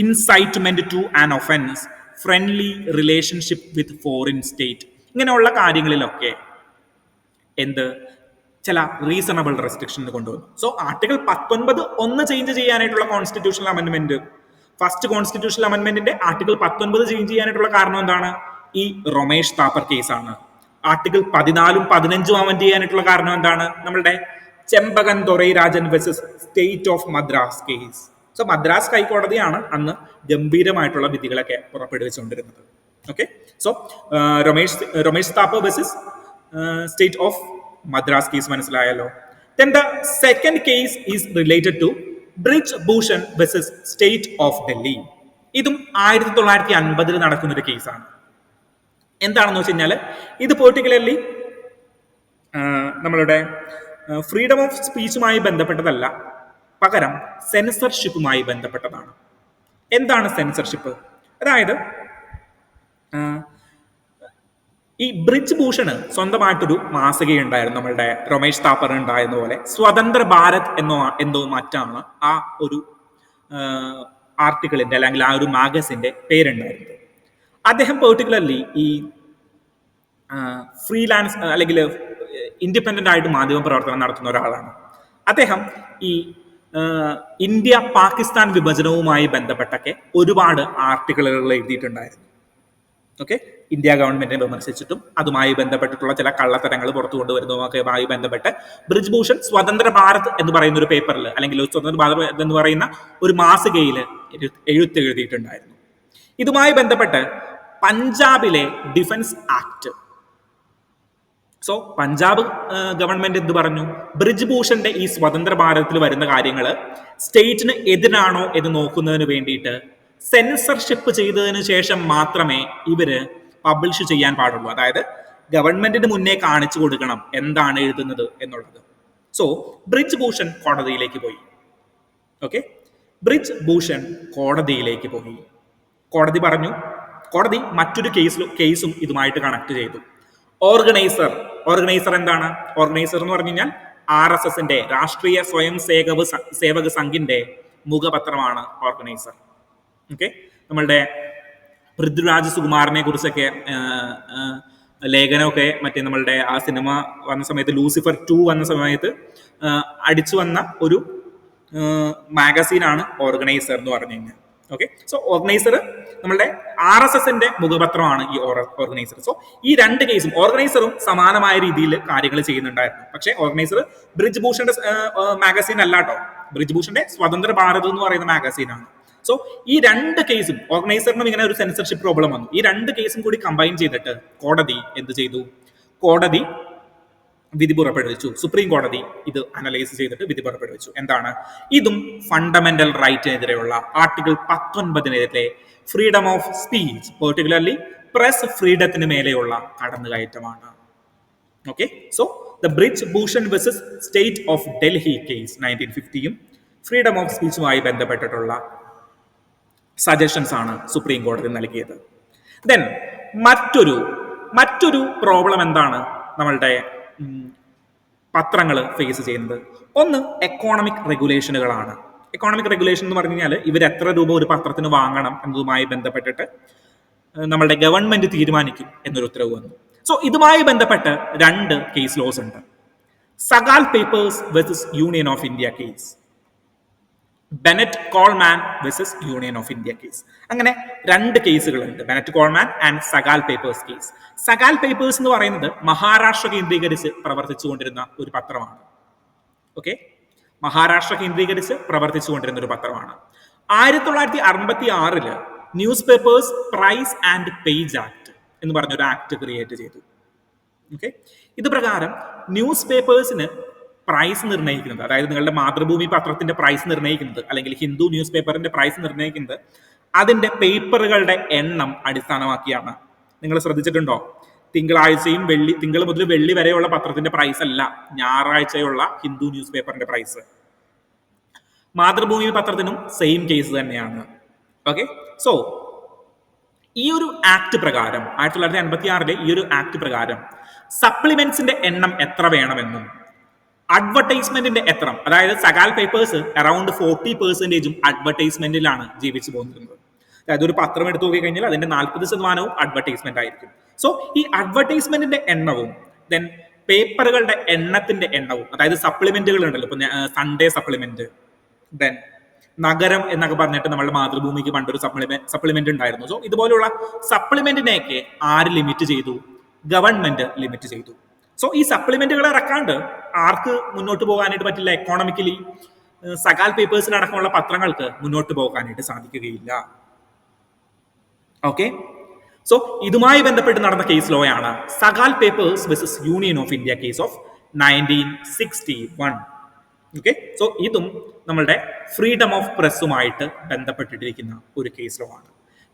incitement to an offence, friendly relationship with foreign state, ഇങ്ങനെയുള്ള കാര്യങ്ങളിലൊക്കെ എന്ത് ചില റീസണബിൾ റെസ്ട്രിക്ഷൻ കൊണ്ടുവന്നു. സോ ആർട്ടിക്കിൾ 19 ഒന്ന് ചേഞ്ച് ചെയ്യാനായിട്ടുള്ള കോൺസ്റ്റിറ്റ്യൂഷണൽ അമെൻഡ്മെന്റ്, ഫസ്റ്റ് കോൺസ്റ്റിറ്റ്യൂഷണൽ അമെൻഡ്മെന്റിന്റെ ആർട്ടിക്കിൾ 19 ചേഞ്ച് ചെയ്യാനായിട്ടുള്ള കാരണം എന്താണ്? ഈ രമേശ് താപ്പർ കേസാണ്. ആർട്ടിക്കിൾ 14 15 അമെൻഡ് ചെയ്യാനായിട്ടുള്ള കാരണം എന്താണ്? നമ്മളുടെ Champakam Dorairajan versus state of Madras case. So Madras ഹൈക്കോടതിയാണ് അന്ന് ഗംഭീരമായിട്ടുള്ള വിധികളൊക്കെ പുറപ്പെടുവിച്ചുകൊണ്ടിരുന്നത്. Okay, so Romesh Thappar versus state of Madras case മനസ്സിലായല്ലോ. Then the second case is related to Brij Bhushan versus state of Delhi. ഇതും 1950 നടക്കുന്ന ഒരു കേസാണ്. എന്താണെന്ന് വെച്ച് കഴിഞ്ഞാൽ ഇത് പെർട്ടിക്കുലർലി നമ്മളുടെ ഫ്രീഡം ഓഫ് സ്പീച്ചുമായി ബന്ധപ്പെട്ടതല്ല, പകരം സെൻസർഷിപ്പുമായി ബന്ധപ്പെട്ടതാണ്. എന്താണ് സെൻസർഷിപ്പ്? അതായത് ഈ ബ്രിജ് ഭൂഷണ് സ്വന്തമായിട്ടൊരു മാസികയുണ്ടായിരുന്നു, നമ്മളുടെ രമേശ് താപ്പർ ഉണ്ടായിരുന്ന പോലെ സ്വതന്ത്ര ഭാരത് എന്തോ മറ്റാണ് ആ ഒരു ആർട്ടിക്കിളിന്റെ അല്ലെങ്കിൽ ആ ഒരു മാഗസിന്റെ പേരുണ്ടായിരുന്നത്. അദ്ദേഹം പെർട്ടിക്കുലർലി ഈ ഫ്രീലാൻസ് അല്ലെങ്കിൽ ഇൻഡിപെൻഡന്റ് ആയിട്ട് മാധ്യമ പ്രവർത്തനം നടത്തുന്ന ഒരാളാണ്. അദ്ദേഹം ഈ ഇന്ത്യ പാകിസ്ഥാൻ വിഭജനവുമായി ബന്ധപ്പെട്ടൊക്കെ ഒരുപാട് ആർട്ടിക്കിളുകൾ എഴുതിയിട്ടുണ്ടായിരുന്നു. ഓക്കെ, ഇന്ത്യ ഗവൺമെന്റിനെ വിമർശിച്ചിട്ടും അതുമായി ബന്ധപ്പെട്ടിട്ടുള്ള ചില കള്ളത്തരങ്ങൾ പുറത്തു കൊണ്ടുവരുന്നതുമൊക്കെയുമായി ബന്ധപ്പെട്ട് ബ്രിജ് ഭൂഷൺ സ്വതന്ത്ര ഭാരത് എന്ന് പറയുന്ന ഒരു പേപ്പറിൽ അല്ലെങ്കിൽ സ്വതന്ത്ര ഭാരത് എന്ന് പറയുന്ന ഒരു മാസികയിൽ എഴുതിയിട്ടുണ്ടായിരുന്നു. ഇതുമായി ബന്ധപ്പെട്ട് പഞ്ചാബിലെ defence act, so Punjab government എന്ത് പറഞ്ഞു? ബ്രിജ് ഭൂഷന്റെ ഈ സ്വതന്ത്ര ഭാരതത്തിൽ വരുന്ന കാര്യങ്ങൾ സ്റ്റേറ്റിന് എതിരാണോ എന്ന് നോക്കുന്നതിന് വേണ്ടിയിട്ട് സെൻസർഷിപ്പ് ചെയ്തതിനു ശേഷം മാത്രമേ ഇവര് പബ്ലിഷ് ചെയ്യാൻ പാടുള്ളൂ. അതായത് ഗവൺമെന്റിന് മുന്നേ കാണിച്ചു കൊടുക്കണം എന്താണ് എഴുതുന്നത് എന്നുള്ളത്. സോ ബ്രിജ് ഭൂഷൺ കോടതിയിലേക്ക് പോയി. ഓക്കെ, ബ്രിജ് ഭൂഷൺ കോടതിയിലേക്ക് പോയി. കോടതി പറഞ്ഞു, കോടതി മറ്റൊരു കേസും ഇതുമായിട്ട് കണക്ട് ചെയ്തു. ഓർഗനൈസർ എന്താണ്? ഓർഗനൈസർ എന്ന് പറഞ്ഞു കഴിഞ്ഞാൽ RSSന്റെ രാഷ്ട്രീയ സ്വയം സേവക സംഘിന്റെ മുഖപത്രമാണ് ഓർഗനൈസർ. ഓക്കെ, നമ്മളുടെ പൃഥ്വിരാജ് സുകുമാരനെ കുറിച്ചൊക്കെ ലേഖനമൊക്കെ മറ്റേ നമ്മളുടെ ആ സിനിമ വന്ന സമയത്ത് ലൂസിഫർ 2 വന്ന സമയത്ത് അടിച്ചു വന്ന ഒരു മാഗസീനാണ് ഓർഗനൈസർ എന്ന് പറഞ്ഞു കഴിഞ്ഞാൽ. ഓക്കെ, സോ ഓർഗനൈസർ നമ്മളുടെ RSSന്റെ മുഖപത്രമാണ് ഈ ഓർഗനൈസർ. സോ ഈ രണ്ട് കേസും ഓർഗനൈസറും സമാനമായ രീതിയിൽ കാര്യങ്ങൾ ചെയ്യുന്നുണ്ടായിരുന്നു. പക്ഷേ ഓർഗനൈസർ ബ്രിജ് ഭൂഷന്റെ മാഗസീൻ അല്ല കേട്ടോ, ബ്രിജ് ഭൂഷന്റെ സ്വതന്ത്ര ഭാരത് എന്ന് പറയുന്ന മാഗസീനാണ്. സോ ഈ രണ്ട് കേസും ഓർഗനൈസറിനും ഇങ്ങനെ ഒരു സെൻസർഷിപ്പ് പ്രോബ്ലം വന്നു. ഈ രണ്ട് കേസും കൂടി കമ്പൈൻ ചെയ്തിട്ട് കോടതി എന്ത് ചെയ്തു? കോടതി വിധി പുറപ്പെടുവിച്ചു. സുപ്രീം കോടതി ഇത് അനലൈസ് ചെയ്തിട്ട് വിധി പുറപ്പെടുവിച്ചു. എന്താണ്? ഇതും ഫണ്ടമെന്റൽ റൈറ്റിനെതിരെയുള്ള article 19 freedom of speech, particularly press ഫ്രീഡത്തിന് മേലെയുള്ള കടന്നുകയറ്റമാണ്. Okay, so the Brij Bhushan versus state of Delhi case 1950യും ഫ്രീഡം ഓഫ് സ്പീച്ചുമായി ബന്ധപ്പെട്ടിട്ടുള്ള സജഷൻസ് ആണ് സുപ്രീം കോടതി നൽകിയത്. ദെൻ മറ്റൊരു പ്രോബ്ലം എന്താണ് നമ്മളുടെ പത്രങ്ങൾ ഫേസ് ചെയ്യുന്നത്? ഒന്ന് എക്കോണമിക് റെഗുലേഷനുകളാണ്. എക്കോണമിക് റെഗുലേഷൻ എന്ന് പറഞ്ഞു കഴിഞ്ഞാൽ ഇവർ എത്ര രൂപ ഒരു പത്രത്തിന് വാങ്ങണം എന്നതുമായി ബന്ധപ്പെട്ടിട്ട് നമ്മളുടെ ഗവൺമെന്റ് തീരുമാനിക്കും എന്നൊരു ഉത്തരവ് വന്നു. സോ ഇതുമായി ബന്ധപ്പെട്ട് 2 കേസ് ലോസ് ഉണ്ട്. Sakal papers versus union of India case, Bennett Coleman versus union of India case. അങ്ങനെ 2 കേസുകളുണ്ട്, Bennett Coleman and Sakal papers case. Sakal papers എന്ന് പറയുന്നത് മഹാരാഷ്ട്ര കേന്ദ്രീകരിച്ച് പ്രവർത്തിച്ചുകൊണ്ടിരുന്ന ഒരു പത്രമാണ്. ഓക്കെ, മഹാരാഷ്ട്ര കേന്ദ്രീകരിച്ച് പ്രവർത്തിച്ചുകൊണ്ടിരുന്ന ഒരു പത്രമാണ്. 1966 newspapers price and page act എന്ന് പറഞ്ഞൊരു ആക്ട് ക്രിയേറ്റ് ചെയ്തു. ഓക്കെ, ഇത് പ്രകാരം ന്യൂസ് പേപ്പേഴ്സിന് പ്രൈസ് നിർണ്ണയിക്കുന്നത്, അതായത് നിങ്ങളുടെ മാതൃഭൂമി പത്രത്തിന്റെ പ്രൈസ് നിർണ്ണയിക്കുന്നത് അല്ലെങ്കിൽ ഹിന്ദു ന്യൂസ് പേപ്പറിന്റെ പ്രൈസ് നിർണ്ണയിക്കുന്നത് അതിന്റെ പേപ്പറുകളുടെ എണ്ണം അടിസ്ഥാനമാക്കിയാണ്. നിങ്ങൾ ശ്രദ്ധിച്ചിട്ടുണ്ടോ? തിങ്കൾ മുതൽ വെള്ളി വരെയുള്ള പത്രത്തിന്റെ പ്രൈസ് അല്ല ഞായറാഴ്ചയുള്ള ഹിന്ദു ന്യൂസ് പേപ്പറിന്റെ പ്രൈസ്. മാതൃഭൂമി പത്രത്തിനും സെയിം കേസ് തന്നെയാണ്. ഓക്കെ, സോ ഈ ഒരു ആക്ട് പ്രകാരം 1956 ഈ ഒരു ആക്ട് പ്രകാരം സപ്ലിമെന്റ്സിന്റെ എണ്ണം എത്ര വേണമെന്നും അഡ്വർടൈസ്മെന്റിന്റെ എത്ര, അതായത് സഗാൽ പേപ്പേഴ്സ് അറൌണ്ട് 40% അഡ്വർടൈസ്മെന്റിലാണ് ജീവിച്ചു പോകുന്നത്. അതായത് ഒരു പത്രം എടുത്തു നോക്കി കഴിഞ്ഞാൽ അതിന്റെ 40% അഡ്വർടൈസ്മെന്റ് ആയിരിക്കും. സോ ഈ അഡ്വർടൈസ്മെന്റിന്റെ എണ്ണവും ദെൻ പേപ്പറുകളുടെ എണ്ണത്തിന്റെ എണ്ണവും, അതായത് സപ്ലിമെന്റുകൾ ഉണ്ടല്ലോ, ഇപ്പൊ സൺഡേ സപ്ലിമെന്റ്, ദെൻ നഗരം എന്നൊക്കെ പറഞ്ഞിട്ട് നമ്മുടെ മാതൃഭൂമിക്ക് പണ്ടൊരു സപ്ലിമെന്റ് ഉണ്ടായിരുന്നു. സോ ഇതുപോലുള്ള സപ്ലിമെന്റിനെയൊക്കെ ആര് ലിമിറ്റ് ചെയ്തു? ഗവൺമെന്റ് ലിമിറ്റ് ചെയ്തു. സോ ഈ സപ്ലിമെന്റുകൾ ഇറക്കാണ്ട് ആർക്ക് മുന്നോട്ട് പോകാനായിട്ട് പറ്റില്ല? എക്കോണമിക്കലി സഗാൽ പേപ്പേഴ്സിനടക്കമുള്ള പത്രങ്ങൾക്ക് മുന്നോട്ട് പോകാനായിട്ട് സാധിക്കുകയില്ല. ഓക്കെ, സോ ഇതുമായി ബന്ധപ്പെട്ട് നടന്ന കേസ് ലോയാണ് Sakal papers versus union of India case of 1961. Okay, so ഇതും നമ്മളുടെ ഫ്രീഡം ഓഫ് പ്രസ്സുമായിട്ട് ബന്ധപ്പെട്ടിട്ടിരിക്കുന്ന ഒരു കേസ് ലോ ആണ്.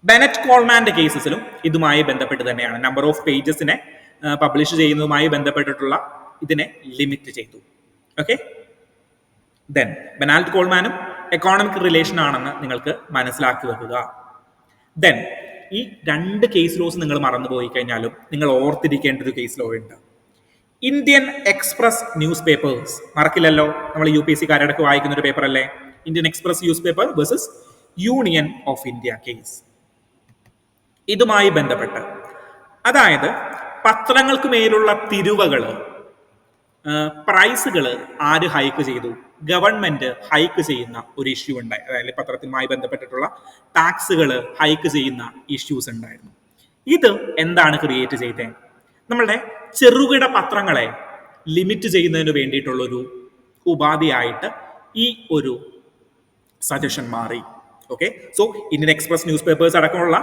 ബെനറ്റ് കോൾമാന്റെ കേസസിലും ഇതുമായി ബന്ധപ്പെട്ട് തന്നെയാണ്. നമ്പർ ഓഫ് പേജസിനെ പബ്ലിഷ് ചെയ്യുന്നതുമായി ബന്ധപ്പെട്ടിട്ടുള്ള ഇതിനെ ലിമിറ്റ് ചെയ്തു. ഓക്കെ, ദെൻ ബെനാൽറ്റ് കോൾമാനും എക്കോണമിക് റിലേഷൻ ആണെന്ന് നിങ്ങൾക്ക് മനസ്സിലാക്കി വെക്കുക. ദെൻ ഈ 2 കേസ് ലോസ് നിങ്ങൾ മറന്നുപോയി കഴിഞ്ഞാലും നിങ്ങൾ ഓർത്തിരിക്കേണ്ട ഒരു കേസ് ലോ ഉണ്ട്. ഇന്ത്യൻ എക്സ്പ്രസ് ന്യൂസ് പേപ്പേഴ്സ്, മറക്കില്ലല്ലോ, നമ്മൾ UPSC കാരടക്ക് വായിക്കുന്ന ഒരു പേപ്പർ അല്ലേ, Indian express news paper versus union of India case. ഇതുമായി ബന്ധപ്പെട്ട്, അതായത് പത്രങ്ങൾക്ക് മേലുള്ള തിരുവകള്, പ്രൈസുകൾ ആര് ഹൈക്ക് ചെയ്തു? ഗവൺമെന്റ് ഹൈക്ക് ചെയ്യുന്ന ഒരു ഇഷ്യൂ ഉണ്ടായി. അതായത് പത്രത്തിനുമായി ബന്ധപ്പെട്ടിട്ടുള്ള ടാക്സുകൾ ഹൈക്ക് ചെയ്യുന്ന ഇഷ്യൂസ് ഉണ്ടായിരുന്നു. ഇത് എന്താണ് ക്രിയേറ്റ് ചെയ്തത്? നമ്മളുടെ ചെറുകിട പത്രങ്ങളെ ലിമിറ്റ് ചെയ്യുന്നതിന് വേണ്ടിയിട്ടുള്ളൊരു ഉപാധിയായിട്ട് ഈ ഒരു സജഷൻ മാറി. Okay, so Indian express news papers അടക്കമുള്ള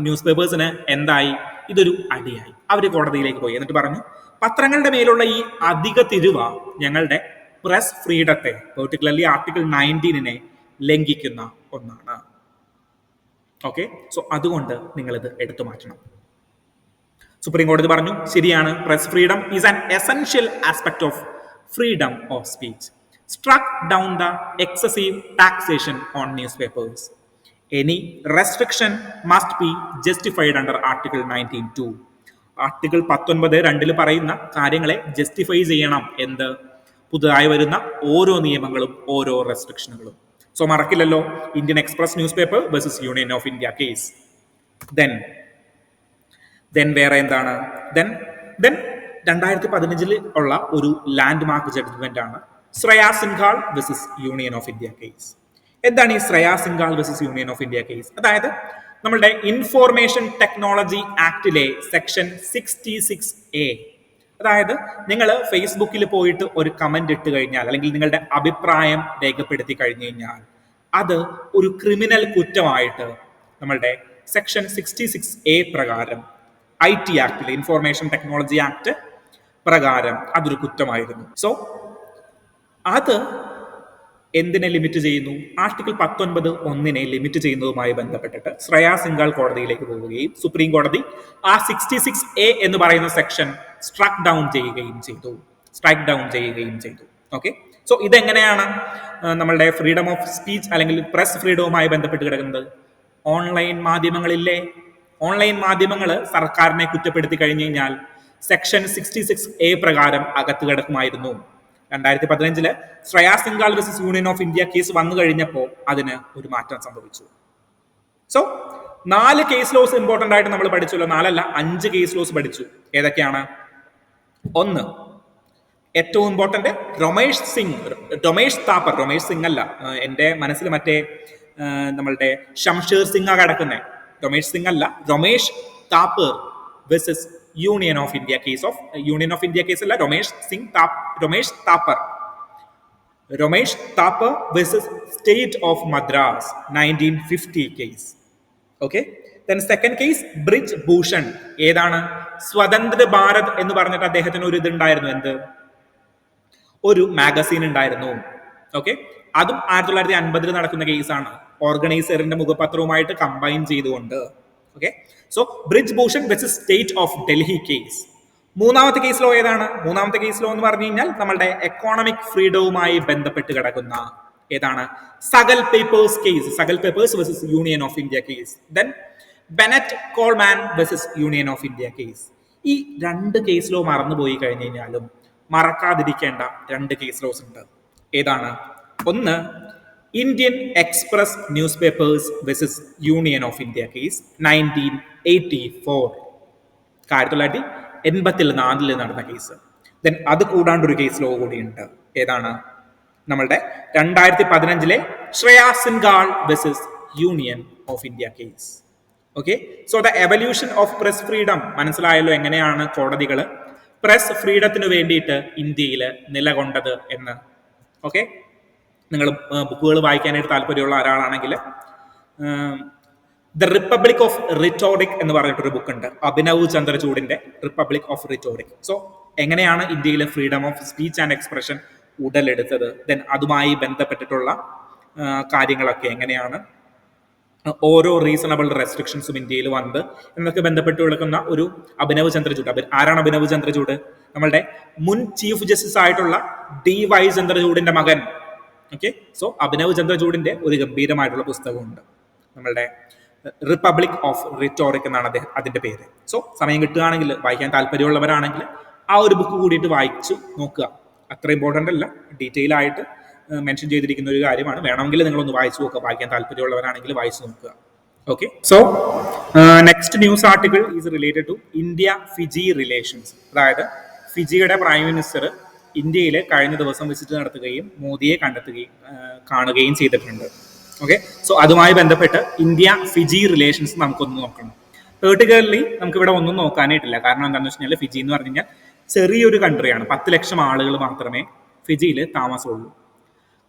ന്യൂസ് പേപ്പേഴ്സിന് എന്തായി? ഇതൊരു അടിയായി. അവർ കോടതിയിലേക്ക് പോയി, എന്നിട്ട് പറഞ്ഞു പത്രങ്ങളുടെ മേലുള്ള ഈ അധിക തിരുവ ഞങ്ങളുടെ പ്രസ് ഫ്രീഡത്തെ, പെർട്ടിക്കുലർലി ആർട്ടിക്കിൾ 19 ലംഘിക്കുന്ന ഒന്നാണ്. ഓക്കെ, സോ അതുകൊണ്ട് നിങ്ങളിത് എടുത്തു മാറ്റണം. സുപ്രീം കോടതി പറഞ്ഞു ശരിയാണ്, press freedom is an essential aspect of freedom of speech, struck down the excessive taxation on newspapers. Any restriction must be justified under Article 19(2). Article 19(2) പറയുന്ന കാര്യങ്ങളെ ജസ്റ്റിഫൈ ചെയ്യണം. എന്ത്? പുതുതായി വരുന്ന ഓരോ നിയമങ്ങളും ഓരോ റെസ്ട്രിക്ഷനുകളും. സോ മറക്കില്ലല്ലോ, Indian express news paper versus union of India case. Then വേറെ എന്താണ്? ദെൻ 2015 ഉള്ള ഒരു ലാൻഡ് മാർക്ക് ജഡ്ജ്മെന്റ് ആണ് Shreya Singhal versus union of India case. എന്താണ് ഈ Shreya Singhal versus union of India case? അതായത് നമ്മളുടെ ഇൻഫോർമേഷൻ ടെക്നോളജി ആക്ടിലെ സെക്ഷൻ 66A, അതായത് നിങ്ങൾ ഫേസ്ബുക്കിൽ പോയിട്ട് ഒരു കമന്റ് ഇട്ട് കഴിഞ്ഞാൽ, അല്ലെങ്കിൽ നിങ്ങളുടെ അഭിപ്രായം രേഖപ്പെടുത്തി കഴിഞ്ഞു കഴിഞ്ഞാൽ, അത് ഒരു ക്രിമിനൽ കുറ്റമായിട്ട് നമ്മളുടെ സെക്ഷൻ 66A പ്രകാരം IT ആക്ടിൽ, ഇൻഫോർമേഷൻ ടെക്നോളജി ആക്ട് പ്രകാരം അതൊരു കുറ്റമായിരുന്നു. സോ അത് എന്തിനെ ലിമിറ്റ് ചെയ്യുന്നു? ആർട്ടിക്കിൾ 19(1) ലിമിറ്റ് ചെയ്യുന്നതുമായി ബന്ധപ്പെട്ടിട്ട് ശ്രേയാ സിൻഘാൾ കോടതിയിലേക്ക് പോവുകയും സുപ്രീം കോടതി ആ 66A എന്ന് പറയുന്ന സെക്ഷൻ സ്ട്രൈക്ക് ഡൗൺ ചെയ്യുകയും ചെയ്തു. ഓക്കെ, സോ ഇതെങ്ങനെയാണ് നമ്മളുടെ ഫ്രീഡം ഓഫ് സ്പീച്ച് അല്ലെങ്കിൽ പ്രസ് ഫ്രീഡവുമായി ബന്ധപ്പെട്ട് കിടക്കുന്നത്? ഓൺലൈൻ മാധ്യമങ്ങളില്ലേ? ഓൺലൈൻ മാധ്യമങ്ങൾ സർക്കാരിനെ കുറ്റപ്പെടുത്തി കഴിഞ്ഞു കഴിഞ്ഞാൽ സെക്ഷൻ 66A പ്രകാരം അകത്ത് കിടക്കുമായിരുന്നു. 2015 Shreya Singhal versus union of India case വന്നു കഴിഞ്ഞപ്പോൾ അതിന് ഒരു മാറ്റം സംഭവിച്ചു. സോ 4 കേസ് ലോസ് ഇമ്പോർട്ടന്റ് ആയിട്ട് നമ്മൾ പഠിച്ചല്ലോ. 5 കേസ് ലോസ് പഠിച്ചു. ഏതൊക്കെയാണ്? ഒന്ന്, ഏറ്റവും ഇമ്പോർട്ടന്റ് രമേഷ് സിംഗ് അല്ല, എൻ്റെ മനസ്സിൽ മറ്റേ നമ്മളുടെ ശംഷേർ സിംഗ് കിടക്കുന്നത്. രമേഷ് സിംഗ് അല്ല, Romesh Thappar versus union of India case അല്ല, Romesh Thappar versus state of Madras 1950 case. Okay, then second case Brij Bhushan. ഏതാണ്? സ്വതന്ത്ര ഭാരത് എന്ന് പറഞ്ഞിട്ട് അദ്ദേഹത്തിന് ഒരു ഇതുണ്ടായിരുന്നു, എന്ത്, ഒരു മാഗസീൻ ഉണ്ടായിരുന്നു. ഓക്കെ, അതും 1950 നടക്കുന്ന കേസാണ്, ഓർഗനൈസറിന്റെ മുഖപത്രവുമായിട്ട് കമ്പൈൻ ചെയ്തുകൊണ്ട്. Okay, so Brij Bhushan versus state of Delhi case. മൂന്നാമത്തെ കേസ് ലോ ഏതാണ്? മൂന്നാമത്തെ കേസ് ലോ എന്ന് പറഞ്ഞു കഴിഞ്ഞാൽ നമ്മളുടെ എക്കോണമിക് ഫ്രീഡവുമായി ബന്ധപ്പെട്ട് കിടക്കുന്ന ഏതാണ്? Sakal papers versus Union of India case. Then Bennett Coleman versus Union of India case. ഈ 2 കേസ് ലോ മറന്നുപോയി കഴിഞ്ഞു കഴിഞ്ഞാലും മറക്കാതിരിക്കേണ്ട 2 കേസ് ലോസ് ഉണ്ട്. ഏതാണ്? ഒന്ന്, Indian express news papers versus Union of India case 1984, 1984 നടന്ന കേസ്. ദെൻ അത് കൂടാണ്ടൊരു കേസ് ലോ കൂടിയുണ്ട്. ഏതാണ്? നമ്മളുടെ 2015 Shreya Singhal versus Union of India case. Okay, so the evolution of press freedom മനസ്സിലായല്ലോ, എങ്ങനെയാണ് കോടതികൾ പ്രസ് ഫ്രീഡത്തിന് വേണ്ടിയിട്ട് ഇന്ത്യയിൽ നിലകൊണ്ടത് എന്ന്. ഓക്കെ, നിങ്ങൾ ബുക്കുകൾ വായിക്കാനായിട്ട് താല്പര്യമുള്ള ഒരാളാണെങ്കിൽ ദ റിപ്പബ്ലിക് ഓഫ് റിറ്റോറിക് എന്ന് പറഞ്ഞിട്ടൊരു ബുക്ക് ഉണ്ട്, Abhinav ചന്ദ്രചൂഡിന്റെ republic of Rhetoric. So എങ്ങനെയാണ് ഇന്ത്യയിലെ freedom of speech and expression ഉടലെടുത്തത്, ദെൻ അതുമായി ബന്ധപ്പെട്ടിട്ടുള്ള കാര്യങ്ങളൊക്കെ എങ്ങനെയാണ് ഓരോ റീസണബിൾ റെസ്ട്രിക്ഷൻസും ഇന്ത്യയിൽ വന്നത് എന്നൊക്കെ ബന്ധപ്പെട്ട് കിടക്കുന്ന ഒരു അഭിനവ് ചന്ദ്രചൂഡ്. ആരാണ് അഭിനവ് ചന്ദ്രചൂഡ്? നമ്മളുടെ മുൻ ചീഫ് ജസ്റ്റിസ് ആയിട്ടുള്ള DY ചന്ദ്രചൂഡിന്റെ മകൻ. ഓക്കെ, സോ അഭിനവ് ചന്ദ്രചൂഡിന്റെ ഒരു ഗംഭീരമായിട്ടുള്ള പുസ്തകമുണ്ട്, നമ്മളുടെ റിപ്പബ്ലിക് ഓഫ് റിറ്റോറിക് എന്നാണ് അതിന്റെ പേര്. സോ സമയം കിട്ടുകയാണെങ്കിൽ, വായിക്കാൻ താല്പര്യമുള്ളവരാണെങ്കിൽ ആ ഒരു ബുക്ക് കൂടിയിട്ട് വായിച്ചു നോക്കുക. അത്ര ഇമ്പോർട്ടൻ്റ് അല്ല, ഡീറ്റെയിൽ ആയിട്ട് മെൻഷൻ ചെയ്തിരിക്കുന്ന ഒരു കാര്യമാണ്. വേണമെങ്കിൽ നിങ്ങളൊന്ന് വായിച്ചു നോക്കുക, വായിക്കാൻ താല്പര്യമുള്ളവരാണെങ്കിൽ വായിച്ചു നോക്കുക. Okay, so next news article is related to India Fiji relations. അതായത് ഫിജിയുടെ പ്രൈം മിനിസ്റ്റർ ഇന്ത്യയിൽ കഴിഞ്ഞ ദിവസം വിസിറ്റ് നടത്തുകയും മോദിയെ കാണുകയും ചെയ്തിട്ടുണ്ട്. ഓക്കെ, സോ അതുമായി ബന്ധപ്പെട്ട് ഇന്ത്യ ഫിജി റിലേഷൻസ് നമുക്കൊന്ന് നോക്കണം. പെർട്ടിക്കുലർലി നമുക്കിവിടെ ഒന്നും നോക്കാനായിട്ടില്ല. കാരണം എന്താണെന്ന് വെച്ച് കഴിഞ്ഞാൽ ഫിജി എന്ന് പറഞ്ഞു കഴിഞ്ഞാൽ ചെറിയൊരു കൺട്രിയാണ്, 10 ലക്ഷം ആളുകൾ മാത്രമേ ഫിജിയിൽ താമസമുള്ളൂ.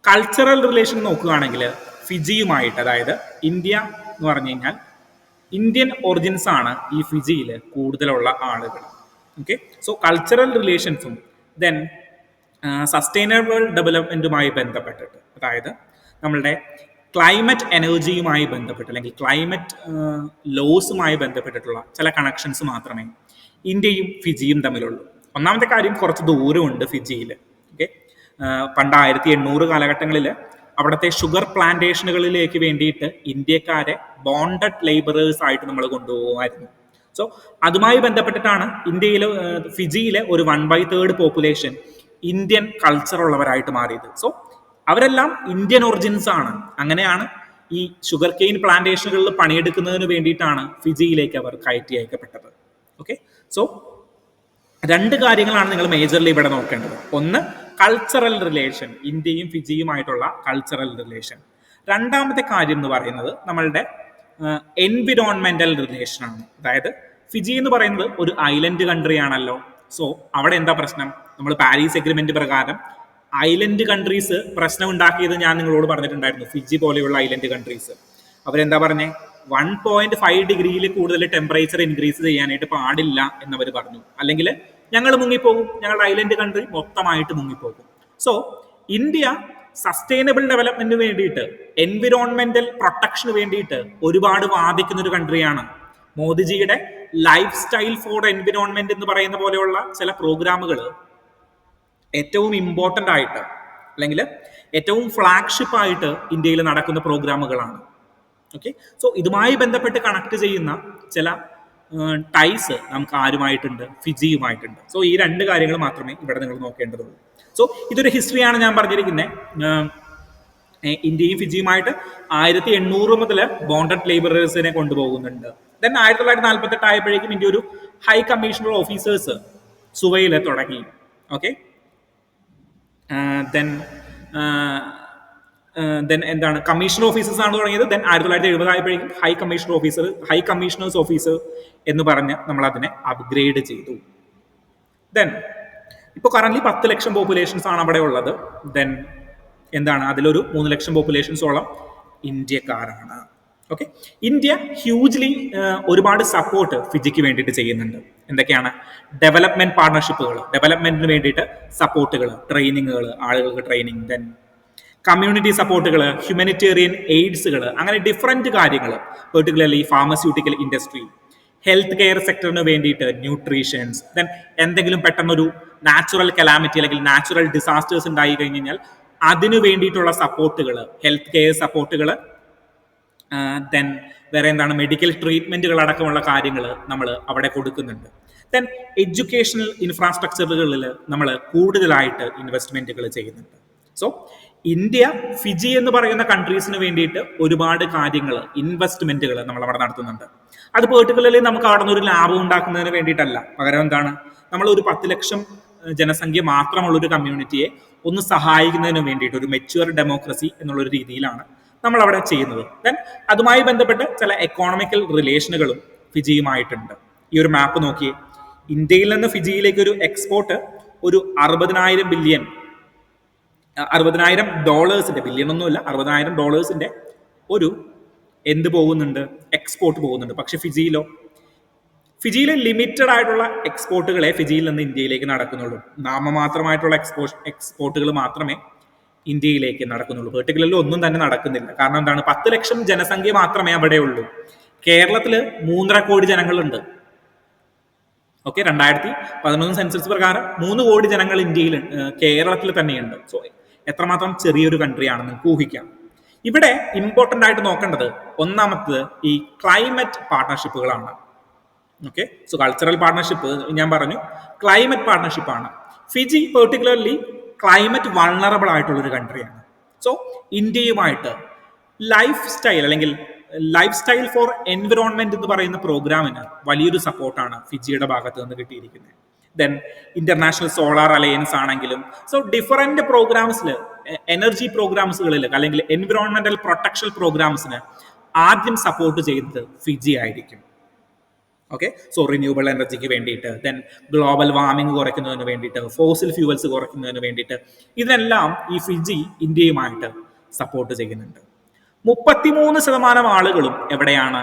കൾച്ചറൽ റിലേഷൻ നോക്കുകയാണെങ്കിൽ ഫിജിയുമായിട്ട്, അതായത് ഇന്ത്യ എന്ന് പറഞ്ഞു കഴിഞ്ഞാൽ ഇന്ത്യൻ ഒറിജിൻസ് ആണ് ഈ ഫിജിയിൽ കൂടുതലുള്ള ആളുകൾ. ഓക്കെ, സോ കൾച്ചറൽ റിലേഷൻസും ദെൻ സസ്റ്റൈനബിൾ ഡെവലപ്മെന്റുമായി ബന്ധപ്പെട്ടിട്ട്, അതായത് നമ്മളുടെ ക്ലൈമറ്റ് എനർജിയുമായി ബന്ധപ്പെട്ട് അല്ലെങ്കിൽ ക്ലൈമറ്റ് ലോസുമായി ബന്ധപ്പെട്ടിട്ടുള്ള ചില കണക്ഷൻസ് മാത്രമേ ഇന്ത്യയും ഫിജിയും തമ്മിലുള്ളൂ. ഒന്നാമത്തെ കാര്യം, കുറച്ച് ദൂരമുണ്ട് ഫിജിയിൽ. ഓക്കെ, പണ്ട് 1800 കാലഘട്ടങ്ങളിൽ അവിടുത്തെ ഷുഗർ പ്ലാന്റേഷനുകളിലേക്ക് വേണ്ടിയിട്ട് ഇന്ത്യക്കാരെ ബോണ്ടഡ് ലേബറേഴ്സ് ആയിട്ട് നമ്മൾ കൊണ്ടുപോകുമായിരുന്നു. സോ അതുമായി ബന്ധപ്പെട്ടിട്ടാണ് ഫിജിയിലെ ഒരു 1/3 പോപ്പുലേഷൻ ഇന്ത്യൻ കൾച്ചർ ഉള്ളവരായിട്ട് മാറിയത്. സോ അവരെല്ലാം ഇന്ത്യൻ ഒറിജിൻസ് ആണ്. അങ്ങനെയാണ് ഈ ഷുഗർ കെയിൻ പ്ലാന്റേഷനുകളിൽ പണിയെടുക്കുന്നതിന് വേണ്ടിയിട്ടാണ് ഫിജിയിലേക്ക് അവർ കയറ്റി അയക്കപ്പെട്ടത്. ഓക്കെ, സോ 2 കാര്യങ്ങളാണ് നിങ്ങൾ മേജർലി ഇവിടെ നോക്കേണ്ടത്. ഒന്ന്, കൾച്ചറൽ റിലേഷൻ, ഇന്ത്യയും ഫിജിയുമായിട്ടുള്ള കൾച്ചറൽ റിലേഷൻ. രണ്ടാമത്തെ കാര്യം എന്ന് പറയുന്നത് നമ്മളുടെ എൻവിറോൺമെന്റൽ റിലേഷൻ ആണ്. അതായത് ഫിജി എന്ന് പറയുന്നത് ഒരു ഐലൻഡ് കൺട്രി ആണല്ലോ. സോ അവിടെ എന്താ പ്രശ്നം? നമ്മൾ പാരീസ് എഗ്രിമെന്റ് പ്രകാരം ഐലൻഡ് കൺട്രീസ് പ്രശ്നം ഉണ്ടാക്കിയത് ഞാൻ നിങ്ങളോട് പറഞ്ഞിട്ടുണ്ടായിരുന്നു. ഫിജി പോലെയുള്ള ഐലൻഡ് കൺട്രീസ് അവരെന്താ പറഞ്ഞേ, 1.5 ഡിഗ്രിയിൽ കൂടുതൽ ടെമ്പറേച്ചർ ഇൻക്രീസ് ചെയ്യാനായിട്ട് പാടില്ല എന്നവർ പറഞ്ഞു. അല്ലെങ്കിൽ ഞങ്ങൾ മുങ്ങിപ്പോകും, ഞങ്ങളുടെ ഐലൻഡ് കൺട്രി മൊത്തമായിട്ട് മുങ്ങിപ്പോകും. സോ ഇന്ത്യ സസ്റ്റൈനബിൾ ഡെവലപ്മെന്റിന് വേണ്ടിയിട്ട്, എൻവിറോൺമെന്റൽ പ്രൊട്ടക്ഷന് വേണ്ടിയിട്ട് ഒരുപാട് വാദിക്കുന്ന ഒരു കൺട്രിയാണ്. മോദിജിയുടെ ലൈഫ് സ്റ്റൈൽ ഫോർ എൻവിറോൺമെന്റ് എന്ന് പറയുന്ന പോലെയുള്ള ചില പ്രോഗ്രാമുകൾ ഏറ്റവും ഇമ്പോർട്ടൻ്റ് ആയിട്ട് അല്ലെങ്കിൽ ഏറ്റവും ഫ്ലാഗ്ഷിപ്പ് ആയിട്ട് ഇന്ത്യയിൽ നടക്കുന്ന പ്രോഗ്രാമുകളാണ്. ഓക്കെ, സോ ഇതുമായി ബന്ധപ്പെട്ട് കണക്ട് ചെയ്യുന്ന ചില ടൈസ് നമുക്ക് ആരുമായിട്ടുണ്ട്? ഫിജിയുമായിട്ടുണ്ട്. സോ ഈ രണ്ട് കാര്യങ്ങൾ മാത്രമേ ഇവിടെ നിങ്ങൾ നോക്കേണ്ടതുള്ളൂ. സോ ഇതൊരു ഹിസ്റ്ററിയാണ് ഞാൻ പറഞ്ഞിരിക്കുന്നത്. ഇന്ത്യയും ഫിജിയുമായിട്ട് 1800 മുതൽ ബോണ്ടഡ് ലേബറേഴ്സിനെ കൊണ്ടുപോകുന്നുണ്ട്. ദെൻ 1948 ആയപ്പോഴേക്കും ഇന്ത്യ ഒരു ഹൈ കമ്മീഷണർ ഓഫീസേഴ്സ് സുവയിൽ തുടങ്ങി. ഓക്കെ, ദെൻ എന്താണ് കമ്മീഷണർ ഓഫീസേഴ്സ് ആണ് തുടങ്ങിയത്. ദെൻ 1970 ആയപ്പോഴേക്കും ഹൈ കമ്മീഷണേഴ്സ് ഓഫീസർ എന്ന് പറഞ്ഞ് നമ്മൾ അതിനെ അപ്ഗ്രേഡ് ചെയ്തു. ദെൻ ഇപ്പോൾ കറന്റ് 10 ലക്ഷം പോപ്പുലേഷൻസ് ആണ് അവിടെ ഉള്ളത്. ദെൻ എന്താണ് അതിലൊരു 3 ലക്ഷം പോപ്പുലേഷൻസോളം ഇന്ത്യക്കാരാണ്. ഓക്കെ, ഇന്ത്യ ഹ്യൂജ്ലി ഒരുപാട് സപ്പോർട്ട് ഫിജിക്ക് വേണ്ടിയിട്ട് ചെയ്യുന്നുണ്ട്. എന്തൊക്കെയാണ്? ഡെവലപ്മെന്റ് പാർട്ണർഷിപ്പുകൾ, ഡെവലപ്മെന്റിന് വേണ്ടിയിട്ട് സപ്പോർട്ടുകൾ, ട്രെയിനിങ്ങുകൾ, ആളുകൾക്ക് ട്രെയിനിങ്, ദെൻ കമ്മ്യൂണിറ്റി സപ്പോർട്ടുകൾ, ഹ്യൂമാനിറ്റേറിയൻ എയ്ഡ്സുകൾ, അങ്ങനെ ഡിഫറെന്റ് കാര്യങ്ങൾ, particularly pharmaceutical industry, health care സെക്ടറിന് വേണ്ടിയിട്ട് ന്യൂട്രീഷൻസ്, ദെൻ എന്തെങ്കിലും പെട്ടെന്നൊരു നാച്ചുറൽ കലാമിറ്റി അല്ലെങ്കിൽ നാച്ചുറൽ ഡിസാസ്റ്റേഴ്സ് ഉണ്ടായി കഴിഞ്ഞ് കഴിഞ്ഞാൽ അതിനു വേണ്ടിയിട്ടുള്ള സപ്പോർട്ടുകൾ, ഹെൽത്ത് കെയർ സപ്പോർട്ടുകൾ, ദെൻ വേറെ എന്താണ് മെഡിക്കൽ ട്രീറ്റ്മെന്റുകൾ അടക്കമുള്ള കാര്യങ്ങൾ നമ്മൾ അവിടെ കൊടുക്കുന്നുണ്ട്. ദെൻ എഡ്യൂക്കേഷണൽ ഇൻഫ്രാസ്ട്രക്ചറുകളിൽ നമ്മൾ കൂടുതലായിട്ട് ഇൻവെസ്റ്റ്മെന്റുകൾ ചെയ്യുന്നുണ്ട്. സോ ഇന്ത്യ ഫിജി എന്ന് പറയുന്ന കൺട്രീസിന് വേണ്ടിയിട്ട് ഒരുപാട് കാര്യങ്ങൾ, ഇൻവെസ്റ്റ്മെന്റുകൾ നമ്മൾ അവിടെ നടത്തുന്നുണ്ട്. അത് പെർട്ടിക്കുലർലി നമുക്ക് അവിടെ നിന്ന് ഒരു ലാഭം ഉണ്ടാക്കുന്നതിന് വേണ്ടിയിട്ടല്ല. പകരം എന്താണ്, നമ്മൾ ഒരു 10 ലക്ഷം ജനസംഖ്യ മാത്രമുള്ള ഒരു കമ്മ്യൂണിറ്റിയെ ഒന്ന് സഹായിക്കുന്നതിന് വേണ്ടിയിട്ട് ഒരു മെച്യൂർ ഡെമോക്രസി എന്നുള്ളൊരു രീതിയിലാണ് നമ്മൾ അവിടെ ചെയ്യുന്നത്. ദെൻ അതുമായി ബന്ധപ്പെട്ട് ചില എക്കോണമിക്കൽ റിലേഷനുകളും ഫിജിയുമായിട്ടുണ്ട്. ഈ ഒരു മാപ്പ് നോക്കിയേ, ഇന്ത്യയിൽ നിന്ന് ഫിജിയിലേക്ക് ഒരു എക്സ്പോർട്ട് ഒരു $60,000 ബില്യൺ, $60,000 ബില്യൺ ഒന്നുമില്ല, $60,000 ഒരു എന്ത് പോകുന്നുണ്ട്? എക്സ്പോർട്ട് പോകുന്നുണ്ട്. പക്ഷെ ഫിജിയിൽ ലിമിറ്റഡ് ആയിട്ടുള്ള എക്സ്പോർട്ടുകളെ ഫിജിയിൽ നിന്ന് ഇന്ത്യയിലേക്ക് നടക്കുന്നുള്ളൂ. നാമമാത്രമായിട്ടുള്ള എക്സ്പോർട്ടുകൾ മാത്രമേ ഇന്ത്യയിലേക്ക് നടക്കുന്നുള്ളൂ. പെർട്ടിക്കുലർലി ഒന്നും തന്നെ നടക്കുന്നില്ല. കാരണം എന്താണ്? 10 ലക്ഷം ജനസംഖ്യ മാത്രമേ അവിടെ ഉള്ളൂ. കേരളത്തിൽ 3.5 കോടി ജനങ്ങളുണ്ട്. ഓക്കെ, 2011 സെൻസസ് പ്രകാരം 3 കോടി ജനങ്ങൾ ഇന്ത്യയിൽ, കേരളത്തിൽ തന്നെയുണ്ട്. സോ എത്രമാത്രം ചെറിയൊരു കൺട്രിയാണ് നിങ്ങൾക്ക് ഊഹിക്കാം. ഇവിടെ ഇമ്പോർട്ടൻ്റ് ആയിട്ട് നോക്കേണ്ടത് ഒന്നാമത്തത് ഈ ക്ലൈമറ്റ് പാർട്ണർഷിപ്പുകളാണ്. ഓക്കെ, സോ കൾച്ചറൽ പാർട്ണർഷിപ്പ് ഞാൻ പറഞ്ഞു, ക്ലൈമറ്റ് പാർട്ണർഷിപ്പാണ്. ഫിജി പെർട്ടിക്കുലർലി ക്ലൈമറ്റ് വൾണറബിൾ ആയിട്ടുള്ളൊരു കൺട്രിയാണ്. സോ ഇന്ത്യയുമായിട്ട് ലൈഫ് സ്റ്റൈൽ ഫോർ എൻവിറോൺമെന്റ് എന്ന് പറയുന്ന പ്രോഗ്രാമിന് വലിയൊരു സപ്പോർട്ടാണ് ഫിജിയുടെ ഭാഗത്ത് നിന്ന് കിട്ടിയിരിക്കുന്നത്. ദെൻ ഇന്റർനാഷണൽ സോളാർ അലയൻസ് ആണെങ്കിലും, സോ ഡിഫറെന്റ് പ്രോഗ്രാംസിൽ, എനർജി പ്രോഗ്രാംസുകളിൽ അല്ലെങ്കിൽ എൻവിറോൺമെന്റൽ പ്രൊട്ടക്ഷൻ പ്രോഗ്രാംസിന് ആദ്യം സപ്പോർട്ട് ചെയ്യുന്നത് ഫിജി ആയിരിക്കും. ഓക്കെ, സോ റിന്യൂവബിൾ എനർജിക്ക് വേണ്ടിയിട്ട്, ദെൻ ഗ്ലോബൽ വാർമിംഗ് കുറയ്ക്കുന്നതിന് വേണ്ടിയിട്ട്, ഫോസിൽ ഫ്യൂവൽസ് കുറയ്ക്കുന്നതിന് വേണ്ടിയിട്ട്, ഇതിനെല്ലാം ഈ ഫിജി ഇന്ത്യയുമായിട്ട് സപ്പോർട്ട് ചെയ്യുന്നുണ്ട്. 33% ആളുകളും എവിടെയാണ്?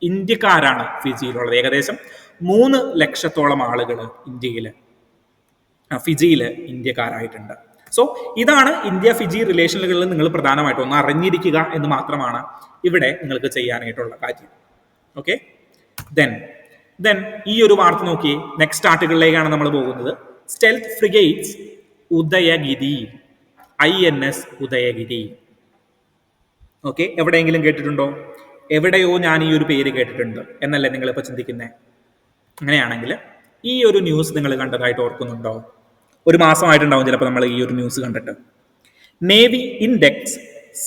ഇന്ത്യക്കാരാണ് ഫിജിയിലുള്ളത്. ഏകദേശം 3 ലക്ഷത്തോളം ആളുകൾ ഫിജിയിൽ ഇന്ത്യക്കാരായിട്ടുണ്ട്. സോ ഇതാണ് ഇന്ത്യ ഫിജി റിലേഷനുകളിൽ നിങ്ങൾ പ്രധാനമായിട്ടും ഒന്ന് അറിഞ്ഞിരിക്കുക എന്ന് മാത്രമാണ് ഇവിടെ നിങ്ങൾക്ക് ചെയ്യാനായിട്ടുള്ള കാര്യം. ഓക്കെ, ദെൻ ഈ ഒരു വാർത്ത നോക്കിയേ. നെക്സ്റ്റ് ആർട്ടിക്കിളിലേക്കാണ് നമ്മൾ പോകുന്നത്. Stealth frigates Udayagiri, INS Udayagiri. Okay, എവിടെയെങ്കിലും കേട്ടിട്ടുണ്ടോ? എവിടെയോ ഞാൻ ഈ ഒരു പേര് കേട്ടിട്ടുണ്ട് എന്നല്ലേ നിങ്ങളിപ്പോൾ ചിന്തിക്കുന്നത്? അങ്ങനെയാണെങ്കിൽ ഈ ഒരു ന്യൂസ് നിങ്ങൾ കണ്ടതായിട്ട് ഓർക്കുന്നുണ്ടോ? ഒരു മാസമായിട്ടുണ്ടാവും ചിലപ്പോൾ നമ്മൾ ഈ ഒരു ന്യൂസ് കണ്ടിട്ട്. Navy index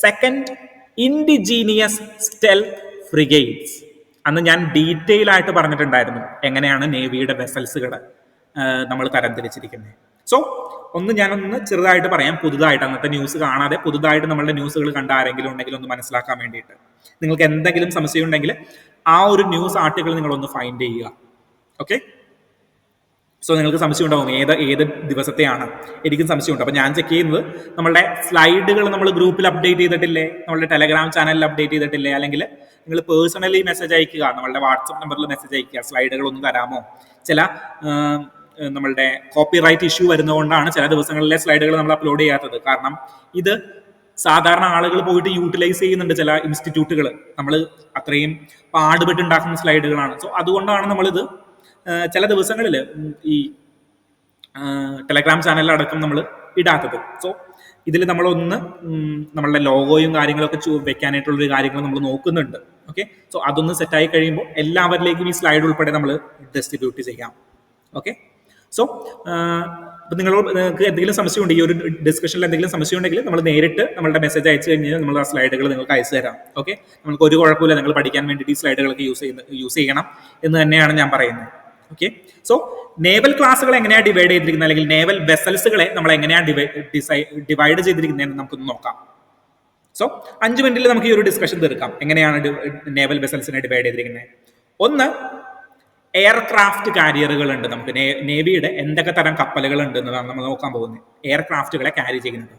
second indigenous stealth frigates. അന്ന് ഞാൻ ഡീറ്റെയിൽ ആയിട്ട് പറഞ്ഞിട്ടുണ്ടായിരുന്നു എങ്ങനെയാണ് നേവിയുടെ വെസൽസുകൾ നമ്മൾ തരംതിരിച്ചിരിക്കുന്നത്. സോ ഞാനൊന്ന് ചെറുതായിട്ട് പറയാം, പുതുതായിട്ട് അന്നത്തെ ന്യൂസ് കാണാതെ പുതുതായിട്ട് നമ്മളുടെ ന്യൂസുകൾ കണ്ട ആരെങ്കിലും ഉണ്ടെങ്കിൽ ഒന്ന് മനസ്സിലാക്കാൻ വേണ്ടിയിട്ട്. നിങ്ങൾക്ക് എന്തെങ്കിലും സംശയം ഉണ്ടെങ്കിൽ ആ ഒരു ന്യൂസ് ആർട്ടിക്കിൾ നിങ്ങളൊന്ന് ഫൈൻഡ് ചെയ്യുക. ഓക്കെ, സോ നിങ്ങൾക്ക് സംശയം ഉണ്ടാവും ഏത് ദിവസത്തെയാണ്. എനിക്കും സംശയമുണ്ട്. അപ്പോൾ ഞാൻ ചെക്ക് ചെയ്യുന്നത് നമ്മളുടെ സ്ലൈഡുകൾ നമ്മൾ ഗ്രൂപ്പിൽ അപ്ഡേറ്റ് ചെയ്തിട്ടില്ലേ, നമ്മളുടെ ടെലഗ്രാം ചാനലിൽ അപ്ഡേറ്റ് ചെയ്തിട്ടില്ലേ, അല്ലെങ്കിൽ നിങ്ങൾ പേഴ്സണലി മെസ്സേജ് അയക്കുക, നമ്മളുടെ വാട്സപ്പ് നമ്പറിൽ മെസ്സേജ് അയക്കുക, സ്ലൈഡുകൾ ഒന്ന് തരാമോ. ചില നമ്മളുടെ കോപ്പിറൈറ്റ് ഇഷ്യൂ വരുന്നതുകൊണ്ടാണ് ചില ദിവസങ്ങളിലെ സ്ലൈഡുകൾ നമ്മൾ അപ്ലോഡ് ചെയ്യാത്തത്. കാരണം ഇത് സാധാരണ ആളുകൾ പോയിട്ട് യൂട്ടിലൈസ് ചെയ്യുന്നുണ്ട് ചില ഇൻസ്റ്റിറ്റ്യൂട്ടുകൾ. നമ്മൾ അത്രയും പാടുപെട്ടുണ്ടാക്കുന്ന സ്ലൈഡുകളാണ്. സോ അതുകൊണ്ടാണ് നമ്മളിത് ചില ദിവസങ്ങളിൽ ഈ ടെലഗ്രാം ചാനലിലടക്കം നമ്മൾ ഇടാത്തത്. സോ ഇതിൽ നമ്മളൊന്ന് നമ്മളുടെ ലോഗോയും കാര്യങ്ങളൊക്കെ വെക്കാനായിട്ടുള്ളൊരു കാര്യങ്ങൾ നമ്മൾ നോക്കുന്നുണ്ട്. ഓക്കെ, സോ അതൊന്ന് സെറ്റായി കഴിയുമ്പോൾ എല്ലാവരിലേക്കും ഈ സ്ലൈഡ് ഉൾപ്പെടെ നമ്മൾ ഡിസ്ട്രിബ്യൂട്ട് ചെയ്യാം. ഓക്കെ, സോ ഇപ്പം നിങ്ങൾക്ക് എന്തെങ്കിലും സംശയമുണ്ട്, ഈ ഒരു ഡിസ്കഷനിൽ എന്തെങ്കിലും സംശയം ഉണ്ടെങ്കിൽ നമ്മൾ നേരിട്ട് നമ്മളുടെ മെസ്സേജ് അയച്ചു കഴിഞ്ഞാൽ നമ്മൾ ആ സ്ലൈഡുകൾ നിങ്ങൾക്ക് അയച്ചു തരാം. ഓക്കെ, നമുക്ക് ഒരു കുഴപ്പമില്ല, നിങ്ങൾ പഠിക്കാൻ വേണ്ടിയിട്ട് ഈ സ്ലൈഡുകളൊക്കെ യൂസ് ചെയ്യണം എന്ന് തന്നെയാണ് ഞാൻ പറയുന്നത്. ഓക്കെ, സോ നേവൽ ക്ലാസ്സുകൾ എങ്ങനെയാണ് ഡിവൈഡ് ചെയ്തിരിക്കുന്നത്, അല്ലെങ്കിൽ നേവൽ വെസൽസുകളെ നമ്മൾ എങ്ങനെയാണ് ഡിവൈഡ് ചെയ്തിരിക്കുന്നതെന്ന് നമുക്കൊന്ന് നോക്കാം. സോ 5 മിനിറ്റിൽ നമുക്ക് ഈ ഒരു ഡിസ്കഷൻ തീർക്കാം. എങ്ങനെയാണ് നേവൽ വെസൽസിനെ ഡിവൈഡ് ചെയ്തിരിക്കുന്നത്? ഒന്ന്, എയർക്രാഫ്റ്റ് കാരിയറുകൾ ഉണ്ട്. നമുക്ക് നേവിയുടെ എന്തൊക്കെ തരം കപ്പലുകൾ ഉണ്ട് എന്നതാണ് നമ്മൾ നോക്കാൻ പോകുന്നത്. എയർക്രാഫ്റ്റുകളെ ക്യാരി ചെയ്യുന്നത്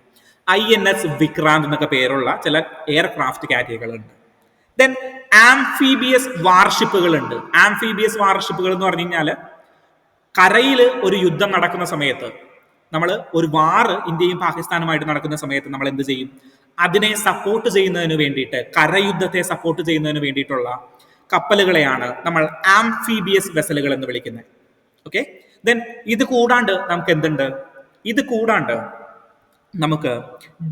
INS വിക്രാന്ത് എന്നൊക്കെ പേരുള്ള ചില എയർക്രാഫ്റ്റ് കാരിയറുകളുണ്ട്. ദെൻ ആംഫീബിയസ് വാർഷിപ്പുകൾ ഉണ്ട്. ആംഫീബിയസ് വാർഷിപ്പുകൾ എന്ന് പറഞ്ഞു കഴിഞ്ഞാൽ കരയിൽ ഒരു യുദ്ധം നടക്കുന്ന സമയത്ത്, നമ്മൾ ഒരു വാർ ഇന്ത്യയും പാകിസ്ഥാനുമായിട്ട് നടക്കുന്ന സമയത്ത് നമ്മൾ എന്ത് ചെയ്യും? അതിനെ സപ്പോർട്ട് ചെയ്യുന്നതിന് വേണ്ടിയിട്ട്, കരയുദ്ധത്തെ സപ്പോർട്ട് ചെയ്യുന്നതിന് വേണ്ടിയിട്ടുള്ള കപ്പലുകളെയാണ് നമ്മൾ ആംഫീബിയസ് വെസലുകൾ എന്ന് വിളിക്കുന്നത്. ഓക്കെ, ദെൻ ഇത് കൂടാണ്ട് നമുക്ക് എന്തുണ്ട്? ഇത് കൂടാണ്ട് നമുക്ക്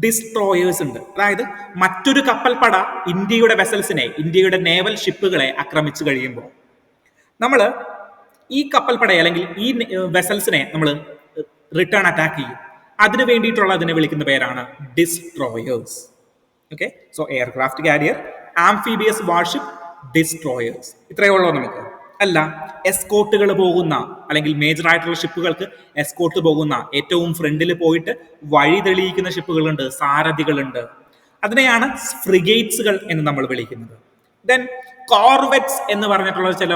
ഡിസ്ട്രോയേഴ്സ് ഉണ്ട്. അതായത് മറ്റൊരു കപ്പൽപ്പട ഇന്ത്യയുടെ വെസൽസിനെ, ഇന്ത്യയുടെ നേവൽ ഷിപ്പുകളെ ആക്രമിച്ചു കഴിയുമ്പോൾ നമ്മൾ ഈ കപ്പൽപ്പടയെ അല്ലെങ്കിൽ ഈ വെസൽസിനെ നമ്മൾ റിട്ടേൺ അറ്റാക്ക് ചെയ്യും. അതിന് വേണ്ടിയിട്ടുള്ള അതിനെ വിളിക്കുന്ന പേരാണ് destroyers. Okay, so aircraft carrier, amphibious warship, destroyers. ഇത്രയേ ഉള്ളൂ നമുക്ക്. അല്ല, എസ്കോട്ടുകൾ പോകുന്ന അല്ലെങ്കിൽ മേജർ ആയിട്ടുള്ള ഷിപ്പുകൾക്ക് എസ്കോട്ട് പോകുന്ന, ഏറ്റവും ഫ്രണ്ടിൽ പോയിട്ട് വഴി തെളിയിക്കുന്ന ഷിപ്പുകളുണ്ട്, സാരഥികളുണ്ട്. അതിനെയാണ് ഫ്രിഗേറ്റ്സുകൾ എന്ന് നമ്മൾ വിളിക്കുന്നത്. ദെൻ കോർവെറ്റ്സ് എന്ന് പറഞ്ഞിട്ടുള്ള ചില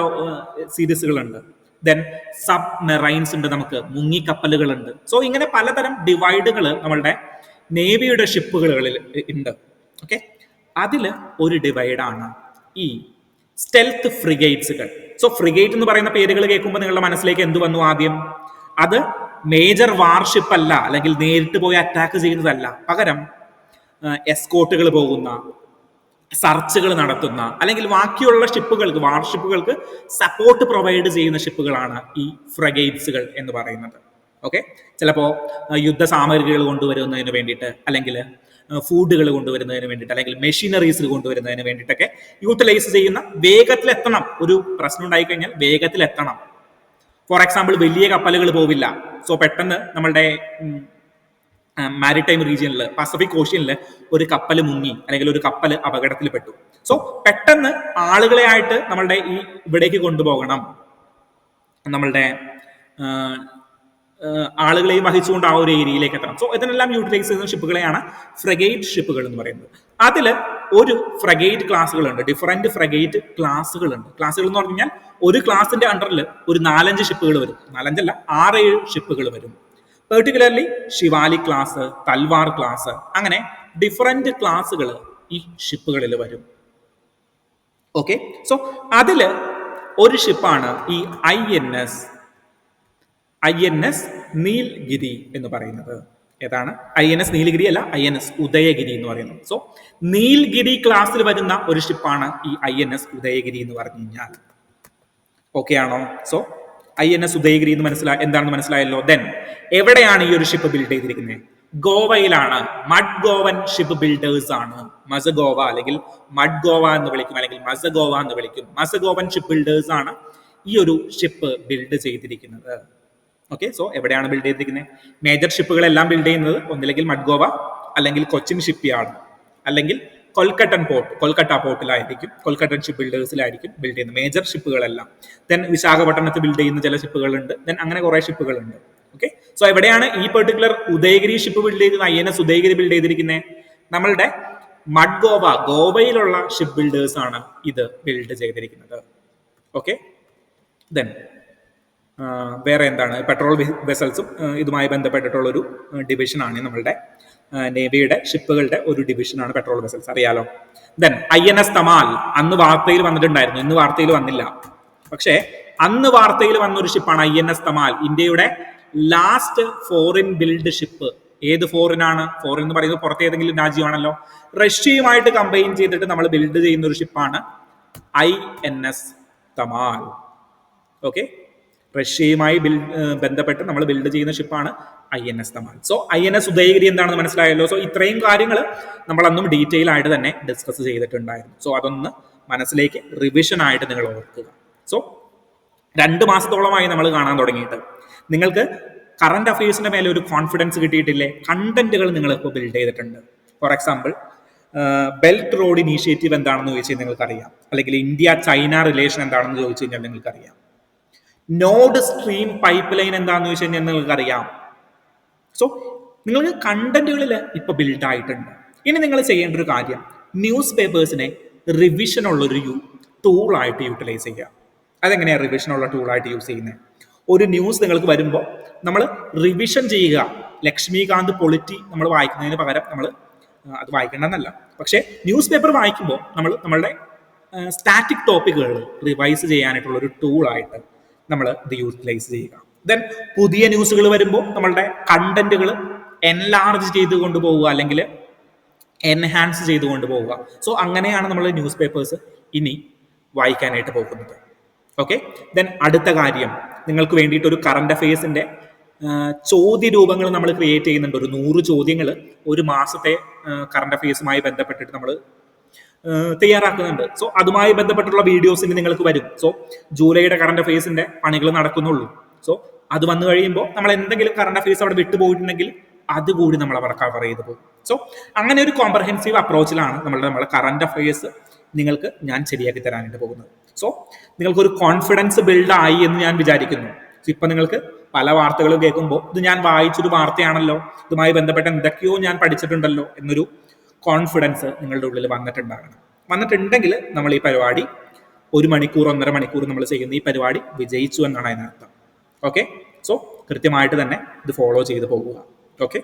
സീരീസുകളുണ്ട്. ദെൻ സബ്മെറൈൻസ് ഉണ്ട്, നമുക്ക് മുങ്ങിക്കപ്പലുകളുണ്ട്. സോ ഇങ്ങനെ പലതരം ഡിവൈഡുകൾ നമ്മളുടെ നേവിയുടെ ഷിപ്പുകളിൽ ഉണ്ട്. ഓക്കെ, അതിൽ ഒരു ഡിവൈഡാണ് ഈ സ്റ്റെൽത്ത് ഫ്രിഗേറ്റ്സുകൾ. സോ ഫ്രിഗേറ്റ് എന്ന് പറയുന്ന പേരുകൾ കേൾക്കുമ്പോൾ നിങ്ങളുടെ മനസ്സിലേക്ക് എന്ത് വന്നു ആദ്യം? അത് മേജർ വാർഷിപ്പ് അല്ല, അല്ലെങ്കിൽ നേരിട്ട് പോയി അറ്റാക്ക് ചെയ്യുന്നതല്ല. പകരം എസ്കോട്ടുകൾ പോകുന്ന, സർച്ചുകൾ നടത്തുന്ന, അല്ലെങ്കിൽ ബാക്കിയുള്ള ഷിപ്പുകൾക്ക്, വാർഷിപ്പുകൾക്ക് സപ്പോർട്ട് പ്രൊവൈഡ് ചെയ്യുന്ന ഷിപ്പുകളാണ് ഈ ഫ്രിഗേറ്റ്സുകൾ എന്ന് പറയുന്നത്. ഓക്കെ, ചിലപ്പോൾ യുദ്ധ സാമഗ്രികൾ കൊണ്ടുവരുന്നതിന് വേണ്ടിയിട്ട്, അല്ലെങ്കിൽ ഫുഡുകൾ കൊണ്ടുവരുന്നതിന് വേണ്ടിയിട്ട്, അല്ലെങ്കിൽ മെഷീനറീസ് കൊണ്ടുവരുന്നതിന് വേണ്ടിയിട്ടൊക്കെ യൂട്ടിലൈസ് ചെയ്യുന്ന, വേഗത്തിലെത്തണം, ഒരു പ്രശ്നം ഉണ്ടായിക്കഴിഞ്ഞാൽ വേഗത്തിലെത്തണം. ഫോർ എക്സാമ്പിൾ, വലിയ കപ്പലുകൾ പോവില്ല. സോ പെട്ടെന്ന് നമ്മളുടെ മാരിടൈം റീജിയനിൽ, പസഫിക് ഓഷ്യനിൽ ഒരു കപ്പൽ മുങ്ങി, അല്ലെങ്കിൽ ഒരു കപ്പൽ അപകടത്തിൽപ്പെട്ടു. സോ പെട്ടെന്ന് ആളുകളെ ആയിട്ട് നമ്മളുടെ ഈ ഇവിടേക്ക് കൊണ്ടുപോകണം, നമ്മളുടെ ആളുകളെയും വഹിച്ചുകൊണ്ട് ആ ഒരു ഏരിയയിലേക്ക് എത്തണം. സോ ഇതിനെല്ലാം യൂട്ടിലൈസ് ചെയ്യുന്ന ഷിപ്പുകളെയാണ് ഫ്രിഗേറ്റ് ഷിപ്പുകൾ എന്ന് പറയുന്നത്. അതിൽ ഒരു ഫ്രിഗേറ്റ് ക്ലാസ്സുകളുണ്ട്, ഡിഫറെന്റ് ഫ്രിഗേറ്റ് ക്ലാസ്സുകളുണ്ട്. ക്ലാസ്സുകൾ എന്ന് പറഞ്ഞു കഴിഞ്ഞാൽ ഒരു ക്ലാസിന്റെ അണ്ടറിൽ ഒരു 4-5 ഷിപ്പുകൾ വരും. 4-5 അല്ല, 6-7 ഷിപ്പുകൾ വരും. പെർട്ടിക്കുലർലി ശിവാലി ക്ലാസ്, തൽവാർ ക്ലാസ്, അങ്ങനെ ഡിഫറെന്റ് ക്ലാസ്സുകൾ ഈ ഷിപ്പുകളിൽ വരും. ഓക്കെ, സോ അതിൽ ഒരു ഷിപ്പാണ് ഈ INS നീൽഗിരി എന്ന് പറയുന്നത്. ഏതാണ്? INS നീലഗിരി അല്ല, INS ഉദയഗിരി എന്ന് പറയുന്നത്. സോ നീൽഗിരി ക്ലാസ്സിൽ വരുന്ന ഒരു ഷിപ്പാണ് ഈ INS ഉദയഗിരി എന്ന് പറഞ്ഞു കഴിഞ്ഞാൽ. ഓക്കെ ആണോ? സോ INS ഉദയഗിരി എന്ന് എന്താണെന്ന് മനസ്സിലായല്ലോ. ദെൻ എവിടെയാണ് ഈ ഒരു ഷിപ്പ് ബിൽഡ് ചെയ്തിരിക്കുന്നത്? ഗോവയിലാണ്. മഡ് ഗോവൻ ഷിപ്പ് ബിൽഡേഴ്സ് ആണ്. മസഗോവ അല്ലെങ്കിൽ മഡ് ഗോവ എന്ന് വിളിക്കും, അല്ലെങ്കിൽ മസഗോവ എന്ന് വിളിക്കും. മസഗോവൻ ഷിപ്പ് ബിൽഡേഴ്സ് ആണ് ഈ ഒരു ഷിപ്പ് ബിൽഡ് ചെയ്തിരിക്കുന്നത്. ഓക്കെ, സോ എവിടെയാണ് ബിൽഡ് ചെയ്തിരിക്കുന്നത്? മേജർ ഷിപ്പുകളെല്ലാം ബിൽഡ് ചെയ്യുന്നത് ഒന്നില്ലെങ്കിൽ മഡ്ഗോവ, അല്ലെങ്കിൽ കൊച്ചിൻ ഷിപ്പ് യാർഡ്, അല്ലെങ്കിൽ കൊൽക്കട്ട പോർട്ടിലായിരിക്കും, കൊൽക്കട്ടൻ ഷിപ്പ് ബിൽഡേഴ്സിലായിരിക്കും ബിൽഡ് ചെയ്യുന്നത് മേജർ ഷിപ്പുകളെല്ലാം. ദെൻ വിശാഖപട്ടണത്ത് ബിൽഡ് ചെയ്യുന്ന ചില ഷിപ്പുകളുണ്ട്. ദെൻ അങ്ങനെ കുറെ ഷിപ്പുകളുണ്ട്. ഓക്കെ, സോ എവിടെയാണ് ഈ പെർട്ടിക്കുലർ ഉദയഗിരി ഷിപ്പ് ബിൽഡ് ചെയ്തിരിക്കുന്നത്? INS ഉദയഗിരി ബിൽഡ് ചെയ്തിരിക്കുന്നത് നമ്മളുടെ മഡ്ഗോവ, ഗോവയിലുള്ള ഷിപ്പ് ബിൽഡേഴ്സ് ആണ് ഇത് ബിൽഡ് ചെയ്തിരിക്കുന്നത്. ഓക്കെ, ദെൻ വേറെ എന്താണ്? പെട്രോൾ വെസൽസും ഇതുമായി ബന്ധപ്പെട്ടിട്ടുള്ളൊരു ഡിവിഷനാണ് നമ്മളുടെ നേവിയുടെ ഷിപ്പുകളുടെ ഒരു ഡിവിഷനാണ് പെട്രോൾ വെസൽസ്, അറിയാലോ. ദെൻ INS തമാൽ അന്ന് വാർത്തയിൽ വന്നിട്ടുണ്ടായിരുന്നു, ഇന്ന് വാർത്തയിൽ വന്നില്ല. പക്ഷേ അന്ന് വാർത്തയിൽ വന്നൊരു ഷിപ്പാണ് INS തമാൽ. ഇന്ത്യയുടെ ലാസ്റ്റ് ഫോറിൻ ബിൽഡ് ഷിപ്പ് ഏത് ഫോറിനാണ്? ഫോറിൻ എന്ന് പറയുന്നത് പുറത്തെ ഏതെങ്കിലും രാജ്യമാണല്ലോ. റഷ്യയുമായിട്ട് കമ്പൈൻ ചെയ്തിട്ട് നമ്മൾ ബിൽഡ് ചെയ്യുന്ന ഒരു ഷിപ്പാണ് INS തമാൽ. ഓക്കെ, റഷ്യയുമായി ബന്ധപ്പെട്ട് നമ്മൾ ബിൽഡ് ചെയ്യുന്ന ഷിപ്പാണ് INS Tamal. So INS Udayagiri എന്താണെന്ന് മനസ്സിലായല്ലോ. സോ ഇത്രയും കാര്യങ്ങൾ നമ്മൾ അന്നും ഡീറ്റെയിൽ ആയിട്ട് തന്നെ ഡിസ്കസ് ചെയ്തിട്ടുണ്ടായിരുന്നു. സോ അതൊന്ന് മനസ്സിലേക്ക് റിവിഷൻ ആയിട്ട് നിങ്ങൾ ഓർക്കുക. സോ 2 മാസത്തോളമായി നമ്മൾ കാണാൻ തുടങ്ങിയിട്ട് നിങ്ങൾക്ക് കറണ്ട് അഫയേഴ്സിന്റെ മേലെ ഒരു കോൺഫിഡൻസ് കിട്ടിയിട്ടില്ലേ? കണ്ടന്റുകൾ നിങ്ങൾ ഇപ്പോൾ ബിൽഡ് ചെയ്തിട്ടുണ്ട്. For example, belt road initiative എന്താണെന്ന് ചോദിച്ചു കഴിഞ്ഞാൽ നിങ്ങൾക്കറിയാം. അല്ലെങ്കിൽ ഇന്ത്യ ചൈന റിലേഷൻ എന്താണെന്ന് ചോദിച്ചു കഴിഞ്ഞാൽ നിങ്ങൾക്കറിയാം. നോഡ് സ്ട്രീം പൈപ്പ് ലൈൻ എന്താണെന്ന് ചോദിച്ചു കഴിഞ്ഞാൽ നിങ്ങൾക്കറിയാം. സോ നിങ്ങൾക്ക് കണ്ടന്റുകളിൽ ഇപ്പൊ ബിൽഡ് ആയിട്ടുണ്ട്. ഇനി നിങ്ങൾ ചെയ്യേണ്ട ഒരു കാര്യം, ന്യൂസ് പേപ്പേഴ്സിനെ റിവിഷനുള്ളൊരു ടൂളായിട്ട് യൂട്ടിലൈസ് ചെയ്യുക. അതെങ്ങനെയാണ് റിവിഷനുള്ള ടൂളായിട്ട് യൂസ് ചെയ്യുന്നത്? ഒരു ന്യൂസ് നിങ്ങൾക്ക് വരുമ്പോൾ നമ്മൾ റിവിഷൻ ചെയ്യുക. ലക്ഷ്മികാന്ത് പൊളിറ്റി നമ്മൾ വായിക്കുന്നതിന് പകരം നമ്മൾ അത് വായിക്കേണ്ടെന്നല്ല, പക്ഷേ ന്യൂസ് പേപ്പർ വായിക്കുമ്പോൾ നമ്മളുടെ സ്റ്റാറ്റിക് ടോപ്പിക്കുകൾ റിവൈസ് ചെയ്യാനായിട്ടുള്ള ഒരു ടൂളായിട്ട് നമ്മൾ ഇത് യൂട്ടിലൈസ് ചെയ്യുക. ദെൻ പുതിയ ന്യൂസുകൾ വരുമ്പോൾ നമ്മളുടെ കണ്ടന്റുകൾ എൻലാർജ് ചെയ്ത് കൊണ്ടുപോവുക, അല്ലെങ്കിൽ എൻഹാൻസ് ചെയ്ത് കൊണ്ടുപോവുക. സോ അങ്ങനെയാണ് നമ്മൾ ന്യൂസ് പേപ്പേഴ്സ് ഇനി വായിക്കാനായിട്ട് പോകുന്നത്. ഓക്കെ, ദെൻ അടുത്ത കാര്യം, നിങ്ങൾക്ക് വേണ്ടിയിട്ട് ഒരു കറണ്ട് അഫയേഴ്സിന്റെ ചോദ്യ രൂപങ്ങൾ നമ്മൾ ക്രിയേറ്റ് ചെയ്യുന്നുണ്ട്. ഒരു 100 ചോദ്യങ്ങൾ ഒരു മാസത്തെ കറണ്ട് അഫയേഴ്സുമായി ബന്ധപ്പെട്ടിട്ട് നമ്മൾ തയ്യാറാക്കുന്നുണ്ട്. സോ അതുമായി ബന്ധപ്പെട്ടുള്ള വീഡിയോസിന് നിങ്ങൾക്ക് വരും. സോ ജൂലൈയുടെ കറണ്ട് അഫയേഴ്സിന്റെ പണികൾ നടക്കുന്നുള്ളൂ. സോ അത് വന്നു കഴിയുമ്പോൾ നമ്മൾ എന്തെങ്കിലും കറണ്ട് അഫയേഴ്സ് അവിടെ വിട്ടുപോയിട്ടുണ്ടെങ്കിൽ അതുകൂടി നമ്മൾ അവിടെ കവർ ചെയ്ത് പോകും. സോ അങ്ങനെ ഒരു കോംപ്രഹെൻസീവ് അപ്രോച്ചിലാണ് നമ്മളെ കറണ്ട് അഫയേഴ്സ് നിങ്ങൾക്ക് ഞാൻ ശരിയാക്കി തരാനായിട്ട് പോകുന്നത്. സോ നിങ്ങൾക്കൊരു കോൺഫിഡൻസ് ബിൽഡ് ആയി എന്ന് ഞാൻ വിചാരിക്കുന്നു. ഇപ്പൊ നിങ്ങൾക്ക് പല വാർത്തകളും കേൾക്കുമ്പോൾ ഇത് ഞാൻ വായിച്ചൊരു വാർത്തയാണല്ലോ, ഇതുമായി ബന്ധപ്പെട്ട് എന്തൊക്കെയോ ഞാൻ പഠിച്ചിട്ടുണ്ടല്ലോ എന്നൊരു കോൺഫിഡൻസ് നിങ്ങളുടെ ഉള്ളിൽ വന്നിട്ടുണ്ടെങ്കിൽ നമ്മൾ ഈ പരിപാടി 1 മണിക്കൂർ 1.5 മണിക്കൂർ നമ്മൾ ചെയ്യുന്ന ഈ പരിപാടി വിജയിച്ചു എന്നാണ് അതിനർത്ഥം. ഓക്കെ, സോ കൃത്യമായിട്ട് തന്നെ ഇത് ഫോളോ ചെയ്ത് പോകുക. ഓക്കെ.